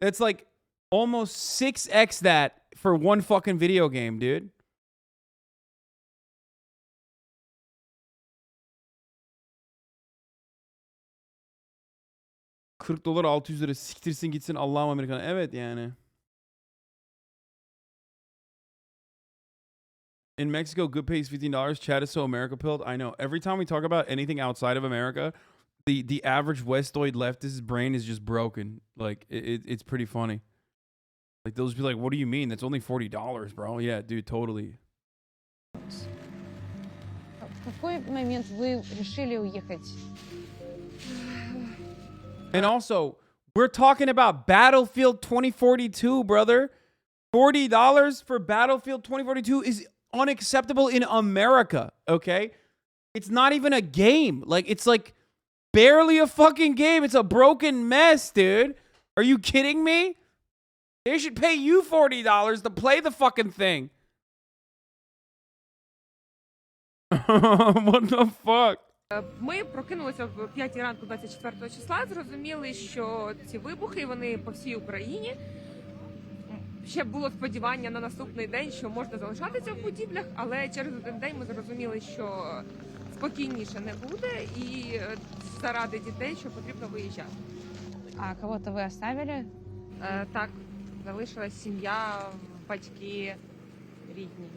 that's like almost 6x that for one fucking video game, dude. $40 $600 siktirsin gitsin Allah'ım Amerikan. Evet yani. In Mexico, good pay is $15. Chad is so America pilled. I know. Every time we talk about anything outside of America, the average Westoid leftist's brain is just broken. Like it's pretty funny. Like they'll just be like, "What do you mean? That's only $40, bro." Yeah, dude, totally. В какой момент вы решили уехать? And also, we're talking about Battlefield 2042, brother. $40 for Battlefield 2042 is unacceptable in America, okay? It's not even a game. Like, it's like barely a fucking game. It's a broken mess, dude. Are you kidding me? They should pay you $40 to play the fucking thing. What the fuck? Ми прокинулися в 5 ранку 24 числа, зрозуміли, що ці вибухи, вони по всій Україні. Ще було сподівання на наступний день, що можна залишатися в будівлях, але через один день ми зрозуміли, що спокійніше не буде і заради дітей, що потрібно виїжджати. А кого-то ви оставили? Так, залишилась сім'я, батьки, рідні.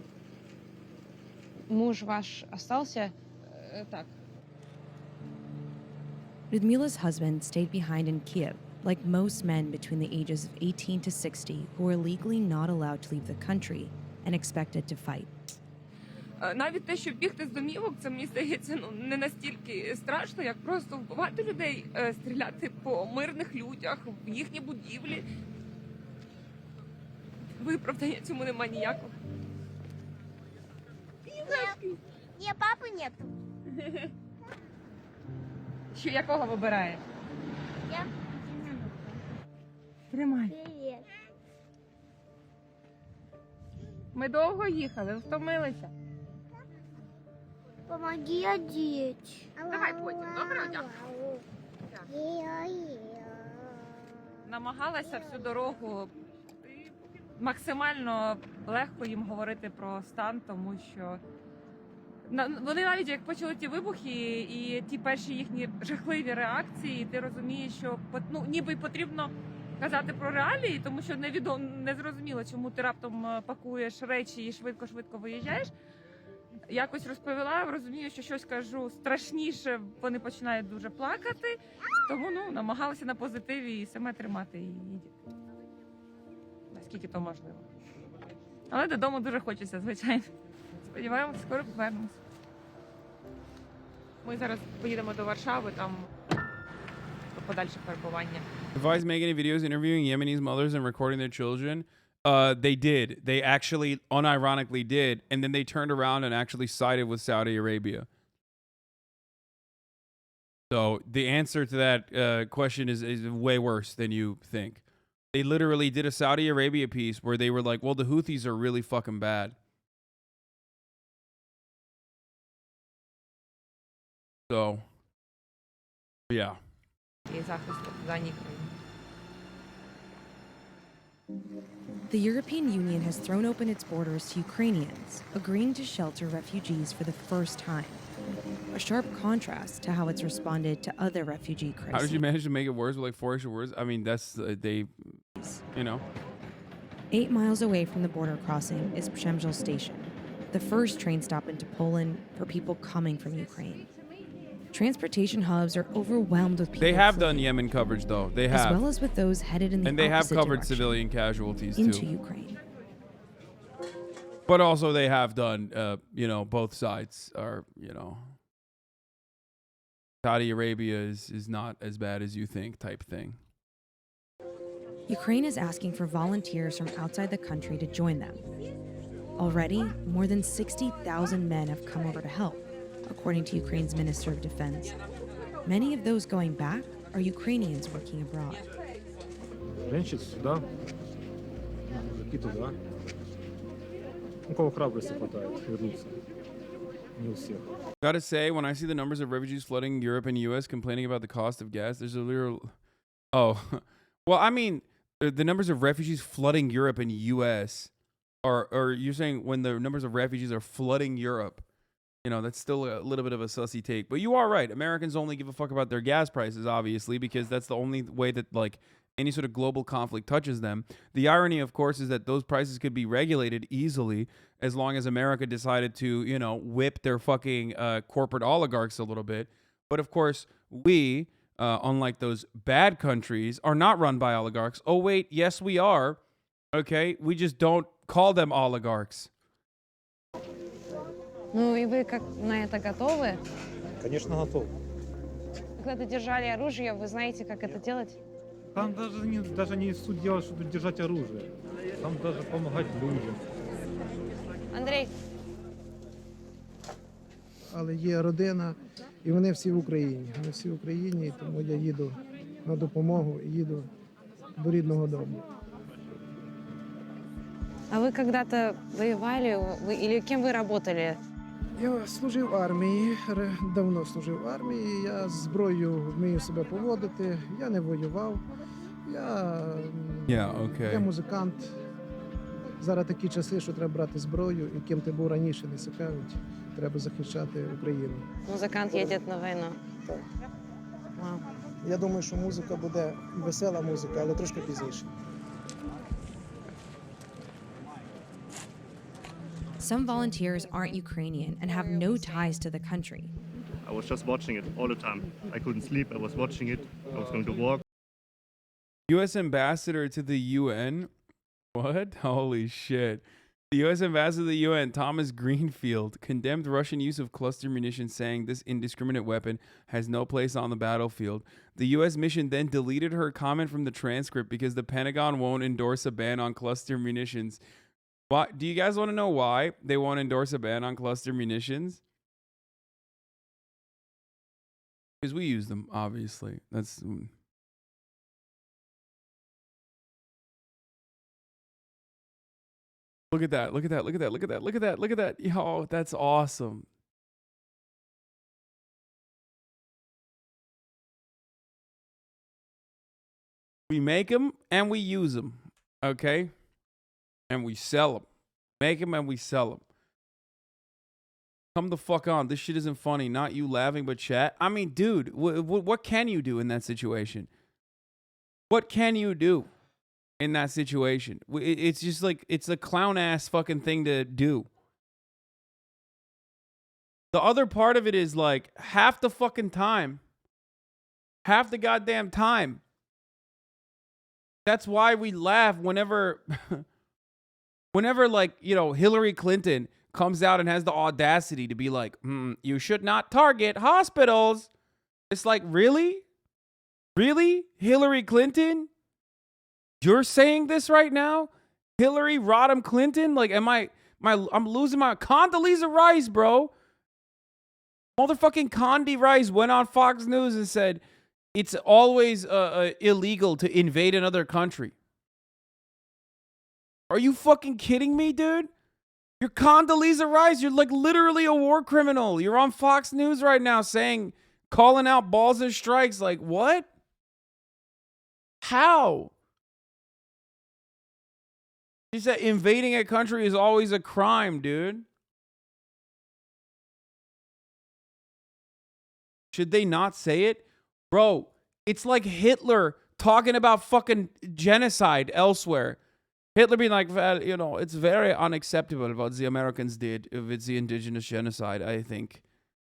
Муж ваш остался? Так. Людмila's husband stayed behind in Kyiv, like most men between the ages of 18 to 60 who are legally not allowed to leave the country and expected to fight. Навіть те, що бігти з домівок, це, мені здається, не настільки страшно, як просто вбивати людей, стріляти по мирних людях, в їхні будівлі. Виправдання цьому нема ніякого. Ні, папи нету. Що, якого вибираєш? Я. Тримай. Привіт. Ми довго їхали, втомилися. Помоги одеть. Давай потім, добре, дякую. Намагалася всю дорогу максимально легко їм говорити про стан, тому що вони навіть як почали ті вибухи і ті перші їхні жахливі реакції, ти розумієш, що ніби потрібно казати про реалії, тому що не зрозуміло, чому ти раптом пакуєш речі і швидко-швидко виїжджаєш. Якось розповіла, розумію, що щось кажу страшніше, вони починають дуже плакати, тому намагалася на позитиві і саме тримати її. Наскільки то можливо. Але додому дуже хочеться, звичайно. Сподіваємося, скоро повернемось. Ми зараз поїдемо до Варшави, там подальше перебування. Advise make any videos interviewing Yemenis mothers and recording their children. They did. They actually unironically did. And then they turned around and actually sided with Saudi Arabia. So the answer to that question is way worse than you think. They literally did a Saudi Arabia piece where they were like, well, the Houthis are really fucking bad. So, yeah. The European Union has thrown open its borders to Ukrainians, agreeing to shelter refugees for the first time. A sharp contrast to how it's responded to other refugee crises. How did you manage to make it worse with like 4 extra words? I mean, that's, you know. 8 miles away from the border crossing is Shambles station, the first train stop into Poland for people coming from Ukraine. Transportation hubs are overwhelmed with people. They have done Yemen coverage, though. They have. As well as with those headed in the and they have covered direction, civilian casualties, into too. Ukraine. But also they have done, both sides are, Saudi Arabia is not as bad as you think type thing. Ukraine is asking for volunteers from outside the country to join them. Already, more than 60,000 men have come over to help, according to Ukraine's Minister of Defense. Many of those going back are Ukrainians working abroad. Женщин сюда, и туда. У кого храбрости хватает вернуться. Не у всех. Gotta say, when I see the numbers of refugees flooding Europe and US complaining about the cost of gas, there's a literal... Oh, well, I mean, the numbers of refugees flooding Europe and US Or you're saying when the numbers of refugees are flooding Europe, you know, that's still a little bit of a sussy take. But you are right. Americans only give a fuck about their gas prices, obviously, because that's the only way that, like, any sort of global conflict touches them. The irony, of course, is that those prices could be regulated easily as long as America decided to, you know, whip their fucking corporate oligarchs a little bit. But, of course, we, unlike those bad countries, are not run by oligarchs. Oh, wait, yes, we are. Okay? We just don't call them oligarchs. Ну и вы как на это готовы? Конечно, готов. Когда держали оружие, вы знаете, как это делать? Там даже не суть дела, чтобы держать оружие. Там даже помогать людям. Андрей. Але є родина, і вони всі в Україні. Вони всі в Україні, тому я їду на допомогу і їду до рідного дому. А вы когда-то воевали? Или кем вы работали? Я служив в армії, давно служив в армії. Я з зброєю вмію себе поводити. Я не воював. Я музикант. Зараз такі часи, що треба брати зброю, і ким ти був раніше, не цікавить. Треба захищати Україну. Музикант їде на війну. Так. Я думаю, що музика буде весела музика, але трошки пізніше. Some volunteers aren't Ukrainian and have no ties to the country. I was just watching it all the time. I couldn't sleep. I was watching it. I was going to work. U.S. ambassador to the UN? What? Holy shit. The U.S. ambassador to the UN, Thomas Greenfield, condemned Russian use of cluster munitions, saying this indiscriminate weapon has no place on the battlefield. The U.S. mission then deleted her comment from the transcript because the Pentagon won't endorse a ban on cluster munitions. Why? Do you guys want to know why they won't endorse a ban on cluster munitions? Because we use them, obviously. That's... Look at that. Look at that. Look at that. Look at that. Look at that. Look at that. Yo, that's awesome. We make them and we use them. Okay? And we sell them. Make them and we sell them. Come the fuck on. This shit isn't funny. Not you laughing, but chat. I mean, dude, what can you do in that situation? What can you do in that situation? It's just like, it's a clown ass fucking thing to do. The other part of it is like half the fucking time. Half the goddamn time. That's why we laugh whenever, like, you know, Hillary Clinton comes out and has the audacity to be like, you should not target hospitals. It's like, really? Really? Hillary Clinton? You're saying this right now? Hillary Rodham Clinton? Like, I'm losing my Condoleezza Rice, bro. Motherfucking Condi Rice went on Fox News and said, it's always illegal to invade another country. Are you fucking kidding me, dude? You're Condoleezza Rice. You're like literally a war criminal. You're on Fox News right now calling out balls and strikes. Like, what? How? She said invading a country is always a crime, dude. Should they not say it? Bro, it's like Hitler talking about fucking genocide elsewhere. Hitler being like, well, you know, it's very unacceptable what the Americans did with the indigenous genocide, I think.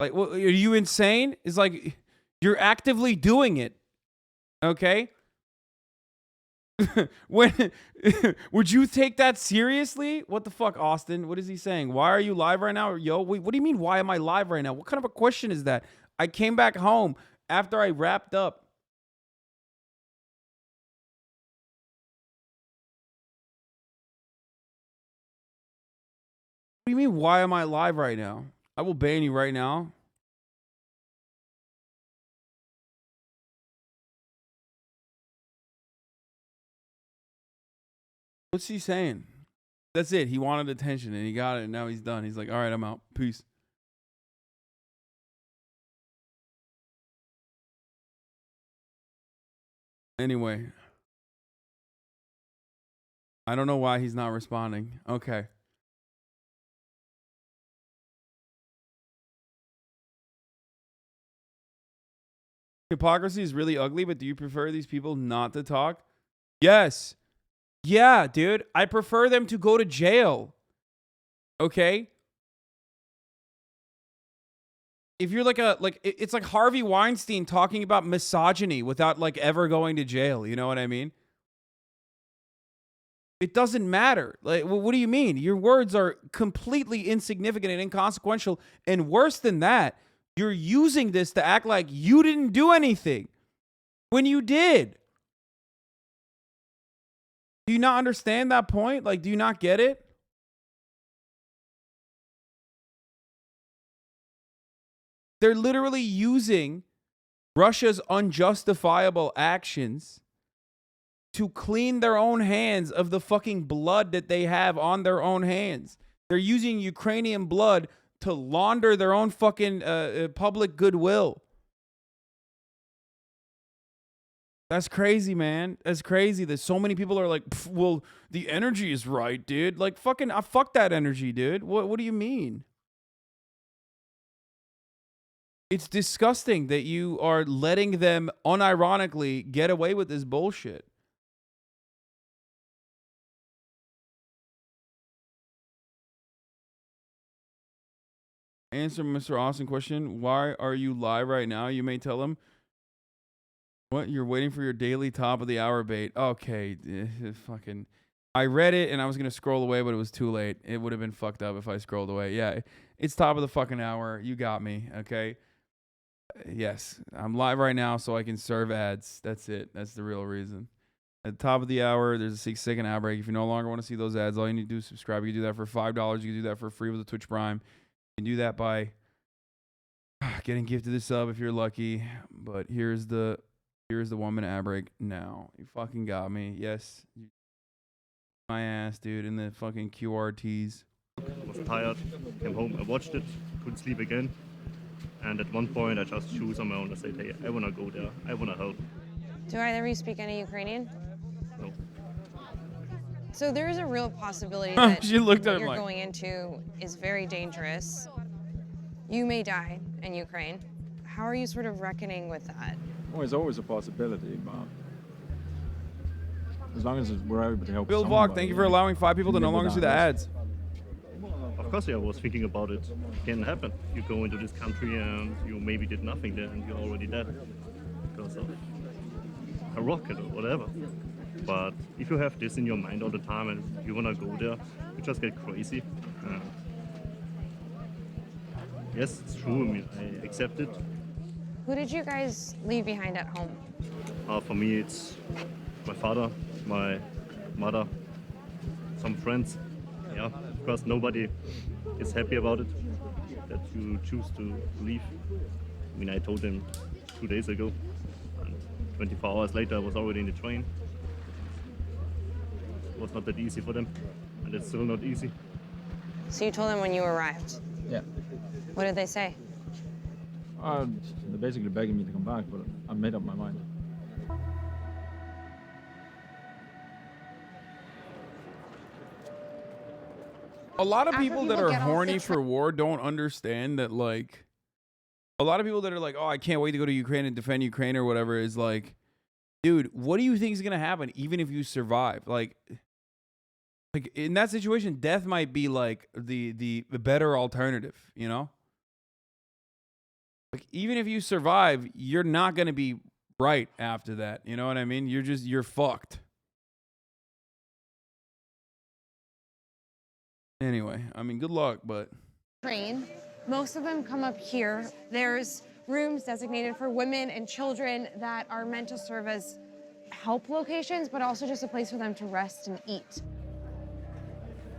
Like, are you insane? It's like, you're actively doing it. Okay? Would you take that seriously? What the fuck, Austin? What is he saying? Why are you live right now? Yo, wait, what do you mean, why am I live right now? What kind of a question is that? I came back home after I wrapped up. What do you mean, why am I live right now? I will ban you right now. What's he saying? That's it. He wanted attention and he got it and now he's done. He's like, all right, I'm out. Peace. Anyway. I don't know why he's not responding. Okay. Hypocrisy is really ugly, but do you prefer these people not to talk? Yes. Yeah, dude. I prefer them to go to jail. Okay? If you're it's like Harvey Weinstein talking about misogyny without like ever going to jail. You know what I mean? It doesn't matter. Like, well, what do you mean? Your words are completely insignificant and inconsequential. And worse than that, you're using this to act like you didn't do anything when you did. Do you not understand that point? Like, do you not get it? They're literally using Russia's unjustifiable actions to clean their own hands of the fucking blood that they have on their own hands. They're using Ukrainian blood to launder their own fucking public goodwill. That's crazy, man. That's crazy that so many people are like, well, the energy is right, dude. Like, fucking, fuck that energy, dude. What do you mean? It's disgusting that you are letting them unironically get away with this bullshit. Answer Mr. Austin question. Why are you live right now? You may tell him. What? You're waiting for your daily top of the hour bait. Okay. Fucking. I read it and I was going to scroll away, but it was too late. It would have been fucked up if I scrolled away. Yeah. It's top of the fucking hour. You got me. Okay. Yes. I'm live right now so I can serve ads. That's it. That's the real reason. At the top of the hour, there's a 6-second ad break. If you no longer want to see those ads, all you need to do is subscribe. You can do that for $5. You can do that for free with a Twitch Prime. You can do that by getting gifted a sub if you're lucky. But here's the 1-minute ad break now. You fucking got me. Yes. My ass, dude, in the fucking QRTs. I was tired, came home, I watched it, couldn't sleep again. And at one point I just chose on my own. I said, hey, I wanna go there. I wanna help. Do either of you speak any Ukrainian? No. So there is a real possibility that She looked at what him you're like- going into is very dangerous. You may die in Ukraine. How are you sort of reckoning with that? Well, it's always a possibility, but as long as we're able to help Bill somebody, Vlog, thank you for allowing 5 people to no longer see the ads. Of course, I was thinking about it. It can happen. You go into this country and you maybe did nothing there and you're already dead because of a rocket or whatever. But if you have this in your mind all the time and you wanna go there, you just get crazy. Yes, it's true. I mean, I accept it. Who did you guys leave behind at home? For me, it's my father, my mother, some friends. Yeah, of course, nobody is happy about it that you choose to leave. I mean, I told them 2 days ago, and 24 hours later, I was already in the train. It was not that easy for them, and it's still not easy. So you told them when you arrived. Yeah. What did they say? They're basically begging me to come back, but I made up my mind. A lot of After people people that are get off the horny for war don't understand that, like, a lot of people that are like, oh, I can't wait to go to Ukraine and defend Ukraine or whatever is like, dude, what do you think is going to happen even if you survive? Like in that situation, death might be like the better alternative, you know? Like, even if you survive, you're not going to be right after that. You know what I mean? You're fucked. Anyway, I mean, good luck, but... Train. Most of them come up here. There's rooms designated for women and children that are meant to serve as help locations, but also just a place for them to rest and eat.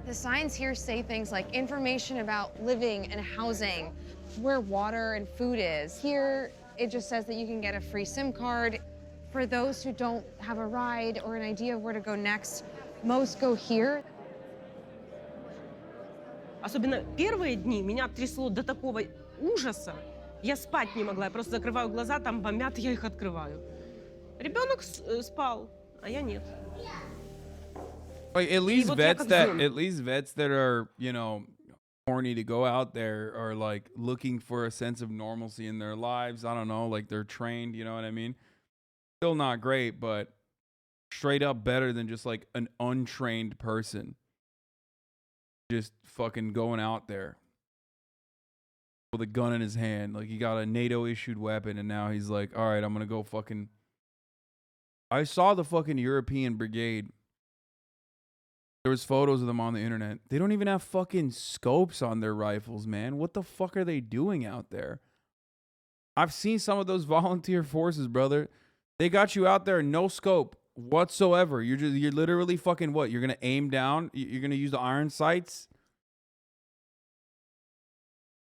The signs here say things like information about living and housing, where water and food is. Here, it just says that you can get a free SIM card. For those who don't have a ride or an idea of where to go next, most go here. Особенно первые дни меня трясло до такого ужаса. Я спать не могла, я просто закрываю глаза, там бомбят, я их открываю. Ребенок спал, а я нет. Like at И least вот я как зомби. vets that are, you know, horny to go out there are like looking for a sense of normalcy in their lives. I don't know, like they're trained, you know what I mean? Still not great, but straight up better than just like an untrained person just fucking going out there with a gun in his hand. Like he got a NATO issued weapon and now he's like, all right, I'm gonna go fucking. I saw the fucking European brigade. There was photos of them on the internet. They don't even have fucking scopes on their rifles, man. What the fuck are they doing out there? I've seen some of those volunteer forces, brother. They got you out there, no scope whatsoever. You're literally fucking what? You're gonna aim down. You're gonna use the iron sights.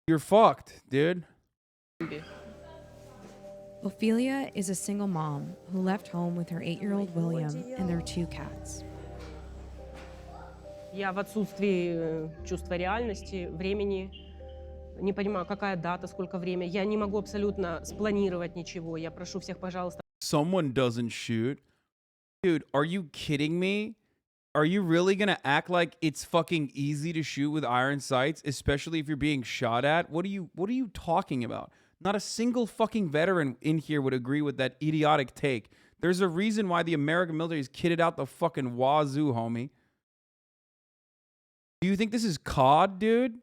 You're fucked, dude. Ophelia is a single mom who left home with her 8-year-old William and their 2 cats. Я в отсутствии чувства реальности, времени, не понимаю, какая дата, сколько время. Я не могу абсолютно спланировать ничего. Я прошу всех, пожалуйста. Someone doesn't shoot. Dude, are you kidding me? Are you really gonna act like it's fucking easy to shoot with iron sights, especially if you're being shot at? What are you talking about? Not a single fucking veteran in here would agree with that idiotic take. There's a reason why the American military is kitted out the fucking wazoo, homie. Do you think this is COD, dude?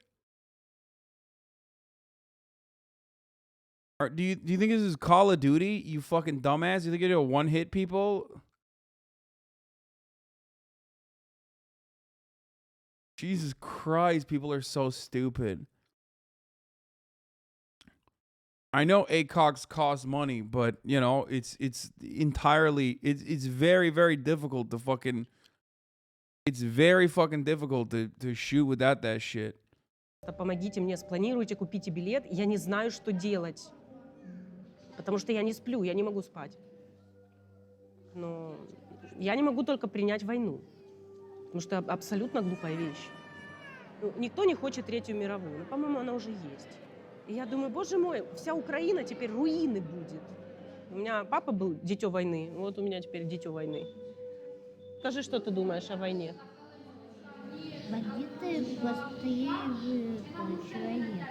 Or do you think this is Call of Duty, you fucking dumbass? You think you're gonna one-hit people? Jesus Christ, people are so stupid. I know ACOGs cost money, but you know, it's entirely it's very, very difficult to fucking it's very fucking difficult to shoot without that shit. Помогите мне, спланируйте, купите билет. Я не знаю, что делать. Потому что я не сплю, я не могу спать. Но я не могу только принять войну. Потому что абсолютно глупая вещь. Ну, никто не хочет Третью мировую, но, по-моему, она уже есть. И я думаю, боже мой, вся Украина теперь руины будет. У меня папа был дитё войны, вот у меня теперь дитё войны. Скажи, что ты думаешь о войне? Бандиты простые человека.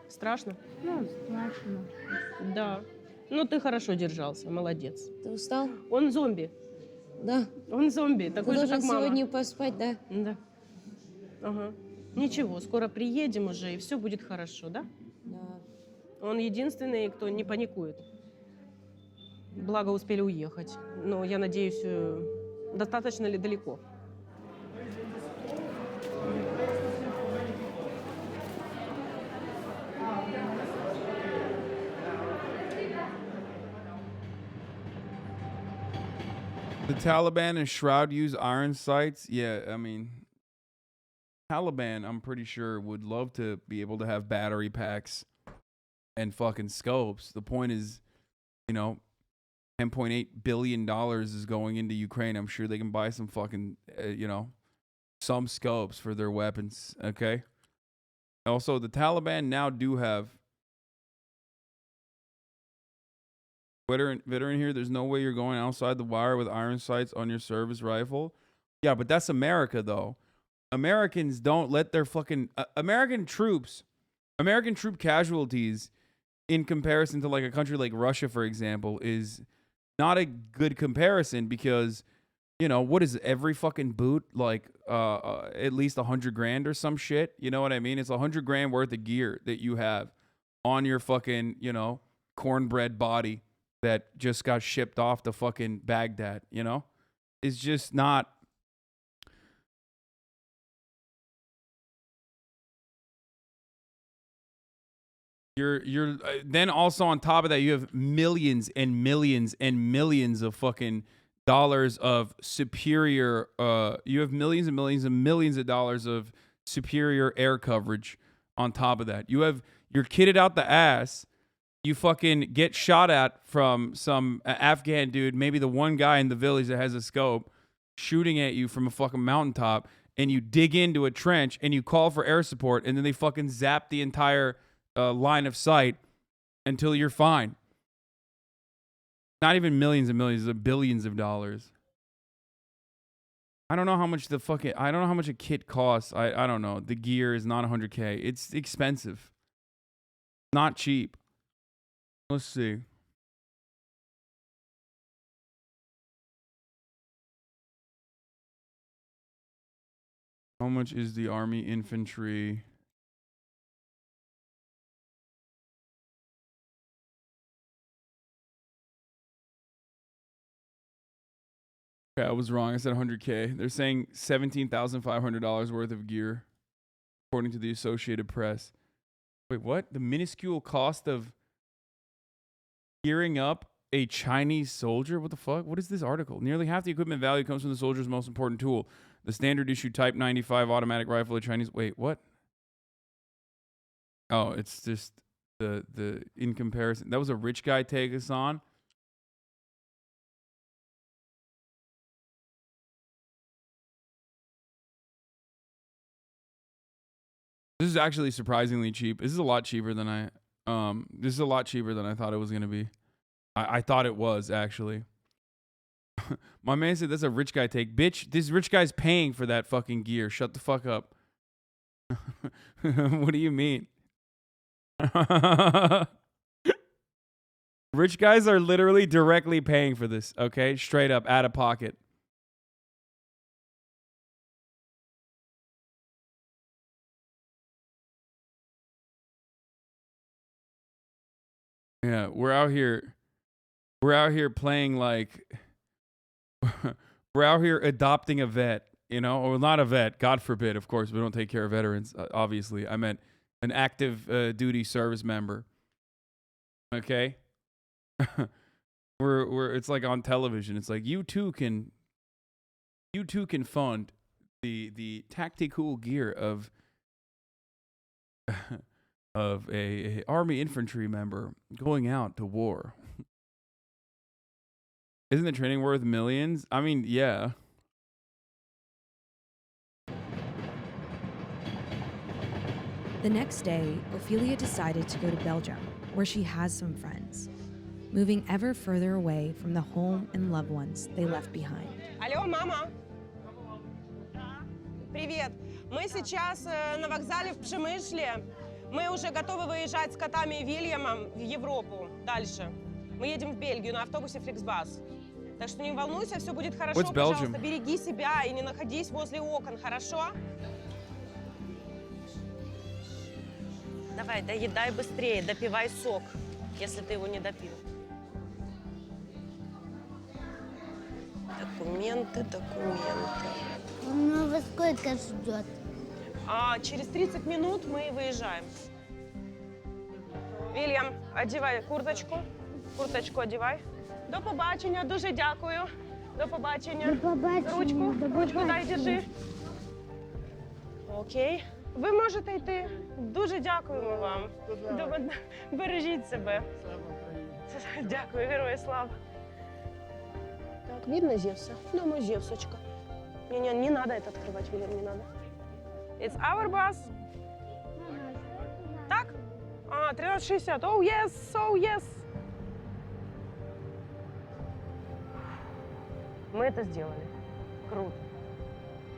Страшно? Ну, страшно. Да. Ну, ты хорошо держался, молодец. Ты устал? Он зомби. Да. Он зомби, такой же, как мама. Сегодня поспать, да? Да. Ага. Ничего, скоро приедем уже, и все будет хорошо, да? Да. Он единственный, кто не паникует. Благо, успели уехать. Но я надеюсь, достаточно ли далеко? The Taliban and Shroud use iron sights. Yeah, I mean, Taliban, I'm pretty sure, would love to be able to have battery packs and fucking scopes. The point is, you know, $10.8 billion is going into Ukraine. I'm sure they can buy some fucking, you know, some scopes for their weapons, okay? Also, the Taliban now do have veteran here. There's no way you're going outside the wire with iron sights on your service rifle. Yeah, but that's America, though. Americans don't let their fucking American troop casualties in comparison to like a country like Russia, for example, is not a good comparison because, you know, what is it, every fucking boot like at least $100,000 or some shit? You know what I mean? It's $100,000 worth of gear that you have on your fucking, you know, cornbread body that just got shipped off to fucking Baghdad, you know? It's just not. You're then also on top of that, you have millions and millions and millions of fucking dollars of superior, you have millions and millions and millions of dollars of superior air coverage on top of that. You're kitted out the ass. You fucking get shot at from some Afghan dude, maybe the one guy in the village that has a scope, shooting at you from a fucking mountaintop, and you dig into a trench and you call for air support, and then they fucking zap the entire line of sight until you're fine. Not even millions and millions, of billions of dollars. I don't know how much I don't know how much a kit costs. I don't know. The gear is not 100K. It's expensive. Not cheap. Let's see. How much is the Army infantry? Okay, I was wrong. I said 100K. They're saying $17,500 worth of gear, according to the Associated Press. Wait, what? The minuscule cost of gearing up a Chinese soldier? What the fuck? What is this article? Nearly half the equipment value comes from the soldier's most important tool, the standard issue Type 95 automatic rifle of Chinese. Wait, what? Oh, it's just the in comparison. That was a rich guy take us on. This is actually surprisingly cheap. This is a lot cheaper than I thought it was gonna be. I thought it was actually. My man said that's a rich guy take. Bitch, this rich guy's paying for that fucking gear. Shut the fuck up. What do you mean? Rich guys are literally directly paying for this, okay? Straight up, out of pocket. Yeah, we're out here playing like we're out here adopting a vet, you know, or not a vet, God forbid, of course, we don't take care of veterans, obviously. I meant an active duty service member. Okay? It's like on television. It's like you too can fund the tactical gear of a Army infantry member going out to war. Isn't the training worth millions? I mean, yeah. The next day, Ophelia decided to go to Belgium, where she has some friends, moving ever further away from the home and loved ones they left behind. Алло, мама. Привет. Мы сейчас на вокзале в Пшемышле. Мы уже готовы выезжать с котами и Вильямом в Европу. Дальше. Мы едем в Бельгию на автобусе Фликсбас. Так что не волнуйся, все будет хорошо. Пожалуйста, береги себя и не находись возле окон, хорошо? Давай, доедай быстрее, допивай сок, если ты его не допил. Документы. Ну, во сколько ждет? Через 30 минут мы выезжаем. Вільям, одівай курточку. Курточку одівай. До побачення, дуже дякую. До побачення. До побачення. Ручку дай, держи. Окей. Ви можете йти. Дуже дякуємо вам. Бережіть себе. Дякую, герої слава. Так, видно Зевса? Думаю, Зевсочка. Не надо это открывать, Вильям, не надо. It's our bus. Так? 13:60. Oh, yes, so yes. Мы это сделали. Круто.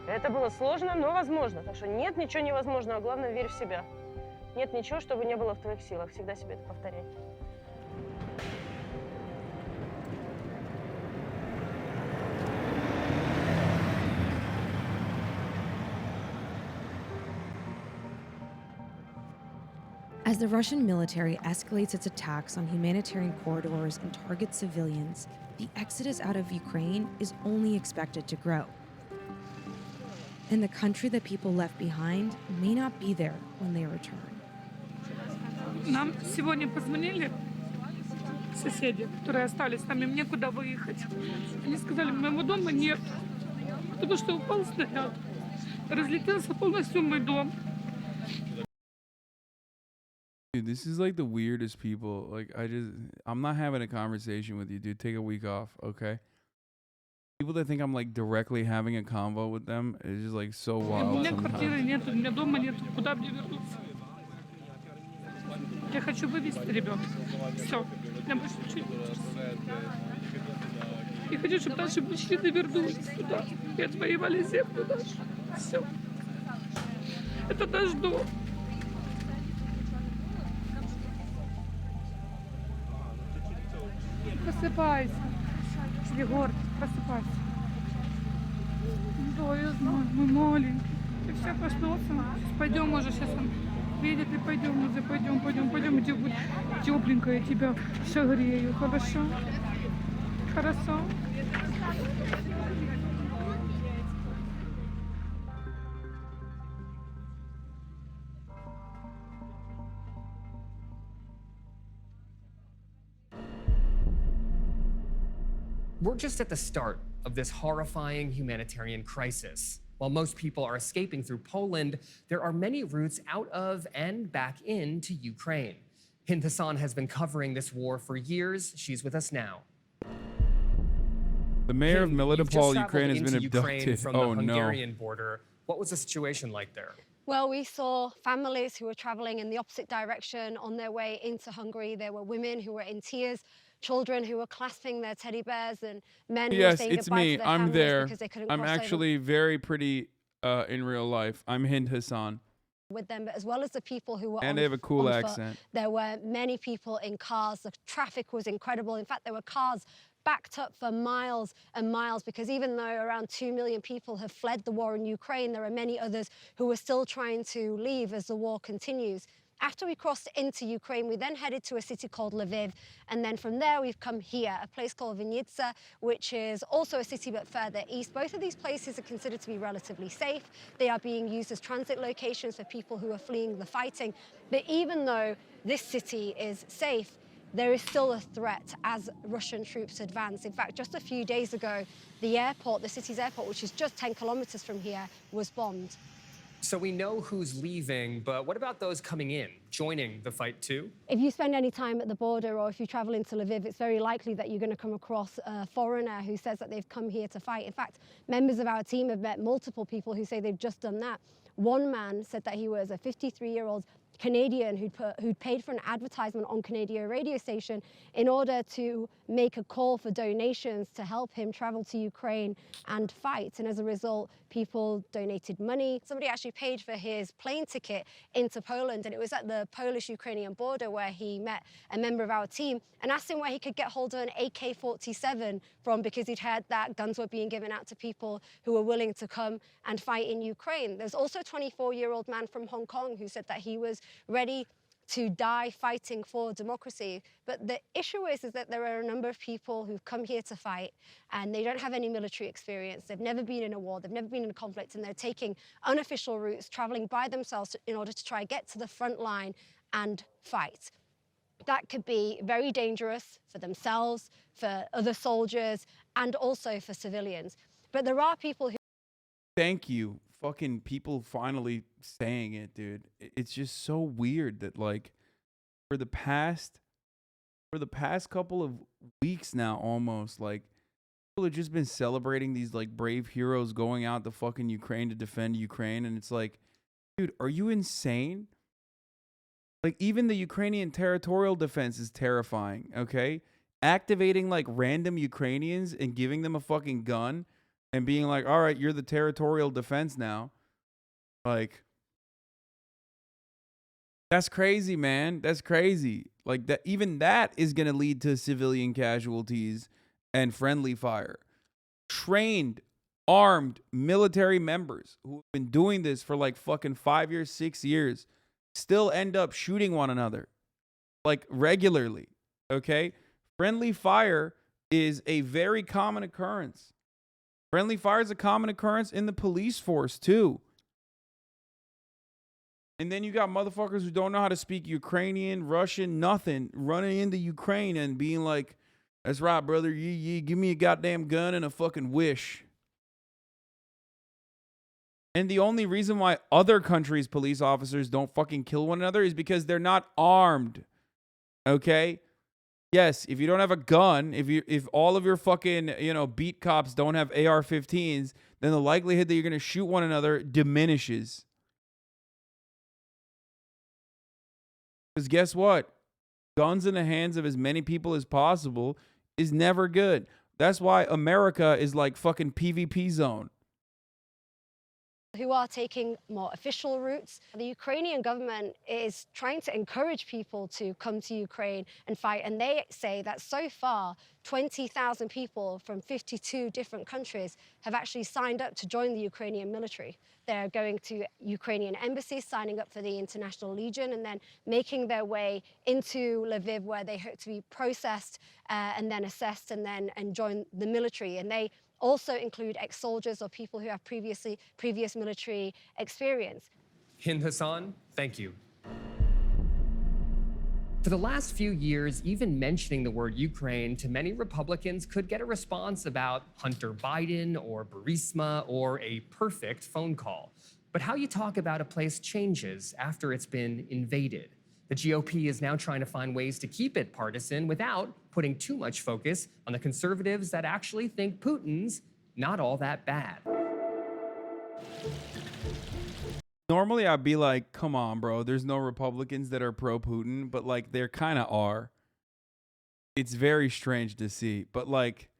Это было сложно, но возможно. Так что нет ничего невозможного. Главное, верь в себя. Нет ничего, чтобы не было в твоих силах. Всегда себе это повторяй. As the Russian military escalates its attacks on humanitarian corridors and targets civilians, the exodus out of Ukraine is only expected to grow. And the country that people left behind may not be there when they return. Нам сегодня позвонили соседи, которые остались с нами, им некуда выехать. Они сказали, моего дома нет, потому что упал снаряд, разлетелся полностью мой дом. Dude, this is like the weirdest people. Like, I'm not having a conversation with you, dude. Take a week off, okay? People that think I'm like directly having a convo with them is just like so wild. У меня квартиры нету, у меня дома нету, куда мне вернуться? Я хочу вывезти ребенка. Все, я больше ничего не хочу. И хочу, чтобы наши мужчины вернулись сюда и отвоевали землю нашу. Все. Это наш дом. Просыпайся. Егор, просыпайся. Да, я знаю, мы маленькие. Ты все проснулся. Сейчас пойдем уже, сейчас он видит, и пойдем уже, пойдем, где будет тепленько, я тебя согрею, хорошо? Хорошо? We're just at the start of this horrifying humanitarian crisis. While most people are escaping through Poland, there are many routes out of and back into Ukraine. Hasan has been covering this war for years. She's with us now. The mayor of You've just Melitopol, traveled Ukraine, has been into Ukraine abducted. from Oh the no. Hungarian border. What was the situation like there? Well, we saw families who were traveling in the opposite direction on their way into Hungary. There were women who were in tears, children who were clasping their teddy bears, and men who were Yes, saying it's goodbye me. to their I'm families there. because they couldn't I'm cross over actually very pretty in real life. I'm Hasan. with them. But as well as the people who were And on, they have a cool on foot, accent. there were many people in cars. The traffic was incredible. In fact, there were cars backed up for miles and miles because even though around 2 million people have fled the war in Ukraine, there are many others who are still trying to leave as the war continues. After we crossed into Ukraine, we then headed to a city called Lviv, and then from there we've come here, a place called Vinnytsia, which is also a city but further east. Both of these places are considered to be relatively safe. They are being used as transit locations for people who are fleeing the fighting. But even though this city is safe, there is still a threat as Russian troops advance. In fact, just a few days ago, the airport, the city's airport, which is just 10 kilometers from here, was bombed. So we know who's leaving, but what about those coming in, joining the fight too? If you spend any time at the border or if you travel into Lviv, it's very likely that you're going to come across a foreigner who says that they've come here to fight. In fact, members of our team have met multiple people who say they've just done that. One man said that he was a 53-year-old Canadian who'd paid for an advertisement on Canadian radio station in order to make a call for donations to help him travel to Ukraine and fight. And as a result, people donated money. Somebody actually paid for his plane ticket into Poland, and it was at the Polish-Ukrainian border where he met a member of our team and asked him where he could get hold of an AK-47 from because he'd heard that guns were being given out to people who were willing to come and fight in Ukraine. There's also a 24-year-old man from Hong Kong who said that he was ready to die fighting for democracy. But the issue is that there are a number of people who've come here to fight and they don't have any military experience. They've never been in a war, they've never been in a conflict, and they're taking unofficial routes, traveling by themselves in order to try and get to the front line and fight. That could be very dangerous for themselves, for other soldiers, and also for civilians. But there are people who Thank you. Fucking people finally saying it, dude. It's just so weird that like for the past couple of weeks now almost, like people have just been celebrating these like brave heroes going out to fucking Ukraine to defend Ukraine, and it's like, dude, are you insane? Like even the Ukrainian territorial defense is terrifying, okay? Activating like random Ukrainians and giving them a fucking gun and being like, all right, you're the territorial defense now. Like, that's crazy, man. That's crazy. Like that, even that is going to lead to civilian casualties and friendly fire. Trained, armed military members who have been doing this for like fucking 5 years, 6 years, still end up shooting one another like regularly. Okay. Friendly fire is a very common occurrence. Friendly fire is a common occurrence in the police force, too. And then you got motherfuckers who don't know how to speak Ukrainian, Russian, nothing, running into Ukraine and being like, that's right, brother, you give me a goddamn gun and a fucking wish. And the only reason why other countries' police officers don't fucking kill one another is because they're not armed. Okay? Yes, if you don't have a gun, if all of your fucking, beat cops don't have AR-15s, then the likelihood that you're going to shoot one another diminishes. Because guess what? Guns in the hands of as many people as possible is never good. That's why America is like fucking PvP zone. Who are taking more official routes. The Ukrainian government is trying to encourage people to come to Ukraine and fight, and they say that so far 20,000 people from 52 different countries have actually signed up to join the Ukrainian military. They're going to Ukrainian embassies, signing up for the International Legion, and then making their way into Lviv, where they hope to be processed and then assessed and join the military. And they also include ex-soldiers or people who have previous military experience. Hasan, thank you. For the last few years, even mentioning the word Ukraine to many Republicans could get a response about Hunter Biden or Burisma or a perfect phone call. But how you talk about a place changes after it's been invaded. The GOP is now trying to find ways to keep it partisan without putting too much focus on the conservatives that actually think Putin's not all that bad. Normally, I'd be like, come on, bro. There's no Republicans that are pro-Putin, but like there kind of are. It's very strange to see. But like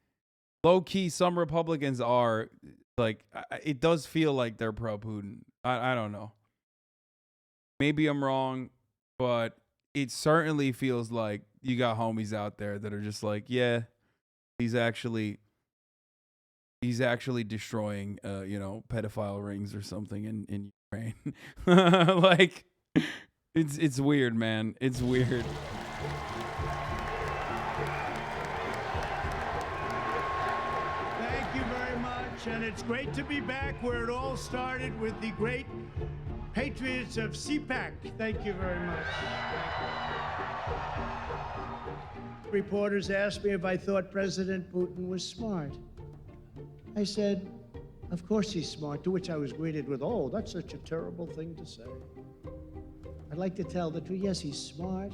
low-key, some Republicans are like, it does feel like they're pro-Putin. I don't know. Maybe I'm wrong. But it certainly feels like you got homies out there that are just like, yeah, he's actually destroying, pedophile rings or something in Ukraine. Like, it's weird, man. It's weird. Thank you very much, and it's great to be back where it all started with the great patriots of CPAC. Thank you very much. Reporters asked me if I thought President Putin was smart. I said, of course he's smart, to which I was greeted with, oh, that's such a terrible thing to say. I'd like to tell the truth, yes, he's smart.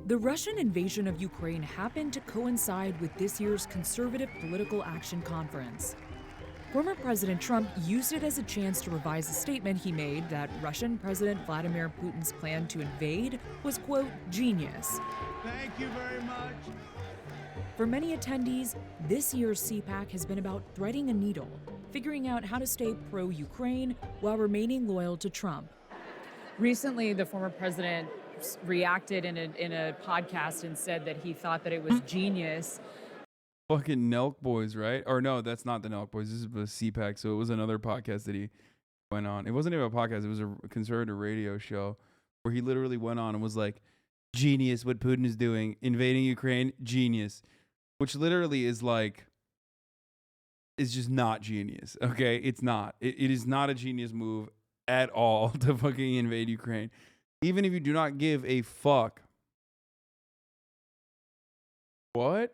The Russian invasion of Ukraine happened to coincide with this year's Conservative Political Action Conference. Former President Trump used it as a chance to revise a statement he made that Russian President Vladimir Putin's plan to invade was, quote, genius. Thank you very much. For many attendees, this year's CPAC has been about threading a needle, figuring out how to stay pro-Ukraine while remaining loyal to Trump. Recently, the former president reacted in a podcast and said that he thought that it was genius. Fucking Nelk Boys, right? Or no, that's not the Nelk Boys. This is the CPAC. So it was another podcast that he went on. It wasn't even a podcast. It was a conservative radio show where he literally went on and was like, genius what Putin is doing. Invading Ukraine, genius. Which literally is like, is just not genius. Okay? It's not. It is not a genius move at all to fucking invade Ukraine. Even if you do not give a fuck. What?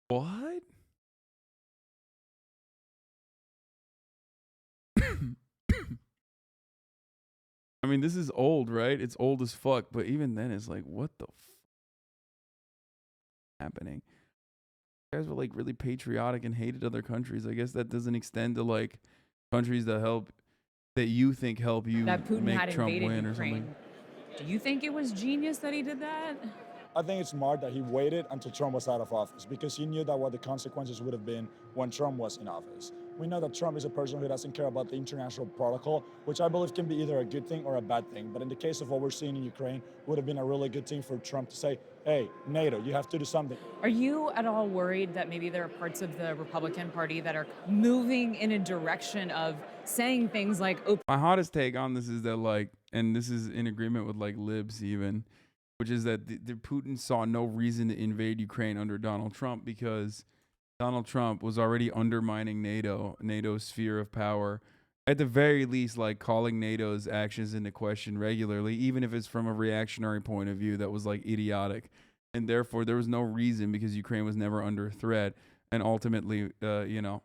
What? I mean, this is old, right? It's old as fuck, but even then it's like, what the happening? You guys were like really patriotic and hated other countries. I guess that doesn't extend to like countries that you think help you That Putin make had Trump invaded win or Ukraine. something. Do you think it was genius that he did that? I think it's smart that he waited until Trump was out of office because he knew that what the consequences would have been when Trump was in office. We know that Trump is a person who doesn't care about the international protocol, which I believe can be either a good thing or a bad thing. But in the case of what we're seeing in Ukraine, it would have been a really good thing for Trump to say, hey, NATO, you have to do something. Are you at all worried that maybe there are parts of the Republican Party that are moving in a direction of saying things like, oh, My hottest take on this is that like, and this is in agreement with like libs even, which is that the Putin saw no reason to invade Ukraine under Donald Trump because Donald Trump was already undermining NATO's sphere of power, at the very least, like calling NATO's actions into question regularly, even if it's from a reactionary point of view that was like idiotic. And therefore, there was no reason because Ukraine was never under threat and ultimately, never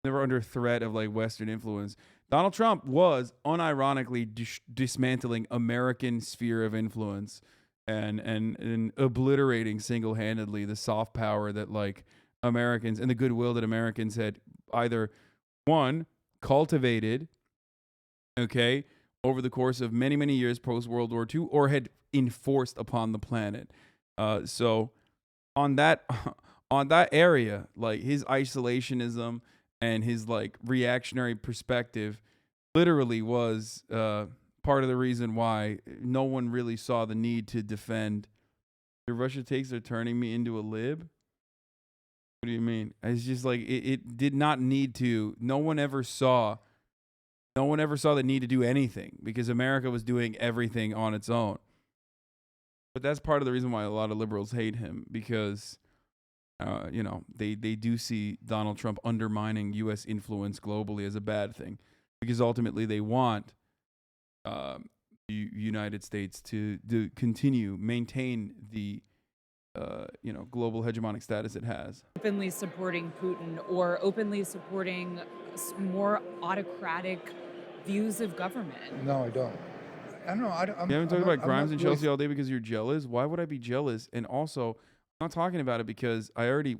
under threat of like Western influence. Donald Trump was unironically dismantling American sphere of influence and obliterating single-handedly the soft power that like Americans and the goodwill that Americans had either, one, cultivated okay, over the course of many, many years post-World War II, or had enforced upon the planet. So on that area, like his isolationism and his like reactionary perspective literally was part of the reason why no one really saw the need to defend. The Russia takes are turning me into a lib. What do you mean? It's just like it did not need to. No one ever saw the need to do anything because America was doing everything on its own. But that's part of the reason why a lot of liberals hate him, because they do see Donald Trump undermining U.S. influence globally as a bad thing, because ultimately they want the United States to maintain the global hegemonic status it has. Openly supporting Putin or openly supporting more autocratic views of government. No, I don't. I don't know. You haven't talked about Grimes and Chelsea all day because you're jealous? Why would I be jealous? And also, I'm not talking about it because I already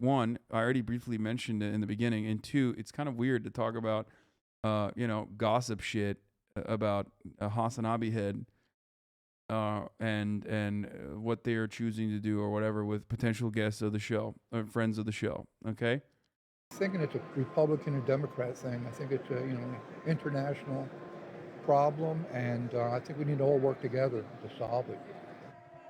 briefly mentioned it in the beginning, and two, it's kind of weird to talk about, gossip shit about a HasanAbi head and what they are choosing to do or whatever with potential guests of the show, or friends of the show, okay? Thinking it's a Republican or Democrat thing. I think it's a international problem, and I think we need to all work together to solve it.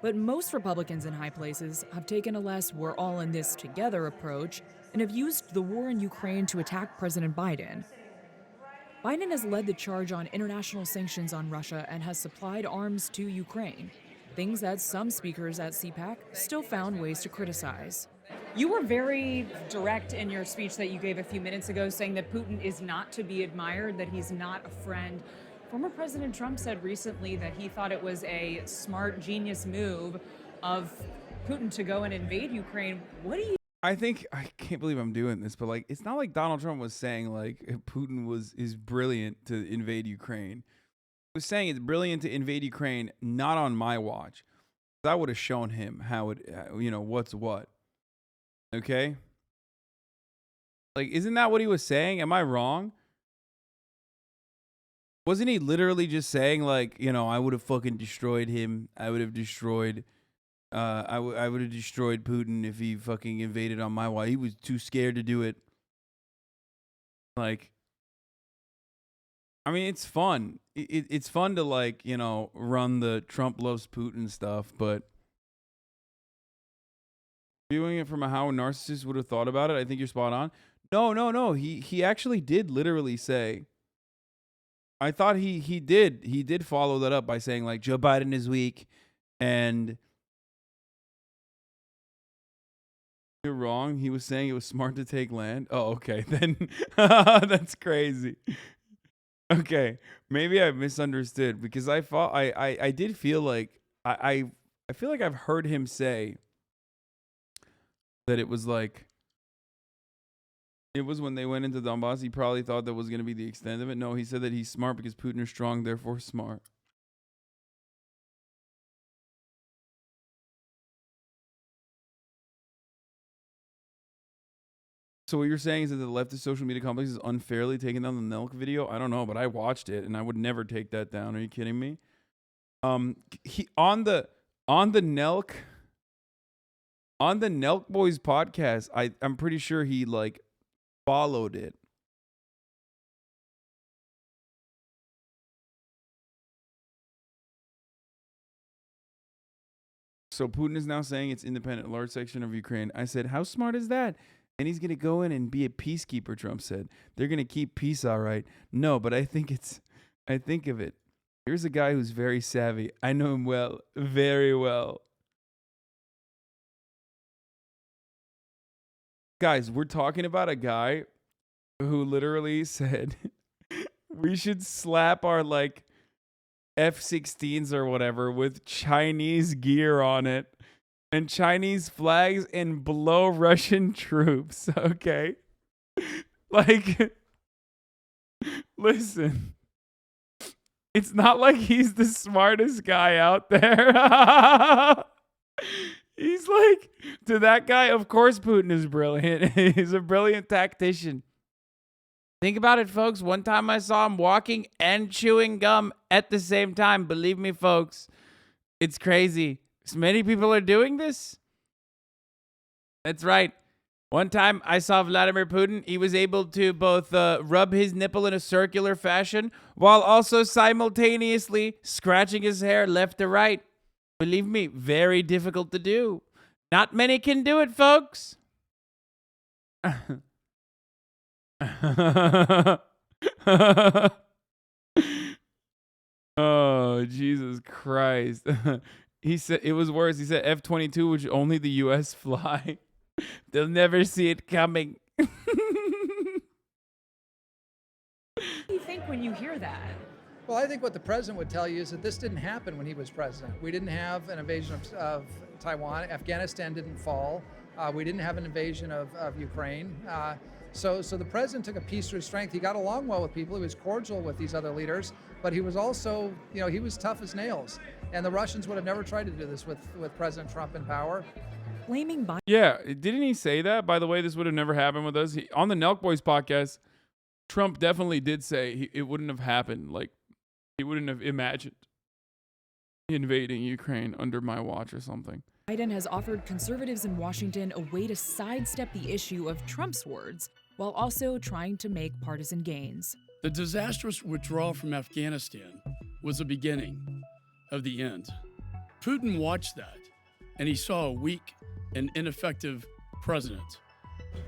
But most Republicans in high places have taken a less we're all in this together approach and have used the war in Ukraine to attack President Biden. Biden has led the charge on international sanctions on Russia and has supplied arms to Ukraine, things that some speakers at CPAC still found ways to criticize. You were very direct in your speech that you gave a few minutes ago, saying that Putin is not to be admired, that he's not a friend. Former President Trump said recently that he thought it was a smart, genius move of Putin to go and invade Ukraine. What do you... I can't believe I'm doing this, but like, it's not like Donald Trump was saying like Putin is brilliant to invade Ukraine. He was saying it's brilliant to invade Ukraine, not on my watch. I would have shown him how it, what's what. Okay? Like, isn't that what he was saying? Am I wrong? Wasn't he literally just saying like, I would have fucking destroyed him. I would have destroyed I would have destroyed Putin if he fucking invaded on my watch. He was too scared to do it. Like, I mean, it's fun. It's fun to like, run the Trump loves Putin stuff, but viewing it from how a narcissist would have thought about it, I think you're spot on. No. He actually did literally say, I thought he did follow that up by saying like Joe Biden is weak and you're wrong. He was saying it was smart to take land. Oh, okay. Then that's crazy. Okay. Maybe I misunderstood because I thought I did feel like I feel like I've heard him say that it was like it was when they went into Donbass, he probably thought that was going to be the extent of it. No, he said that he's smart because Putin is strong, therefore smart. So what you're saying is that the leftist social media complex is unfairly taking down the Nelk video? I don't know, but I watched it and I would never take that down. Are you kidding me? He on the Nelk Boys podcast, I'm pretty sure he like followed it. So Putin is now saying it's independent, large section of Ukraine. I said, how smart is that? And he's going to go in and be a peacekeeper, Trump said. They're going to keep peace, all right. No, but I think of it. Here's a guy who's very savvy. I know him well, very well. Guys, we're talking about a guy who literally said we should slap our like F-16s or whatever with Chinese gear on it and Chinese flags and blow Russian troops, okay? Like, listen, it's not like he's the smartest guy out there. He's like, to that guy, of course Putin is brilliant. He's a brilliant tactician. Think about it, folks. One time I saw him walking and chewing gum at the same time. Believe me, folks, it's crazy. So many people are doing this. That's right. One time I saw Vladimir Putin. He was able to both rub his nipple in a circular fashion while also simultaneously scratching his hair left to right. Believe me, very difficult to do. Not many can do it, folks. Oh, Jesus Christ. He said it was worse. He said F-22, which only the U.S. fly. They'll never see it coming. What do you think when you hear that? Well, I think what the president would tell you is that this didn't happen when he was president. We didn't have an invasion of Taiwan. Afghanistan didn't fall. We didn't have an invasion of Ukraine. So the president took a piece through strength. He got along well with people. He was cordial with these other leaders, but he was also, he was tough as nails. And the Russians would have never tried to do this with President Trump in power. Blaming Biden. Yeah, didn't he say that? By the way, this would have never happened with us. On the Nelk Boys podcast, Trump definitely did say it wouldn't have happened. Like, he wouldn't have imagined invading Ukraine under my watch or something. Biden has offered conservatives in Washington a way to sidestep the issue of Trump's words while also trying to make partisan gains. The disastrous withdrawal from Afghanistan was the beginning of the end. Putin watched that, and he saw a weak and ineffective president.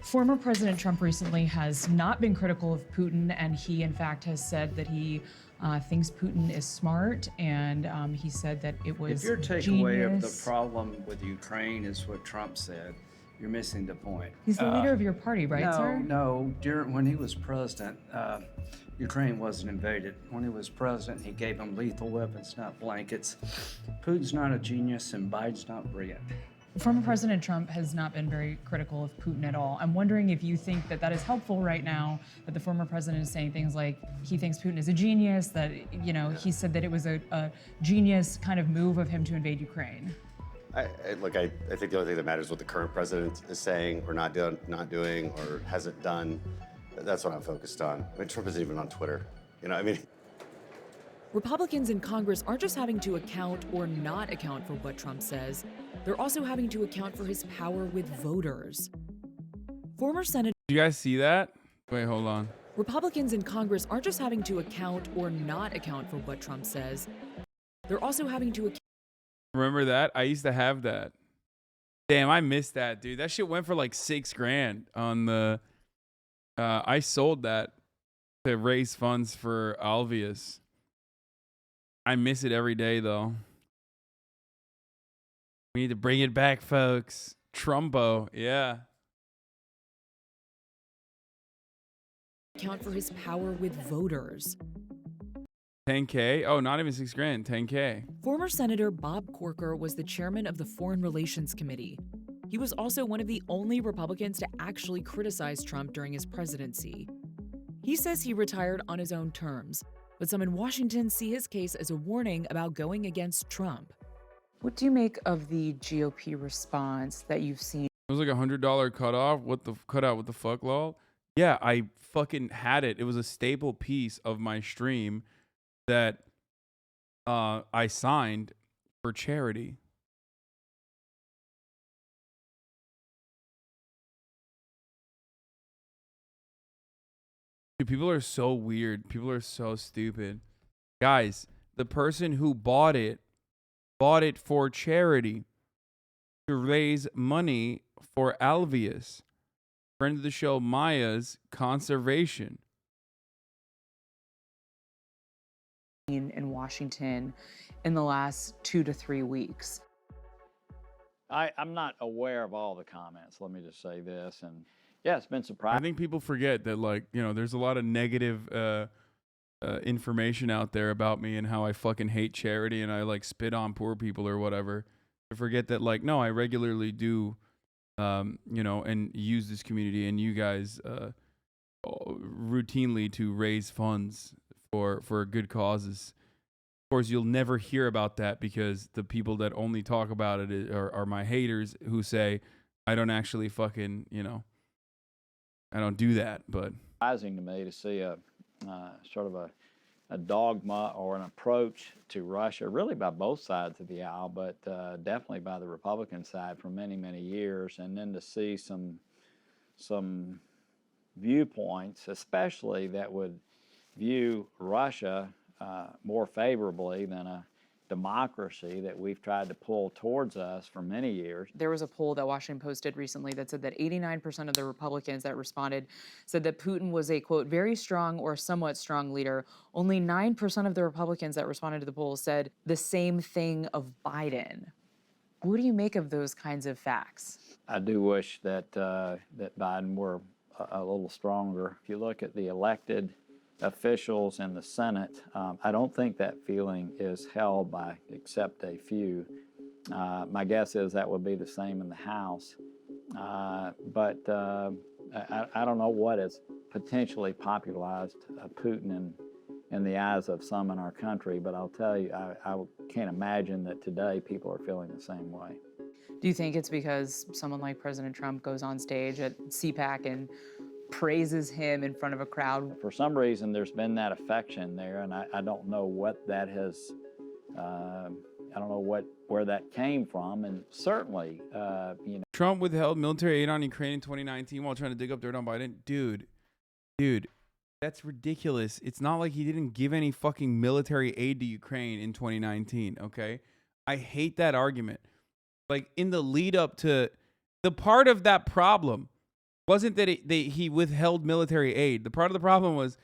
Former President Trump recently has not been critical of Putin, and he, in fact, has said that he thinks Putin is smart, and he said that it was If your takeaway of the genius. problem with Ukraine is what Trump said, you're missing the point. He's the leader of your party, right, no, sir? No, when he was president, Ukraine wasn't invaded. When he was president, he gave them lethal weapons, not blankets. Putin's not a genius, and Biden's not brilliant. Former President Trump has not been very critical of Putin at all. I'm wondering if you think that that is helpful right now, that the former president is saying things like he thinks Putin is a genius, that, he said that it was a genius kind of move of him to invade Ukraine. Look, I think the only thing that matters is what the current president is saying or not doing or hasn't done. That's what I'm focused on. I mean, Trump isn't even on Twitter. Republicans in Congress aren't just having to account or not account for what Trump says, they're also having to account for his power with voters. Former Senator. Did you guys see that? Wait, hold on. Republicans in Congress aren't just having to account or not account for what Trump says, they're also having to account. Remember that? I used to have that. Damn, I missed that, dude. That shit went for like $6,000 on the. I sold that to raise funds for Alvius. I miss it every day, though. We need to bring it back, folks. Trumbo, yeah. Account for his power with voters. $10K? Oh, not even $6,000. $10K. Former Senator Bob Corker was the chairman of the Foreign Relations Committee. He was also one of the only Republicans to actually criticize Trump during his presidency. He says he retired on his own terms, but some in Washington see his case as a warning about going against Trump. What do you make of the GOP response that you've seen? It was like $100 cutoff. What the cutout? What the fuck, lol? Yeah, I fucking had it. It was a staple piece of my stream that I signed for charity. Dude, people are so weird. People are so stupid. Guys, the person who bought it for charity to raise money for Alvius, friend of the show Maya's conservation. In Washington in the last 2 to 3 weeks. I'm not aware of all the comments. Let me just say this. And yeah, it's been surprising. I think people forget that, like, there's a lot of negative information out there about me and how I fucking hate charity and I like spit on poor people or whatever. I forget that, like, no, I regularly do, and use this community and you guys routinely to raise funds for good causes. Of course, you'll never hear about that because the people that only talk about it are my haters who say I don't actually fucking, I don't do that. But Surprising to me to see a sort of a dogma or an approach to Russia, really by both sides of the aisle, but definitely by the Republican side for many, many years, and then to see some viewpoints, especially that would view Russia more favorably than a democracy that we've tried to pull towards us for many years. There was a poll that Washington Post did recently that said that 89% of the Republicans that responded said that Putin was a, quote, very strong or somewhat strong leader. Only 9% of the Republicans that responded to the poll said the same thing of Biden. What do you make of those kinds of facts? I do wish that that Biden were a little stronger. If you look at the elected officials in the Senate, I don't think that feeling is held by except a few. My guess is that would be the same in the House. But I don't know what has potentially popularized Putin in the eyes of some in our country, but I'll tell you, I can't imagine that today people are feeling the same way. Do you think it's because someone like President Trump goes on stage at CPAC and praises him in front of a crowd? For some reason, there's been that affection there, and I don't know what that has, I don't know where that came from, and certainly, you know. Trump withheld military aid on Ukraine in 2019 while trying to dig up dirt on Biden. Dude, that's ridiculous. It's not like he didn't give any fucking military aid to Ukraine in 2019, okay? I hate that argument. Like, in the lead up to, the part of that problem wasn't that he withheld military aid. The part of the problem was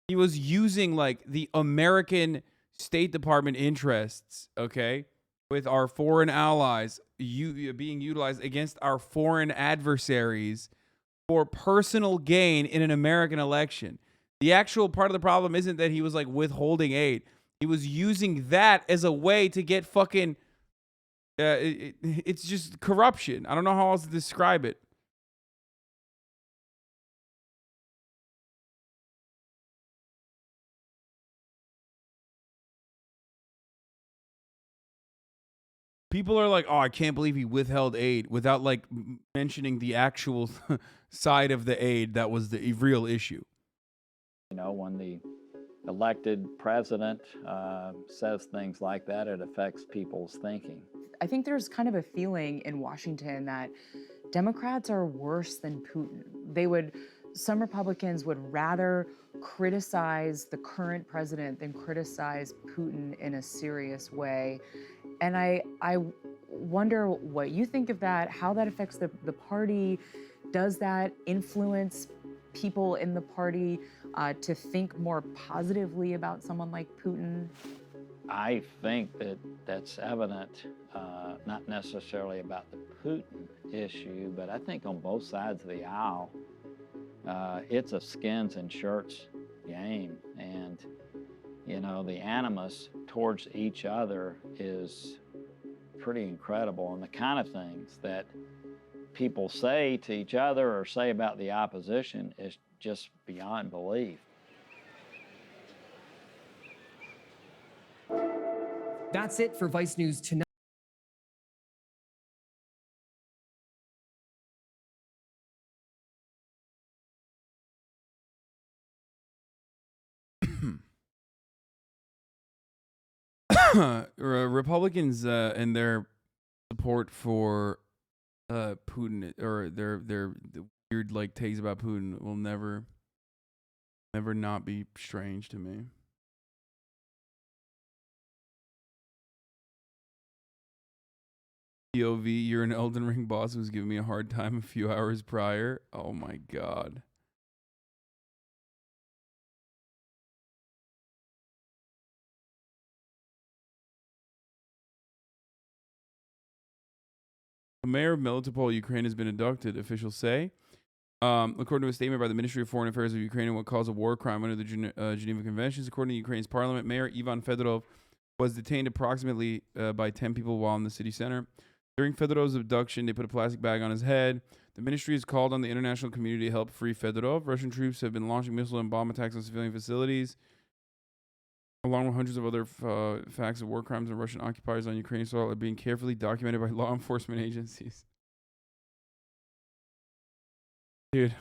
he was using like the American State Department interests, okay, with our foreign allies being utilized against our foreign adversaries for personal gain in an American election. The actual part of the problem isn't that he was like withholding aid. He was using that as a way to get fucking, it's just corruption. I don't know how else to describe it. People are like, oh, I can't believe he withheld aid without like mentioning the actual side of the aid that was the real issue. You know, when the elected president says things like that, it affects people's thinking. I think there's kind of a feeling in Washington that Democrats are worse than Putin. Some Republicans would rather criticize the current president than criticize Putin in a serious way. And I wonder what you think of that, how that affects the party. Does that influence people in the party to think more positively about someone like Putin? I think that that's evident, not necessarily about the Putin issue, but I think on both sides of the aisle, it's a skins and shirts game. And, you know, the animus towards each other is pretty incredible. And the kind of things that people say to each other or say about the opposition is just beyond belief. That's it for Vice News tonight. Republicans and their support for Putin, or their weird like takes about Putin, will never not be strange to me. POV, you're an Elden Ring boss who's giving me a hard time a few hours prior. Oh my god. The mayor of Melitopol, Ukraine, has been abducted, officials say. According to a statement by the Ministry of Foreign Affairs of Ukraine, what calls a war crime under the Geneva Conventions. According to Ukraine's parliament, Mayor Ivan Fedorov was detained approximately by 10 people while in the city center. During Fedorov's abduction, they put a plastic bag on his head. The ministry has called on the international community to help free Fedorov. Russian troops have been launching missile and bomb attacks on civilian facilities, along with hundreds of other facts of war crimes and Russian occupiers on Ukrainian soil are being carefully documented by law enforcement agencies. Dude.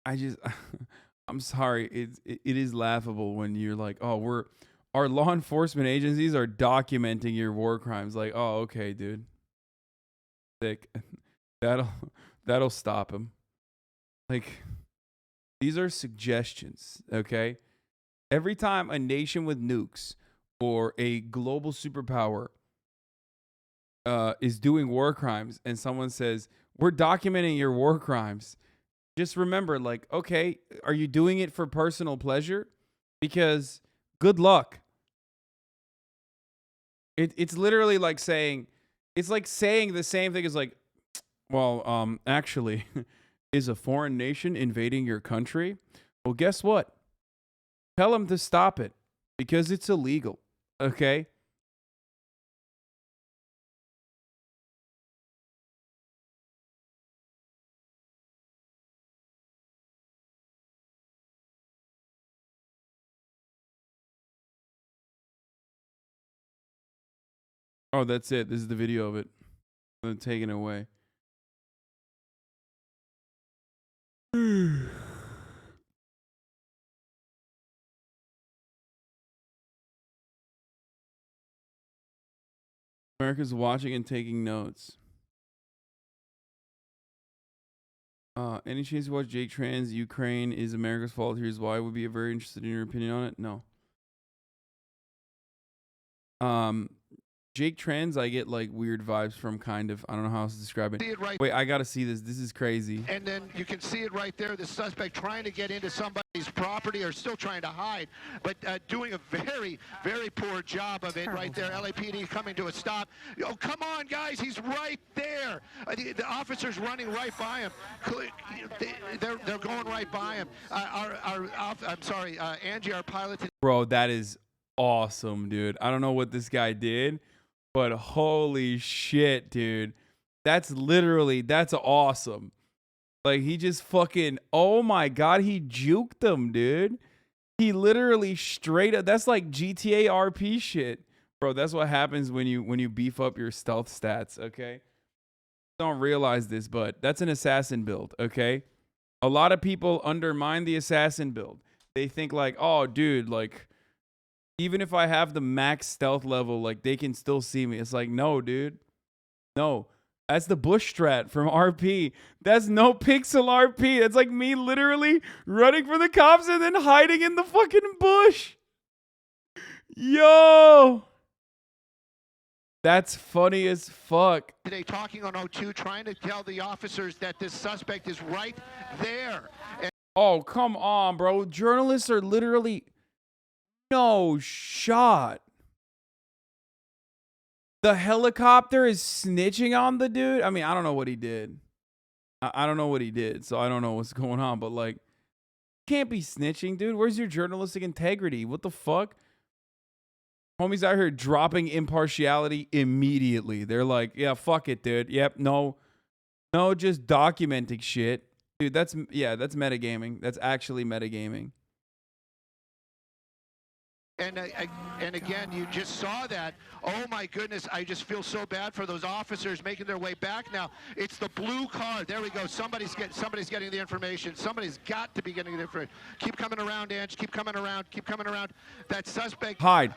I just, I'm sorry. It is laughable when you're like, oh, our law enforcement agencies are documenting your war crimes. Like, oh, okay, dude. Sick. That'll stop him. Like, these are suggestions, okay? Every time a nation with nukes or a global superpower is doing war crimes and someone says, we're documenting your war crimes, just remember, like, okay, are you doing it for personal pleasure? Because good luck. It's literally like saying, it's like saying the same thing as like, well, actually, is a foreign nation invading your country? Well, guess what? Tell them to stop it because it's illegal. Okay? Oh, that's it. This is the video of it. I'm taking it away. America's watching and taking notes. Any chance to watch Jake Trans? Ukraine is America's fault. Here's why. Would be very interested in your opinion on it. No. Jake Trans, I get like weird vibes from, kind of. I don't know how else to describe it. See it right. Wait, I gotta see this. This is crazy. And then you can see it right there. The suspect trying to get into somebody's property or still trying to hide, but doing a very, very poor job of it right there. LAPD coming to a stop. Oh, come on, guys. He's right there. The officer's running right by him. They're going right by him. I'm sorry, Angie, our pilot. Bro, that is awesome, dude. I don't know what this guy did, but holy shit, dude. That's awesome. Like, he just fucking, oh my God, he juked them, dude. He literally straight up, that's like GTA RP shit. Bro, that's what happens when you beef up your stealth stats, okay? Don't realize this, but that's an assassin build, okay? A lot of people undermine the assassin build. They think like, oh, dude, like, even if I have the max stealth level, like, they can still see me. It's like, no, dude. No. That's the bush strat from RP. That's no pixel RP. That's like me literally running for the cops and then hiding in the fucking bush. Yo. That's funny as fuck. Today talking on O2, trying to tell the officers that this suspect is right there. And oh, come on, bro. Journalists are literally... No shot. The helicopter is snitching on the dude. I mean, I don't know what he did. I don't know what he did, so I don't know what's going on. But, like, can't be snitching, dude. Where's your journalistic integrity? What the fuck? Homies out here dropping impartiality immediately. They're like, yeah, fuck it, dude. Yep, no, just documenting shit. Dude, that's metagaming. That's actually metagaming. And again, you just saw that. Oh my goodness, I just feel so bad for those officers making their way back now. It's the blue car. There we go. Somebody's getting the information. Somebody's got to be getting the information. Keep coming around, Ange. Keep coming around. Keep coming around. That suspect. Hide.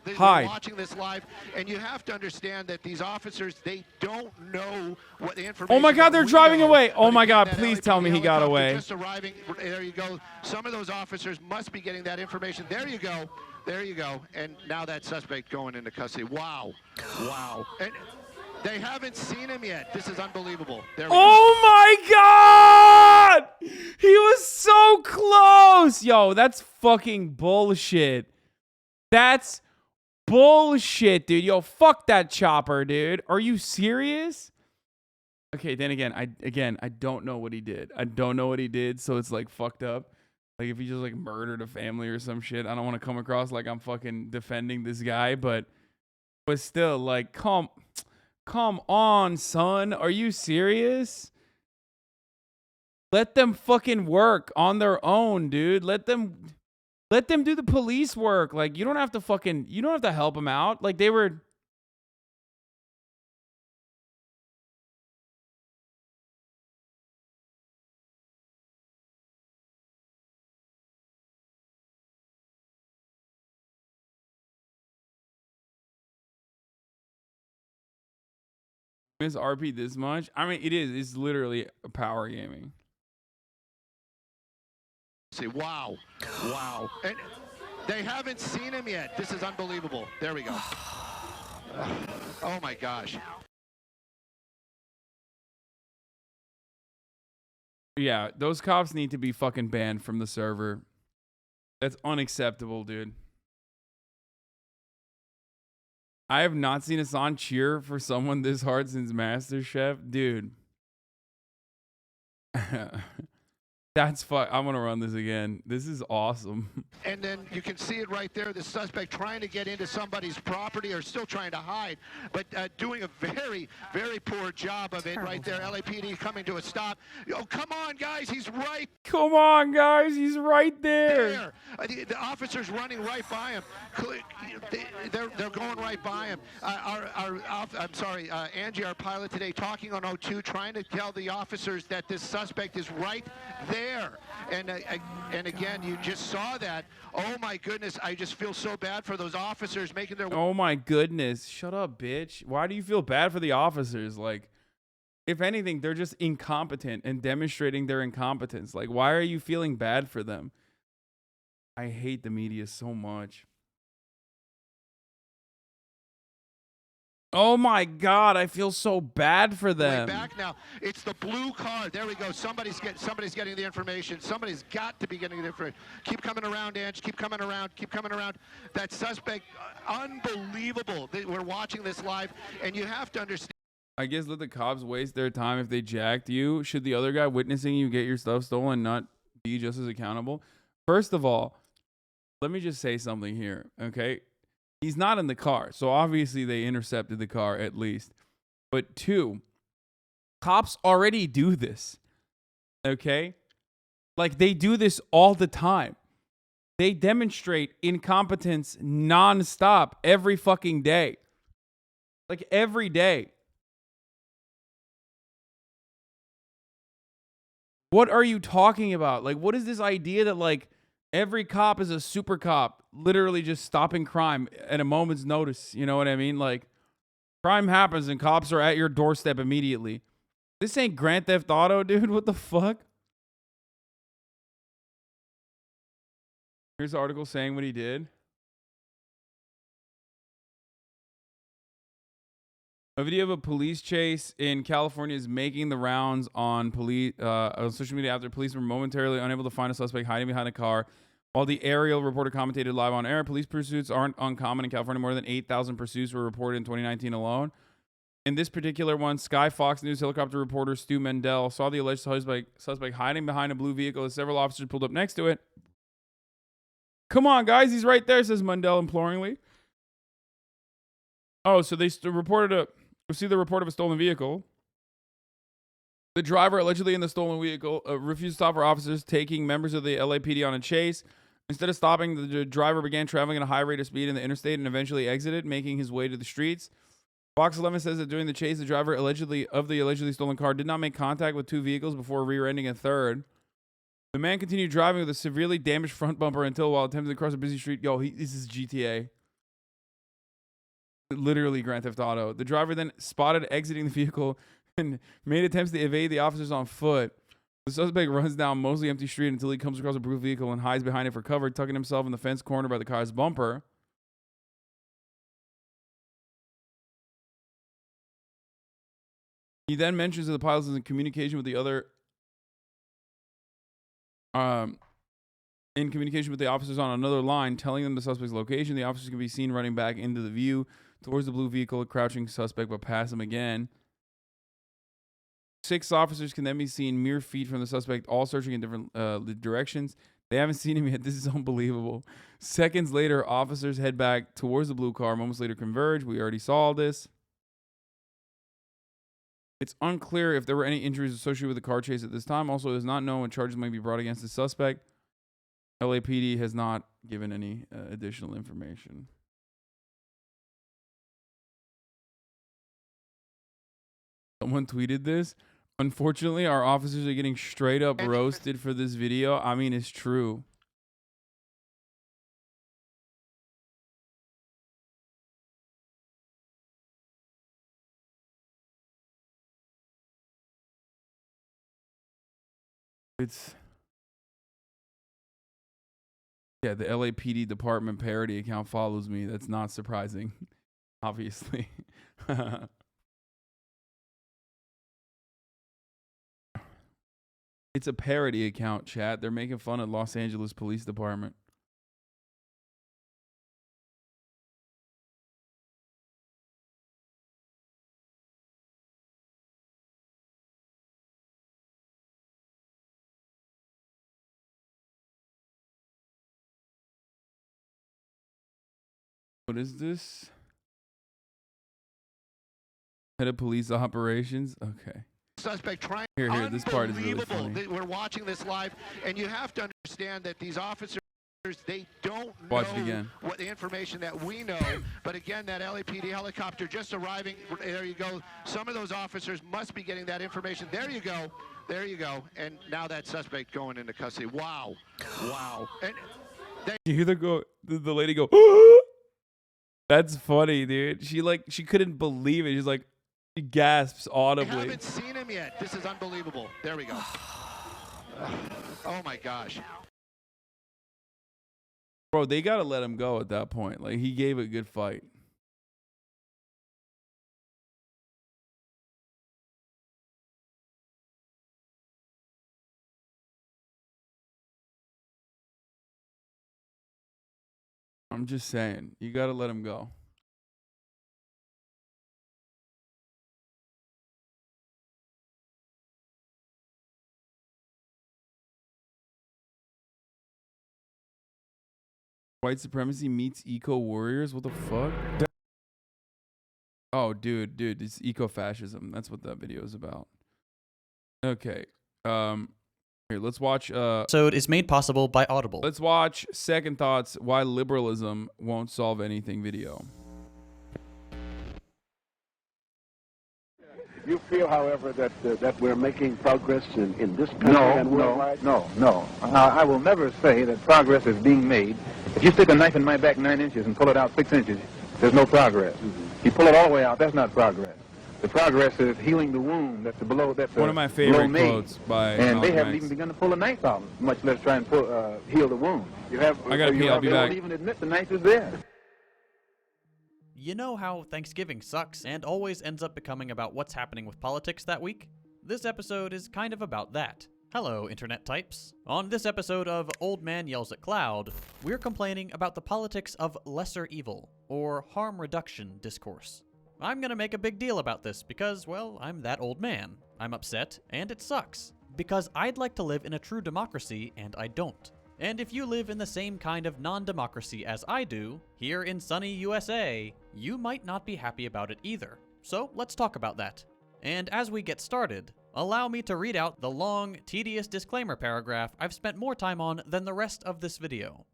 They're watching this live, and you have to understand that these officers, they don't know what the information. Oh my God, they're driving away. Oh my God, please tell me he got away. Just arriving. There you go. Some of those officers must be getting that information. There you go. There you go. And now that suspect going into custody. Wow. Wow. And they haven't seen him yet. This is unbelievable. There we go. My God! He was so close. Yo, that's fucking bullshit. That's bullshit, dude. Yo, fuck that chopper, dude. Are you serious? Okay, then again, I don't know what he did. I don't know what he did, so it's like fucked up. Like, if he just, like, murdered a family or some shit, I don't want to come across like I'm fucking defending this guy, but still, like, come on, son. Are you serious? Let them fucking work on their own, dude. Let them do the police work. Like, you don't have to help them out. Like, they were... miss RP this much. I mean, it is. It's literally power gaming. See, wow. Wow. And they haven't seen him yet. This is unbelievable. There we go. Oh my gosh. Yeah, those cops need to be fucking banned from the server. That's unacceptable, dude. I have not seen Hasan cheer for someone this hard since MasterChef. Dude. That's fuck. I want to run this again. This is awesome. And then you can see it right there, the suspect trying to get into somebody's property or still trying to hide, but doing a very, very poor job of it right there. LAPD coming to a stop. Oh, come on, guys. He's right. Come on, guys. He's right there. The officer's running right by him. They're going right by him. Angie, our pilot today, talking on O2, trying to tell the officers that this suspect is right there. And again, you just saw that. Oh my goodness, I just feel so bad for those officers making their. Oh my goodness. Shut up, bitch. Why do you feel bad for the officers? Like, if anything, they're just incompetent and demonstrating their incompetence. Like, why are you feeling bad for them? I hate the media so much. Oh my God, I feel so bad for them. Back now, it's the blue car. There we go. Somebody's getting the information. Somebody's got to be getting the information. Keep coming around, Ange. Keep coming around. Keep coming around. That suspect, unbelievable. We're watching this live, and you have to understand. I guess let the cops waste their time if they jacked you. Should the other guy witnessing you get your stuff stolen not be just as accountable? First of all, let me just say something here, okay? He's not in the car, so obviously they intercepted the car at least. But two, cops already do this, okay? Like, they do this all the time. They demonstrate incompetence nonstop every fucking day. Like, every day. What are you talking about? Like, what is this idea that, like, every cop is a super cop, literally just stopping crime at a moment's notice? You know what I mean? Like, crime happens and cops are at your doorstep immediately. This ain't Grand Theft Auto, dude. What the fuck? Here's the article saying what he did. A video of a police chase in California is making the rounds on social media after police were momentarily unable to find a suspect hiding behind a car. While the aerial reporter commentated live on air, police pursuits aren't uncommon in California. More than 8,000 pursuits were reported in 2019 alone. In this particular one, Sky Fox News helicopter reporter Stu Mendel saw the alleged suspect hiding behind a blue vehicle as several officers pulled up next to it. Come on, guys, he's right there, says Mendel imploringly. Oh, so they see the report of a stolen vehicle. The driver, allegedly in the stolen vehicle, refused to stop for officers taking members of the LAPD on a chase. Instead of stopping, the driver began traveling at a high rate of speed in the interstate and eventually exited, making his way to the streets. Fox 11 says that during the chase, the driver of the allegedly stolen car did not make contact with two vehicles before rear-ending a third. The man continued driving with a severely damaged front bumper until, while attempting to cross a busy street, this is GTA. Literally Grand Theft Auto. The driver then spotted exiting the vehicle and made attempts to evade the officers on foot. The suspect runs down a mostly empty street until he comes across a blue vehicle and hides behind it for cover, tucking himself in the fence corner by the car's bumper. He then mentions that the pilot is in communication with the officers on another line, telling them the suspect's location. The officers can be seen running back into the view towards the blue vehicle, a crouching suspect, but pass him again. 6 officers can then be seen mere feet from the suspect, all searching in different directions. They haven't seen him yet. This is unbelievable. Seconds later, officers head back towards the blue car. Moments later, converge. We already saw this. It's unclear if there were any injuries associated with the car chase at this time. Also, it is not known what charges might be brought against the suspect. LAPD has not given any additional information. Someone tweeted this. Unfortunately, our officers are getting straight up roasted for this video. I mean, it's true. It's yeah, the LAPD department parody account follows me. That's not surprising, obviously. It's a parody account, chat. They're making fun of Los Angeles Police Department. What is this? Head of police operations? Okay. Suspect trying. Here, this part is really Unbelievable funny. that we're watching this live, and you have to understand that these officers, they don't Watch it know again. what the information that we know. But again, that LAPD helicopter just arriving. There you go. Some of those officers must be getting that information. There you go. There you go. And now that suspect going into custody. Wow. Wow. And You hear the lady go, that's funny, dude. She couldn't believe it. She's like, she gasps I audibly. haven't seen him yet. This is unbelievable. There we go. Oh my gosh. Bro, they gotta let him go at that point. Like, he gave a good fight. I'm just saying, you gotta let him go. White supremacy meets eco warriors? What the fuck? Oh, dude, it's eco-fascism. That's what that video is about. Okay. Here, let's watch episode is made possible by Audible. Let's watch Second Thoughts Why Liberalism Won't Solve Anything video. You feel, however, that we're making progress in this country and worldwide? No. I will never say that progress is being made. If you stick a knife in my back 9 inches and pull it out 6 inches, there's no progress. If you pull it all the way out, that's not progress. The progress is healing the wound that's below. That's one of my favorite quotes by and they Malcolm haven't X. even begun to pull the knife out, much less try and heal the wound. You have. I gotta pee. I'll be they back. won't even admit the knife is there. You know how Thanksgiving sucks and always ends up becoming about what's happening with politics that week? This episode is kind of about that. Hello, internet types. On this episode of Old Man Yells at Cloud, we're complaining about the politics of lesser evil, or harm reduction discourse. I'm gonna make a big deal about this because, well, I'm that old man. I'm upset, and it sucks. Because I'd like to live in a true democracy, and I don't. And if you live in the same kind of non-democracy as I do, here in sunny USA, you might not be happy about it either. So let's talk about that. And as we get started, allow me to read out the long, tedious disclaimer paragraph I've spent more time on than the rest of this video.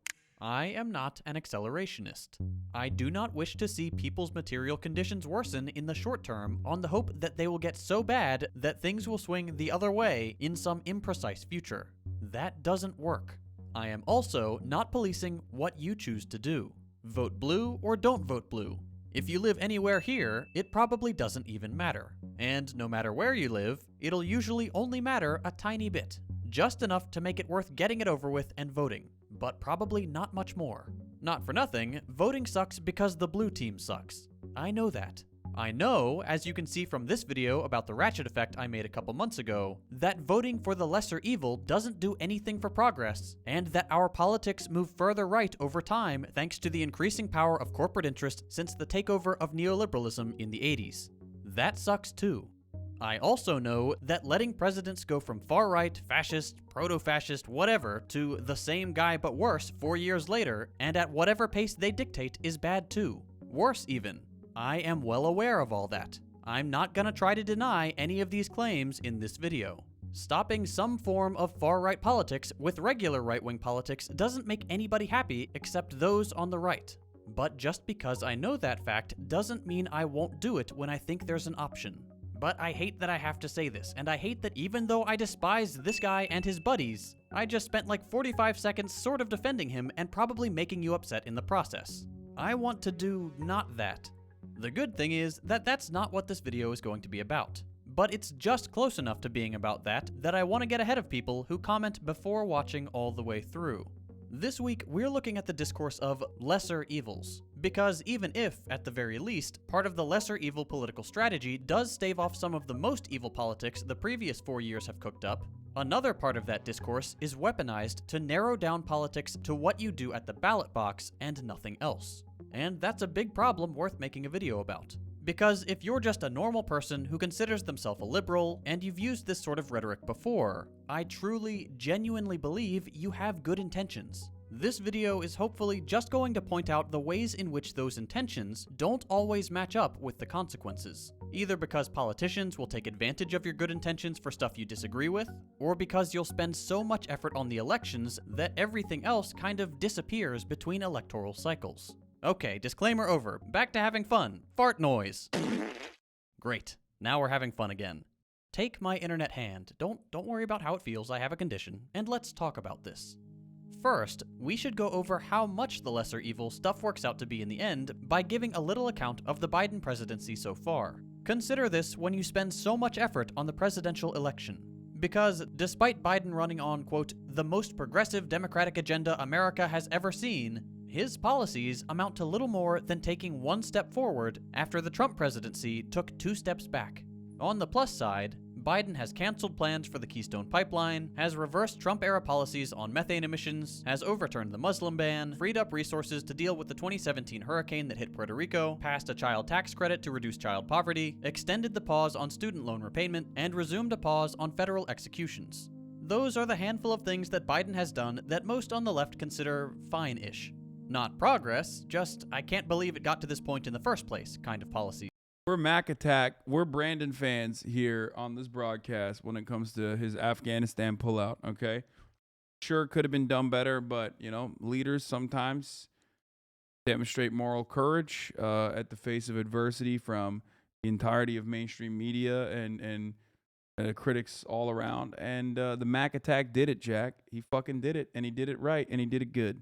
I am not an accelerationist. I do not wish to see people's material conditions worsen in the short term on the hope that they will get so bad that things will swing the other way in some imprecise future. That doesn't work. I am also not policing what you choose to do. Vote blue or don't vote blue. If you live anywhere here, it probably doesn't even matter. And no matter where you live, it'll usually only matter a tiny bit. Just enough to make it worth getting it over with and voting. But probably not much more. Not for nothing, voting sucks because the blue team sucks. I know that. I know, as you can see from this video about the ratchet effect I made a couple months ago, that voting for the lesser evil doesn't do anything for progress, and that our politics move further right over time thanks to the increasing power of corporate interest since the takeover of neoliberalism in the 80s. That sucks too. I also know that letting presidents go from far-right, fascist, proto-fascist, whatever, to the same guy but worse 4 years later, and at whatever pace they dictate, is bad too. Worse even. I am well aware of all that. I'm not gonna try to deny any of these claims in this video. Stopping some form of far-right politics with regular right-wing politics doesn't make anybody happy except those on the right. But just because I know that fact doesn't mean I won't do it when I think there's an option. But I hate that I have to say this, and I hate that even though I despise this guy and his buddies, I just spent like 45 seconds sort of defending him and probably making you upset in the process. I want to do not that. The good thing is that that's not what this video is going to be about. but it's just close enough to being about that I want to get ahead of people who comment before watching all the way through. This week, we're looking at the discourse of lesser evils, because even if, at the very least, part of the lesser evil political strategy does stave off some of the most evil politics the previous 4 years have cooked up, another part of that discourse is weaponized to narrow down politics to what you do at the ballot box and nothing else. And that's a big problem worth making a video about. Because if you're just a normal person who considers themselves a liberal, and you've used this sort of rhetoric before, I truly, genuinely believe you have good intentions. This video is hopefully just going to point out the ways in which those intentions don't always match up with the consequences. Either because politicians will take advantage of your good intentions for stuff you disagree with, or because you'll spend so much effort on the elections that everything else kind of disappears between electoral cycles. Okay, disclaimer over. Back to having fun. Fart noise. Great. Now we're having fun again. Take my internet hand. Don't worry about how it feels. I have a condition. And let's talk about this. First, we should go over how much the lesser evil stuff works out to be in the end by giving a little account of the Biden presidency so far. Consider this when you spend so much effort on the presidential election. Because despite Biden running on, quote, the most progressive democratic agenda America has ever seen, his policies amount to little more than taking one step forward after the Trump presidency took 2 steps back. On the plus side, Biden has canceled plans for the Keystone Pipeline, has reversed Trump-era policies on methane emissions, has overturned the Muslim ban, freed up resources to deal with the 2017 hurricane that hit Puerto Rico, passed a child tax credit to reduce child poverty, extended the pause on student loan repayment, and resumed a pause on federal executions. Those are the handful of things that Biden has done that most on the left consider fine-ish. Not progress, just I can't believe it got to this point in the first place kind of policy. We're Mac Attack. We're Brandon fans here on this broadcast when it comes to his Afghanistan pullout, okay? Sure, could have been done better, but, you know, leaders sometimes demonstrate moral courage at the face of adversity from the entirety of mainstream media and critics all around. And the Mac Attack did it, Jack. He fucking did it, and he did it right, and he did it good.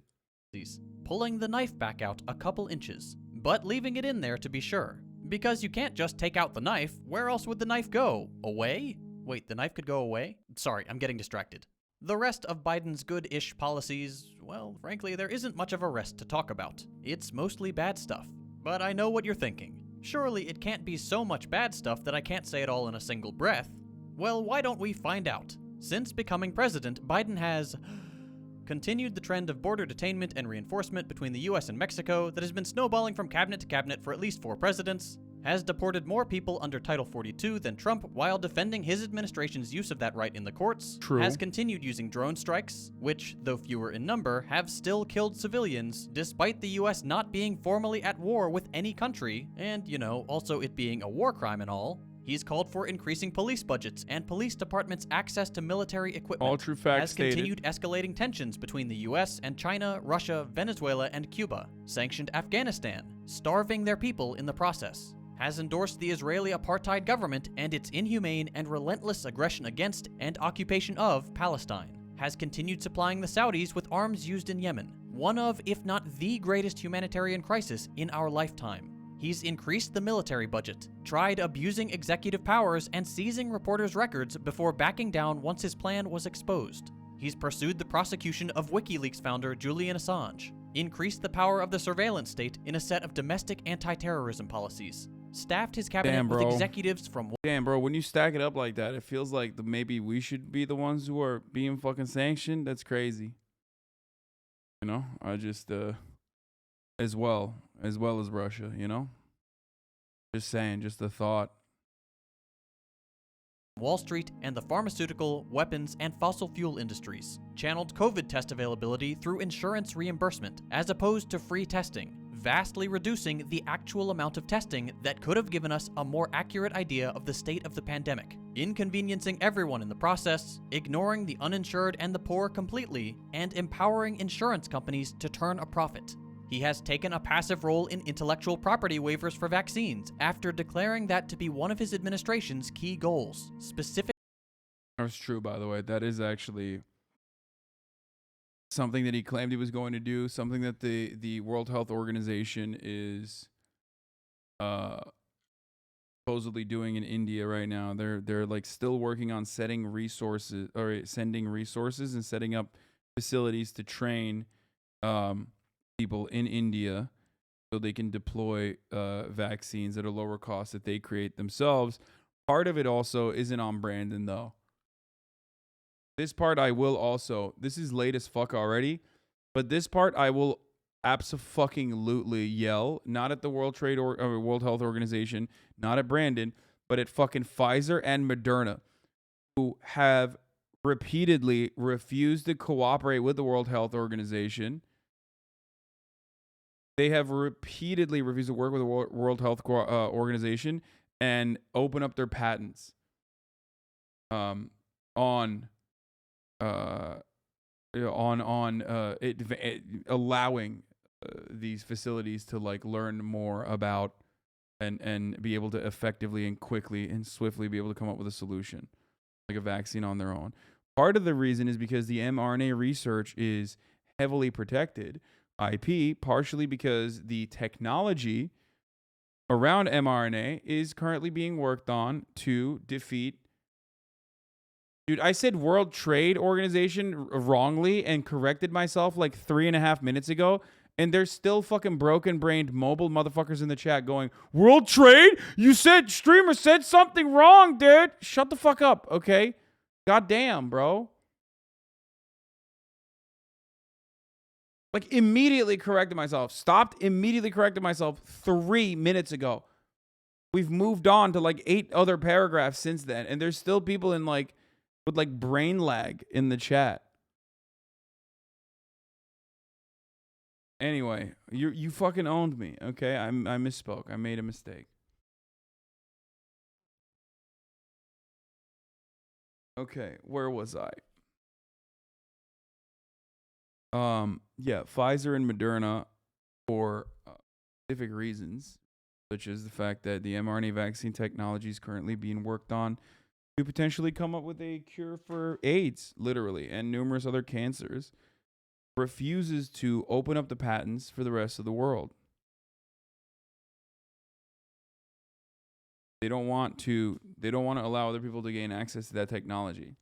Pulling the knife back out a couple inches, but leaving it in there to be sure. Because you can't just take out the knife. Where else would the knife go? Away? Wait, the knife could go away? Sorry, I'm getting distracted. The rest of Biden's good-ish policies, well, frankly, there isn't much of a rest to talk about. It's mostly bad stuff. But I know what you're thinking. Surely it can't be so much bad stuff that I can't say it all in a single breath. Well, why don't we find out? Since becoming president, Biden has continued the trend of border detainment and reinforcement between the US and Mexico that has been snowballing from cabinet to cabinet for at least 4 presidents, has deported more people under Title 42 than Trump while defending his administration's use of that right in the courts, True. has continued using drone strikes, which, though fewer in number, have still killed civilians, despite the US not being formally at war with any country, and, you know, also it being a war crime and all. He's called for increasing police budgets and police departments' access to military equipment. All true facts has stated. continued escalating tensions between the US and China, Russia, Venezuela, and Cuba. Sanctioned Afghanistan, starving their people in the process. Has endorsed the Israeli apartheid government and its inhumane and relentless aggression against and occupation of Palestine. Has continued supplying the Saudis with arms used in Yemen. One of, if not the greatest humanitarian crisis in our lifetime. He's increased the military budget, tried abusing executive powers and seizing reporters' records before backing down once his plan was exposed. He's pursued the prosecution of WikiLeaks founder Julian Assange, increased the power of the surveillance state in a set of domestic anti-terrorism policies, staffed his cabinet with executives from... Damn, bro, when you stack it up like that, it feels like maybe we should be the ones who are being fucking sanctioned. That's crazy. You know, I just... as well as Russia, you know? Just saying, just a thought. Wall Street and the pharmaceutical, weapons, and fossil fuel industries channeled COVID test availability through insurance reimbursement as opposed to free testing, vastly reducing the actual amount of testing that could have given us a more accurate idea of the state of the pandemic, inconveniencing everyone in the process, ignoring the uninsured and the poor completely, and empowering insurance companies to turn a profit. He has taken a passive role in intellectual property waivers for vaccines after declaring that to be one of his administration's key goals. That's true, by the way. That is actually something that he claimed he was going to do, something that the World Health Organization is supposedly doing in India right now. They're like still working on sending resources and setting up facilities to train people in India so they can deploy vaccines at a lower cost that they create themselves. Part of it also isn't on Brandon, though. This part I will also, this is late as fuck already, but this part I will abso-fucking-lutely yell, not at the World Health Organization, not at Brandon, but at fucking Pfizer and Moderna, who have repeatedly refused to cooperate with the World Health Organization. They have repeatedly refused to work with the World Health Organization and open up their patents on allowing these facilities to like learn more about and be able to effectively and quickly and swiftly be able to come up with a solution, like a vaccine on their own. Part of the reason is because the mRNA research is heavily protected IP, partially because the technology around mRNA is currently being worked on to defeat. Dude, I said World Trade Organization wrongly and corrected myself like 3.5 minutes ago. And there's still fucking broken-brained mobile motherfuckers in the chat going, World Trade? You said, streamer said something wrong, dude. Shut the fuck up, okay? Goddamn, bro. Like, immediately corrected myself. Stopped, immediately corrected myself 3 minutes ago. We've moved on to like 8 other paragraphs since then. And there's still people in like, with like brain lag in the chat. Anyway, you fucking owned me, okay? I misspoke. I made a mistake. Okay, where was I? Yeah, Pfizer and Moderna for specific reasons, such as the fact that the mRNA vaccine technology is currently being worked on to potentially come up with a cure for AIDS, literally, and numerous other cancers, refuses to open up the patents for the rest of the world. They don't want to allow other people to gain access to that technology.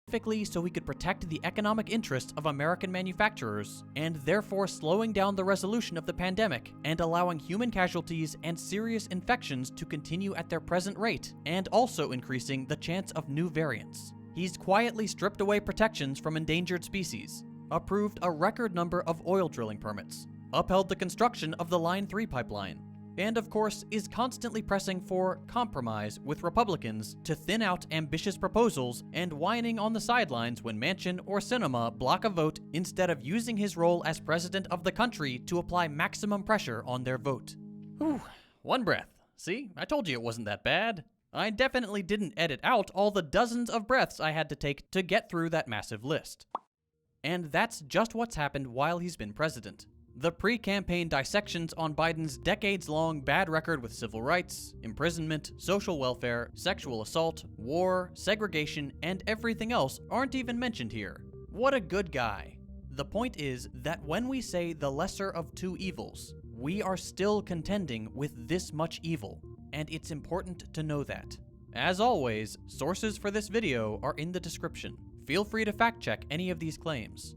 Specifically so we could protect the economic interests of American manufacturers, and therefore slowing down the resolution of the pandemic and allowing human casualties and serious infections to continue at their present rate, and also increasing the chance of new variants. He's quietly stripped away protections from endangered species, approved a record number of oil drilling permits, upheld the construction of the Line 3 pipeline, and of course is constantly pressing for compromise with Republicans to thin out ambitious proposals and whining on the sidelines when Manchin or Sinema block a vote instead of using his role as president of the country to apply maximum pressure on their vote. Whew, one breath. See, I told you it wasn't that bad. I definitely didn't edit out all the dozens of breaths I had to take to get through that massive list. And that's just what's happened while he's been president. The pre-campaign dissections on Biden's decades-long bad record with civil rights, imprisonment, social welfare, sexual assault, war, segregation, and everything else aren't even mentioned here. What a good guy. The point is that when we say the lesser of two evils, we are still contending with this much evil, and it's important to know that. As always, sources for this video are in the description. Feel free to fact-check any of these claims.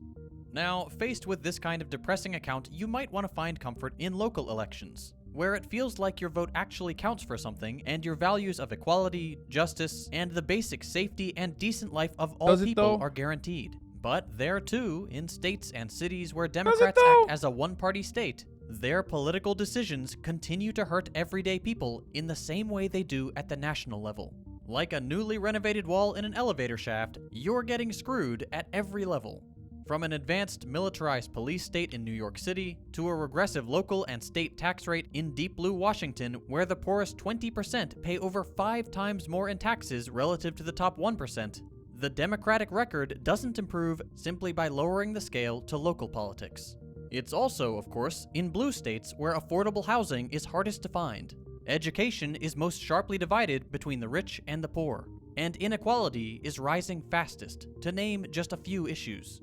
Now, faced with this kind of depressing account, you might want to find comfort in local elections, where it feels like your vote actually counts for something and your values of equality, justice, and the basic safety and decent life of all people are guaranteed. But there too, in states and cities where Democrats act as a one-party state, their political decisions continue to hurt everyday people in the same way they do at the national level. Like a newly renovated wall in an elevator shaft, you're getting screwed at every level. From an advanced militarized police state in New York City, to a regressive local and state tax rate in deep blue Washington, where the poorest 20% pay over 5 times more in taxes relative to the top 1%, the Democratic record doesn't improve simply by lowering the scale to local politics. It's also, of course, in blue states where affordable housing is hardest to find. Education is most sharply divided between the rich and the poor, and inequality is rising fastest, to name just a few issues.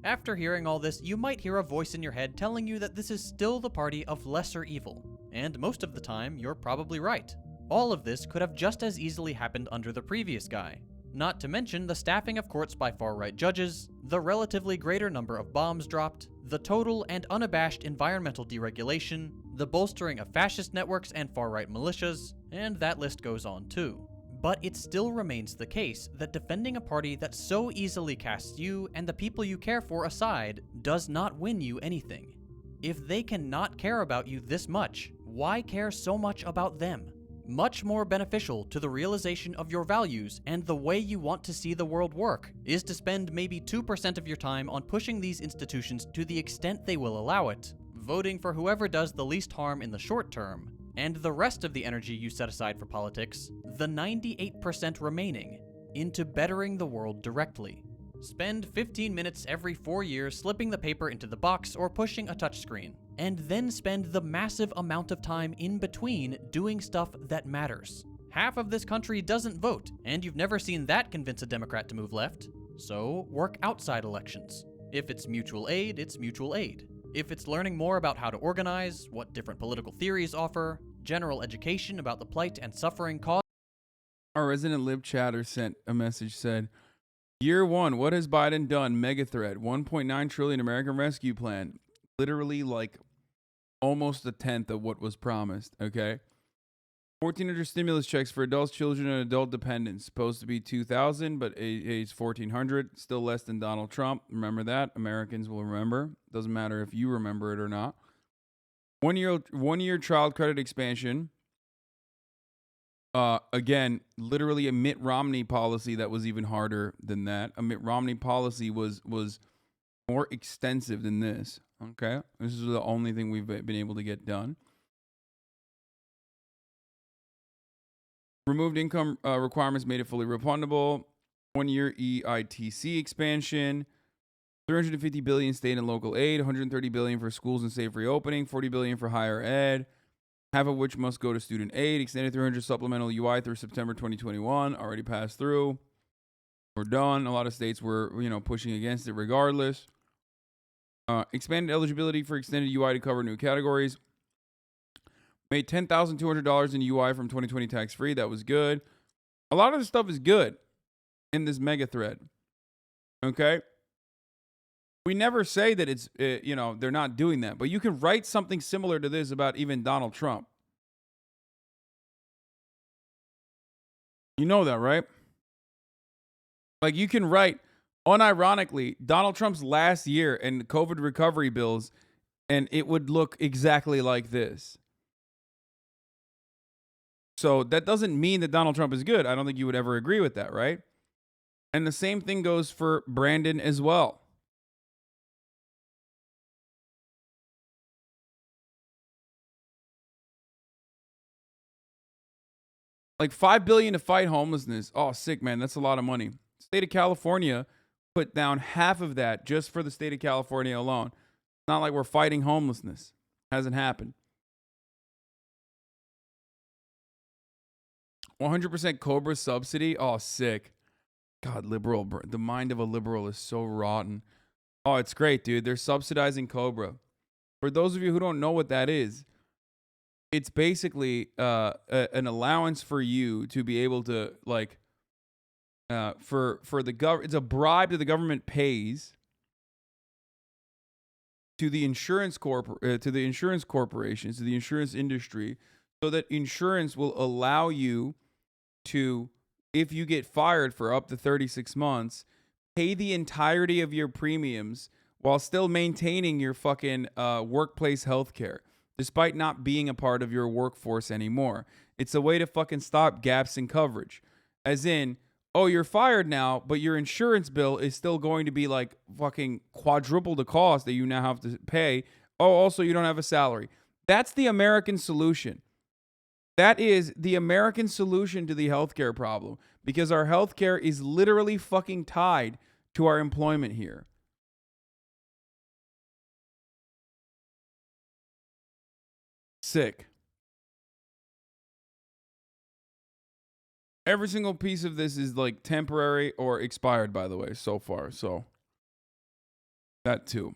After hearing all this, you might hear a voice in your head telling you that this is still the party of lesser evil. And most of the time, you're probably right. All of this could have just as easily happened under the previous guy. Not to mention the staffing of courts by far-right judges, the relatively greater number of bombs dropped, the total and unabashed environmental deregulation, the bolstering of fascist networks and far-right militias, and that list goes on too. But it still remains the case that defending a party that so easily casts you and the people you care for aside does not win you anything. If they cannot care about you this much, why care so much about them? Much more beneficial to the realization of your values and the way you want to see the world work is to spend maybe 2% of your time on pushing these institutions to the extent they will allow it, voting for whoever does the least harm in the short term, and the rest of the energy you set aside for politics, the 98% remaining, into bettering the world directly. Spend 15 minutes every 4 years slipping the paper into the box or pushing a touchscreen, and then spend the massive amount of time in between doing stuff that matters. Half of this country doesn't vote, and you've never seen that convince a Democrat to move left. So work outside elections. If it's mutual aid, it's mutual aid. If it's learning more about how to organize, what different political theories offer, general education about the plight and suffering caused. Our resident lib chatter sent a message, said, Year 1, what has Biden done? Mega threat, 1.9 trillion American Rescue Plan. Literally like almost a tenth of what was promised, okay? 1,400 stimulus checks for adults, children, and adult dependents. Supposed to be 2,000, but it's 1,400. Still less than Donald Trump. Remember that. Americans will remember. Doesn't matter if you remember it or not. 1 year child credit expansion. Again, literally a Mitt Romney policy that was even harder than that. A Mitt Romney policy was more extensive than this. Okay, this is the only thing we've been able to get done. Removed income requirements, made it fully refundable. 1 year EITC expansion. 350 billion state and local aid. 130 billion for schools and safe reopening. 40 billion for higher ed, half of which must go to student aid. Extended 300 supplemental UI through September 2021. Already passed through. We're done. A lot of states were, pushing against it regardless. Expanded eligibility for extended UI to cover new categories. Made $10,200 in UI from 2020 tax-free. That was good. A lot of this stuff is good in this mega thread. Okay? We never say that it's, they're not doing that. But you can write something similar to this about even Donald Trump. You know that, right? Like, you can write, unironically, Donald Trump's last year and COVID recovery bills, and it would look exactly like this. So that doesn't mean that Donald Trump is good. I don't think you would ever agree with that, right? And the same thing goes for Brandon as well. Like $5 billion to fight homelessness. Oh, sick, man. That's a lot of money. State of California put down half of that just for the state of California alone. It's not like we're fighting homelessness. Hasn't happened. 100% Cobra subsidy. Oh, sick. God, liberal. The mind of a liberal is so rotten. Oh, it's great, dude. They're subsidizing Cobra. For those of you who don't know what that is, it's basically an allowance for you to be able to, like, for the government. It's a bribe that the government pays to the insurance corporations, to the insurance industry, so that insurance will allow you to, if you get fired for up to 36 months, pay the entirety of your premiums while still maintaining your fucking workplace health care, despite not being a part of your workforce anymore. It's a way to fucking stop gaps in coverage. As in, oh, you're fired now, but your insurance bill is still going to be like fucking quadruple the cost that you now have to pay. Oh, also, you don't have a salary. That's the American solution. That is the American solution to the healthcare problem, because our healthcare is literally fucking tied to our employment here. Sick. Every single piece of this is like temporary or expired, by the way, so far. So that too.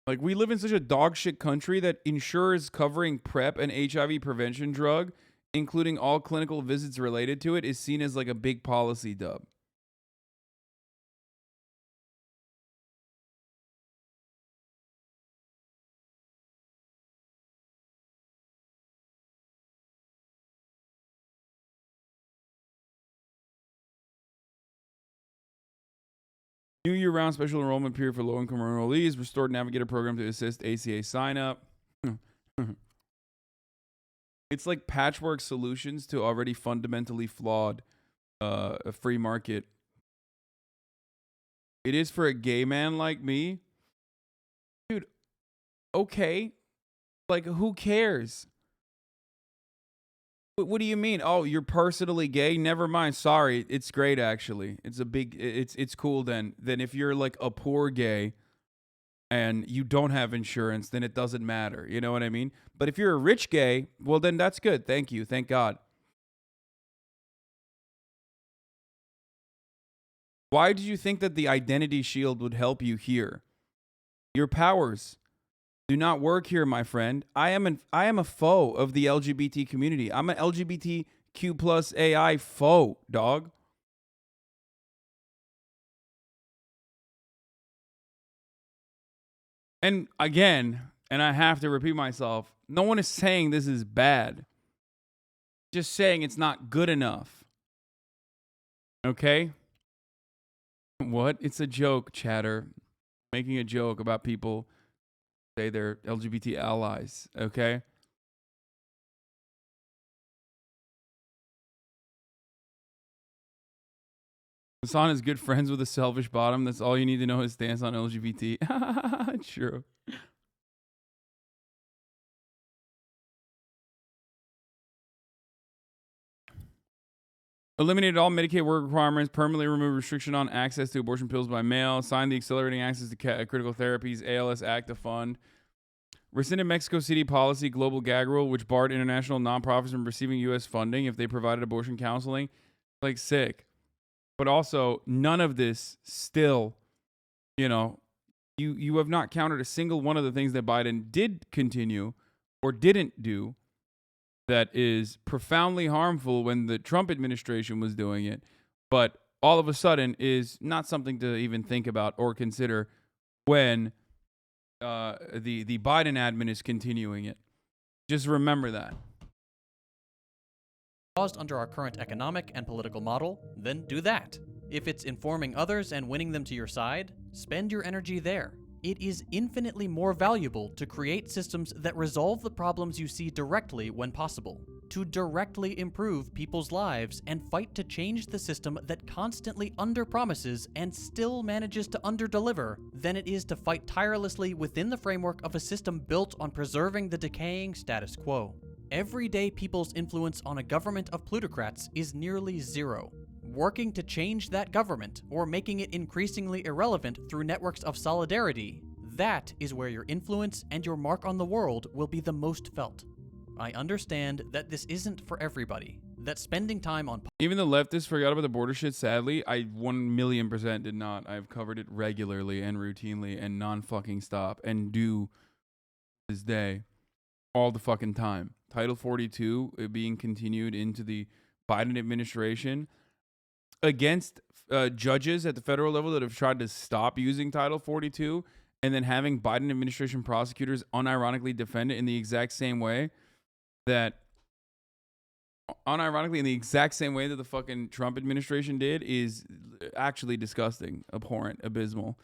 Like, we live in such a dog shit country that insurers covering PrEP and HIV prevention drug, including all clinical visits related to it, is seen as like a big policy dub. New year-round special enrollment period for low-income enrollees. Restored Navigator program to assist ACA sign-up. It's like patchwork solutions to already fundamentally flawed a free market. It is for a gay man like me. Dude, okay. Like, who cares? What do you mean? Oh, you're personally gay? Never mind. Sorry. It's great, actually. It's cool then. Then if you're like a poor gay and you don't have insurance, then it doesn't matter. You know what I mean? But if you're a rich gay, well, then that's good. Thank you. Thank God. Why did you think that the identity shield would help you here? Your powers do not work here, my friend. I am a foe of the LGBT community. I'm an LGBTQ plus AI foe, dog. And again, and I have to repeat myself, no one is saying this is bad. Just saying it's not good enough. Okay? What? It's a joke, chatter. Making a joke about people say they're LGBT allies, okay? Hasan is good friends with a selfish bottom. That's all you need to know his stance on LGBT. True. Eliminated all Medicaid work requirements, permanently removed restriction on access to abortion pills by mail, signed the Accelerating Access to Critical Therapies ALS Act of Fund, rescinded Mexico City policy global gag rule, which barred international nonprofits from receiving U.S. funding if they provided abortion counseling. Like, sick. But also, none of this still, you know, you have not countered a single one of the things that Biden did continue or didn't do that is profoundly harmful when the Trump administration was doing it, but all of a sudden is not something to even think about or consider when the Biden admin is continuing it. Just remember that. Caused under our current economic and political model, then do that. If it's informing others and winning them to your side, spend your energy there. It is infinitely more valuable to create systems that resolve the problems you see directly when possible, to directly improve people's lives and fight to change the system that constantly underpromises and still manages to underdeliver, than it is to fight tirelessly within the framework of a system built on preserving the decaying status quo. Everyday people's influence on a government of plutocrats is nearly zero. Working to change that government, or making it increasingly irrelevant through networks of solidarity, that is where your influence and your mark on the world will be the most felt. I understand that this isn't for everybody, that spending time on... Even the leftists forgot about the border shit, sadly. I 1,000,000% did not. I've covered it regularly and routinely and non-fucking stop, and do this day all the fucking time. Title 42 being continued into the Biden administration against judges at the federal level that have tried to stop using Title 42, and then having Biden administration prosecutors unironically defend it in the exact same way that the fucking Trump administration did is actually disgusting, abhorrent, abysmal.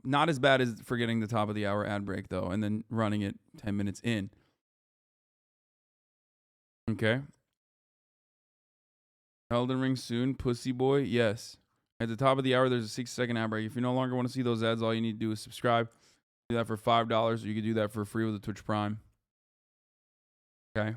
Not as bad as forgetting the top of the hour ad break, though, and then running it 10 minutes in. Okay. Elden Ring soon, pussy boy. Yes. At the top of the hour, there's a 6-second ad break. If you no longer want to see those ads, all you need to do is subscribe. Do that for $5, or you can do that for free with a Twitch Prime. Okay.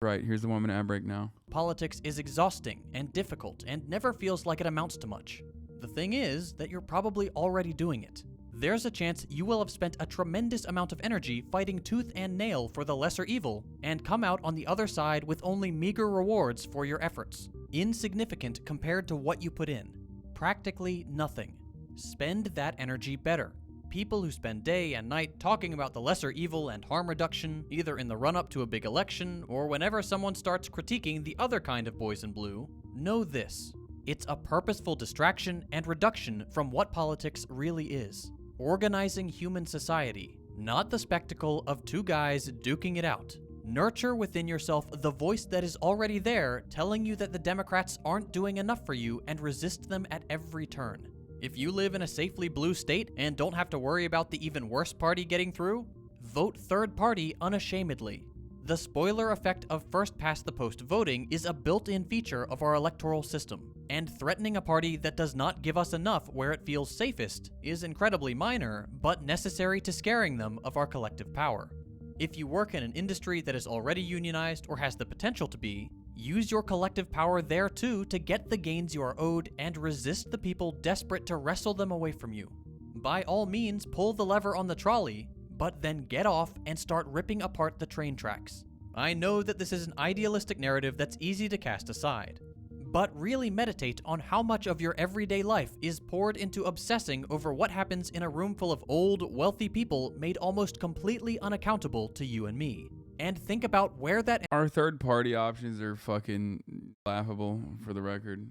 Right. Here's the 1-minute ad break now. Politics is exhausting and difficult and never feels like it amounts to much. The thing is that you're probably already doing it. There's a chance you will have spent a tremendous amount of energy fighting tooth and nail for the lesser evil and come out on the other side with only meager rewards for your efforts. Insignificant compared to what you put in. Practically nothing. Spend that energy better. People who spend day and night talking about the lesser evil and harm reduction, either in the run-up to a big election or whenever someone starts critiquing the other kind of boys in blue, know this. It's a purposeful distraction and reduction from what politics really is. Organizing human society, not the spectacle of two guys duking it out. Nurture within yourself the voice that is already there, telling you that the Democrats aren't doing enough for you, and resist them at every turn. If you live in a safely blue state and don't have to worry about the even worse party getting through, vote third party unashamedly. The spoiler effect of first-past-the-post voting is a built-in feature of our electoral system, and threatening a party that does not give us enough where it feels safest is incredibly minor, but necessary to scaring them of our collective power. If you work in an industry that is already unionized or has the potential to be, use your collective power there too to get the gains you are owed and resist the people desperate to wrestle them away from you. By all means, pull the lever on the trolley, but then get off and start ripping apart the train tracks. I know that this is an idealistic narrative that's easy to cast aside, but really meditate on how much of your everyday life is poured into obsessing over what happens in a room full of old, wealthy people made almost completely unaccountable to you and me. And think about where that... Our third party options are fucking laughable, for the record.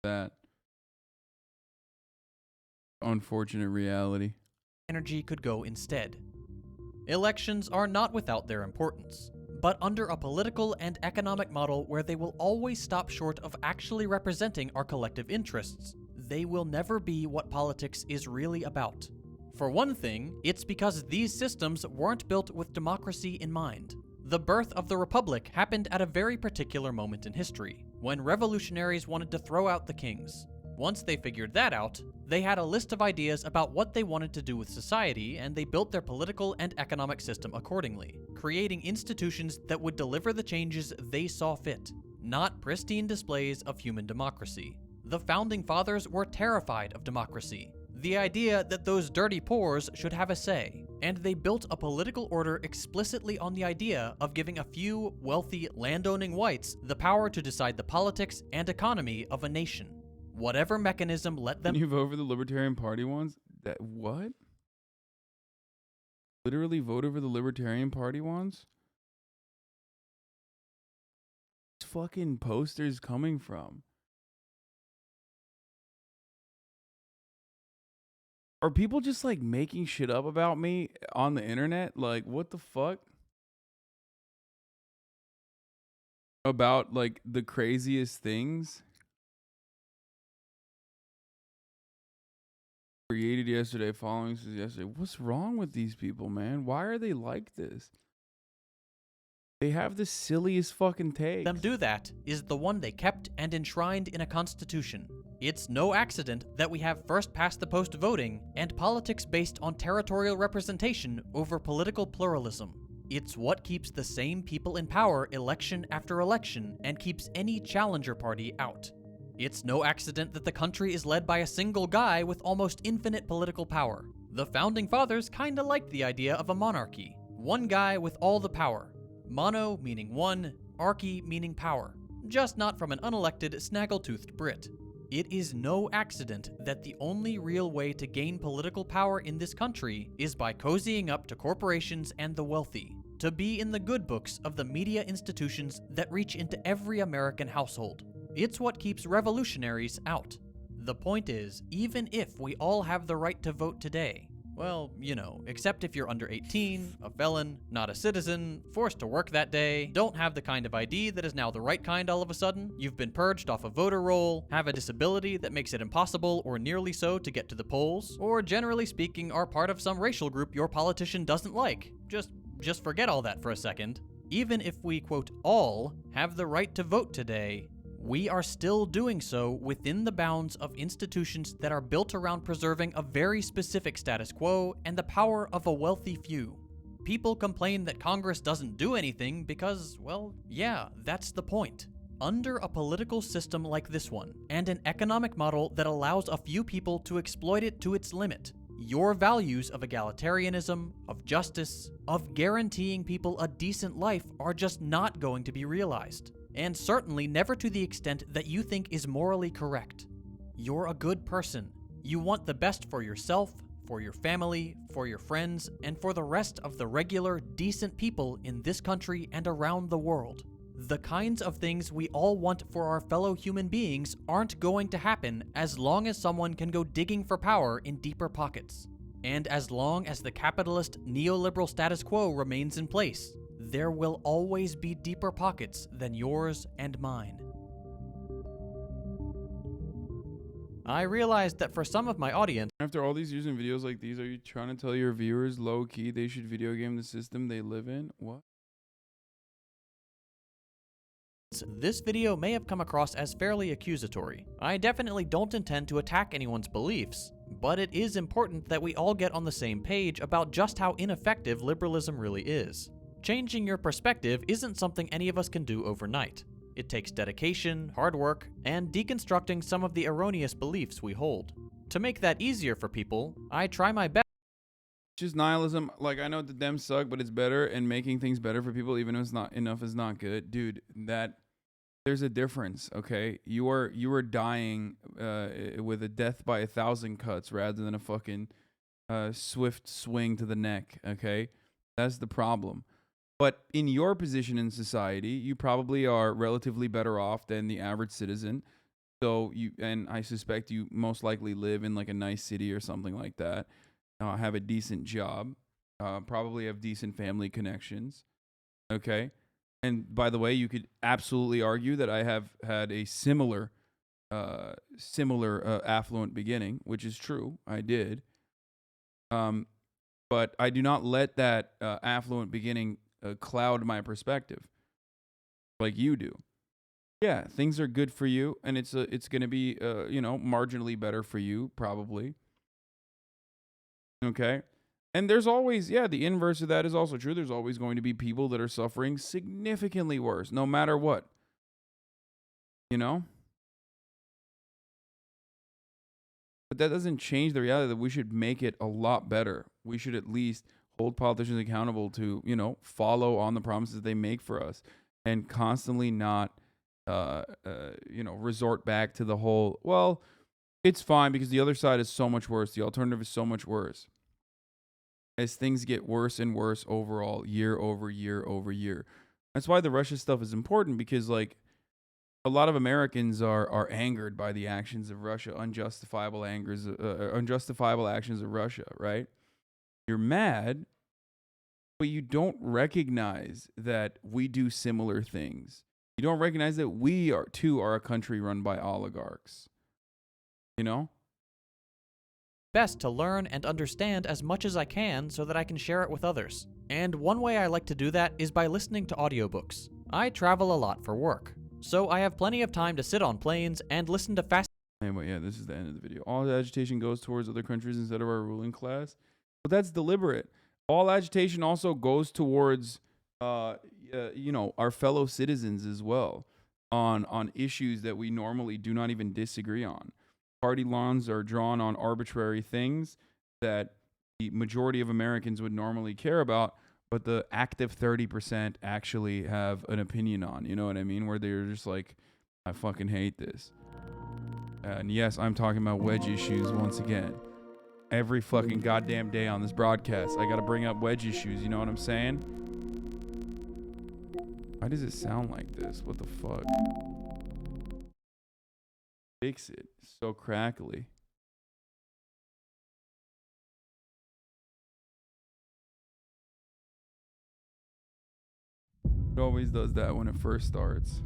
That unfortunate reality. Energy could go instead. Elections are not without their importance, but under a political and economic model where they will always stop short of actually representing our collective interests, they will never be what politics is really about. For one thing, it's because these systems weren't built with democracy in mind. The birth of the Republic happened at a very particular moment in history, when revolutionaries wanted to throw out the kings. Once they figured that out, they had a list of ideas about what they wanted to do with society, and they built their political and economic system accordingly, creating institutions that would deliver the changes they saw fit, not pristine displays of human democracy. The Founding Fathers were terrified of democracy, the idea that those dirty pores should have a say, and they built a political order explicitly on the idea of giving a few wealthy, landowning whites the power to decide the politics and economy of a nation. Whatever mechanism let them... Can you vote for the Libertarian Party ones? That what? Literally vote over the Libertarian Party ones? Where's fucking posters coming from? Are people just like making shit up about me on the internet? Like, what the fuck? About like the craziest things? Created yesterday, following says yesterday. What's wrong with these people, man? Why are they like this? They have the silliest fucking takes. Them do that is the one they kept and enshrined in a constitution. It's no accident that we have first-past-the-post voting and politics based on territorial representation over political pluralism. It's what keeps the same people in power election after election and keeps any challenger party out. It's no accident that the country is led by a single guy with almost infinite political power. The Founding Fathers kinda liked the idea of a monarchy. One guy with all the power. Mono meaning one, archy meaning power. Just not from an unelected, snaggle-toothed Brit. It is no accident that the only real way to gain political power in this country is by cozying up to corporations and the wealthy, to be in the good books of the media institutions that reach into every American household. It's what keeps revolutionaries out. The point is, even if we all have the right to vote today, well, you know, except if you're under 18, a felon, not a citizen, forced to work that day, don't have the kind of ID that is now the right kind all of a sudden, you've been purged off a voter roll, have a disability that makes it impossible or nearly so to get to the polls, or generally speaking are part of some racial group your politician doesn't like. Just forget all that for a second. Even if we, quote, all have the right to vote today, we are still doing so within the bounds of institutions that are built around preserving a very specific status quo and the power of a wealthy few. People complain that Congress doesn't do anything because, well, yeah, that's the point. Under a political system like this one, and an economic model that allows a few people to exploit it to its limit, your values of egalitarianism, of justice, of guaranteeing people a decent life are just not going to be realized. And certainly never to the extent that you think is morally correct. You're a good person. You want the best for yourself, for your family, for your friends, and for the rest of the regular, decent people in this country and around the world. The kinds of things we all want for our fellow human beings aren't going to happen as long as someone can go digging for power in deeper pockets. And as long as the capitalist neoliberal status quo remains in place, there will always be deeper pockets than yours and mine. I realized that for some of my audience, after all these years in videos like these, are you trying to tell your viewers low-key they should video game the system they live in? What? this video may have come across as fairly accusatory. I definitely don't intend to attack anyone's beliefs, but it is important that we all get on the same page about just how ineffective liberalism really is. Changing your perspective isn't something any of us can do overnight. It takes dedication, hard work, and deconstructing some of the erroneous beliefs we hold. To make that easier for people, I try my best. Just nihilism. Like, I know the Dems suck, but it's better, and making things better for people, even if it's not enough, is not good. Dude, there's a difference, okay? You are dying with a death by 1,000 cuts rather than a fucking swift swing to the neck, okay? That's the problem. But in your position in society, you probably are relatively better off than the average citizen. So and I suspect you most likely live in like a nice city or something like that. Have a decent job, probably have decent family connections, okay? And by the way, you could absolutely argue that I have had a similar affluent beginning, which is true. I did. But I do not let that affluent beginning cloud my perspective like you do. Yeah, things are good for you, and it's going to be, marginally better for you, probably. Okay? And there's always, the inverse of that is also true. There's always going to be people that are suffering significantly worse, no matter what. You know? But that doesn't change the reality that we should make it a lot better. We should at least hold politicians accountable to, follow on the promises they make for us and constantly not, resort back to the whole, well, it's fine because the other side is so much worse. The alternative is so much worse. As things get worse and worse overall, year over year over year. That's why the Russia stuff is important, because like a lot of Americans are angered by the actions of Russia, unjustifiable actions of Russia, right? You're mad, but you don't recognize that we do similar things. You don't recognize that we are a country run by oligarchs. You know? Best to learn and understand as much as I can so that I can share it with others. And one way I like to do that is by listening to audiobooks. I travel a lot for work, so I have plenty of time to sit on planes and listen to fast. Anyway, this is the end of the video. All agitation goes towards other countries instead of our ruling class. But that's deliberate. All agitation also goes towards, our fellow citizens as well on issues that we normally do not even disagree on. Party lawns are drawn on arbitrary things that the majority of Americans would normally care about, but the active 30% actually have an opinion on. You know what I mean? Where they're just like, I fucking hate this. And yes, I'm talking about wedge issues once again. Every fucking goddamn day on this broadcast, I gotta bring up wedge issues. You know what I'm saying? Why does it sound like this? What the fuck? Fix it. So crackly. It always does that when it first starts.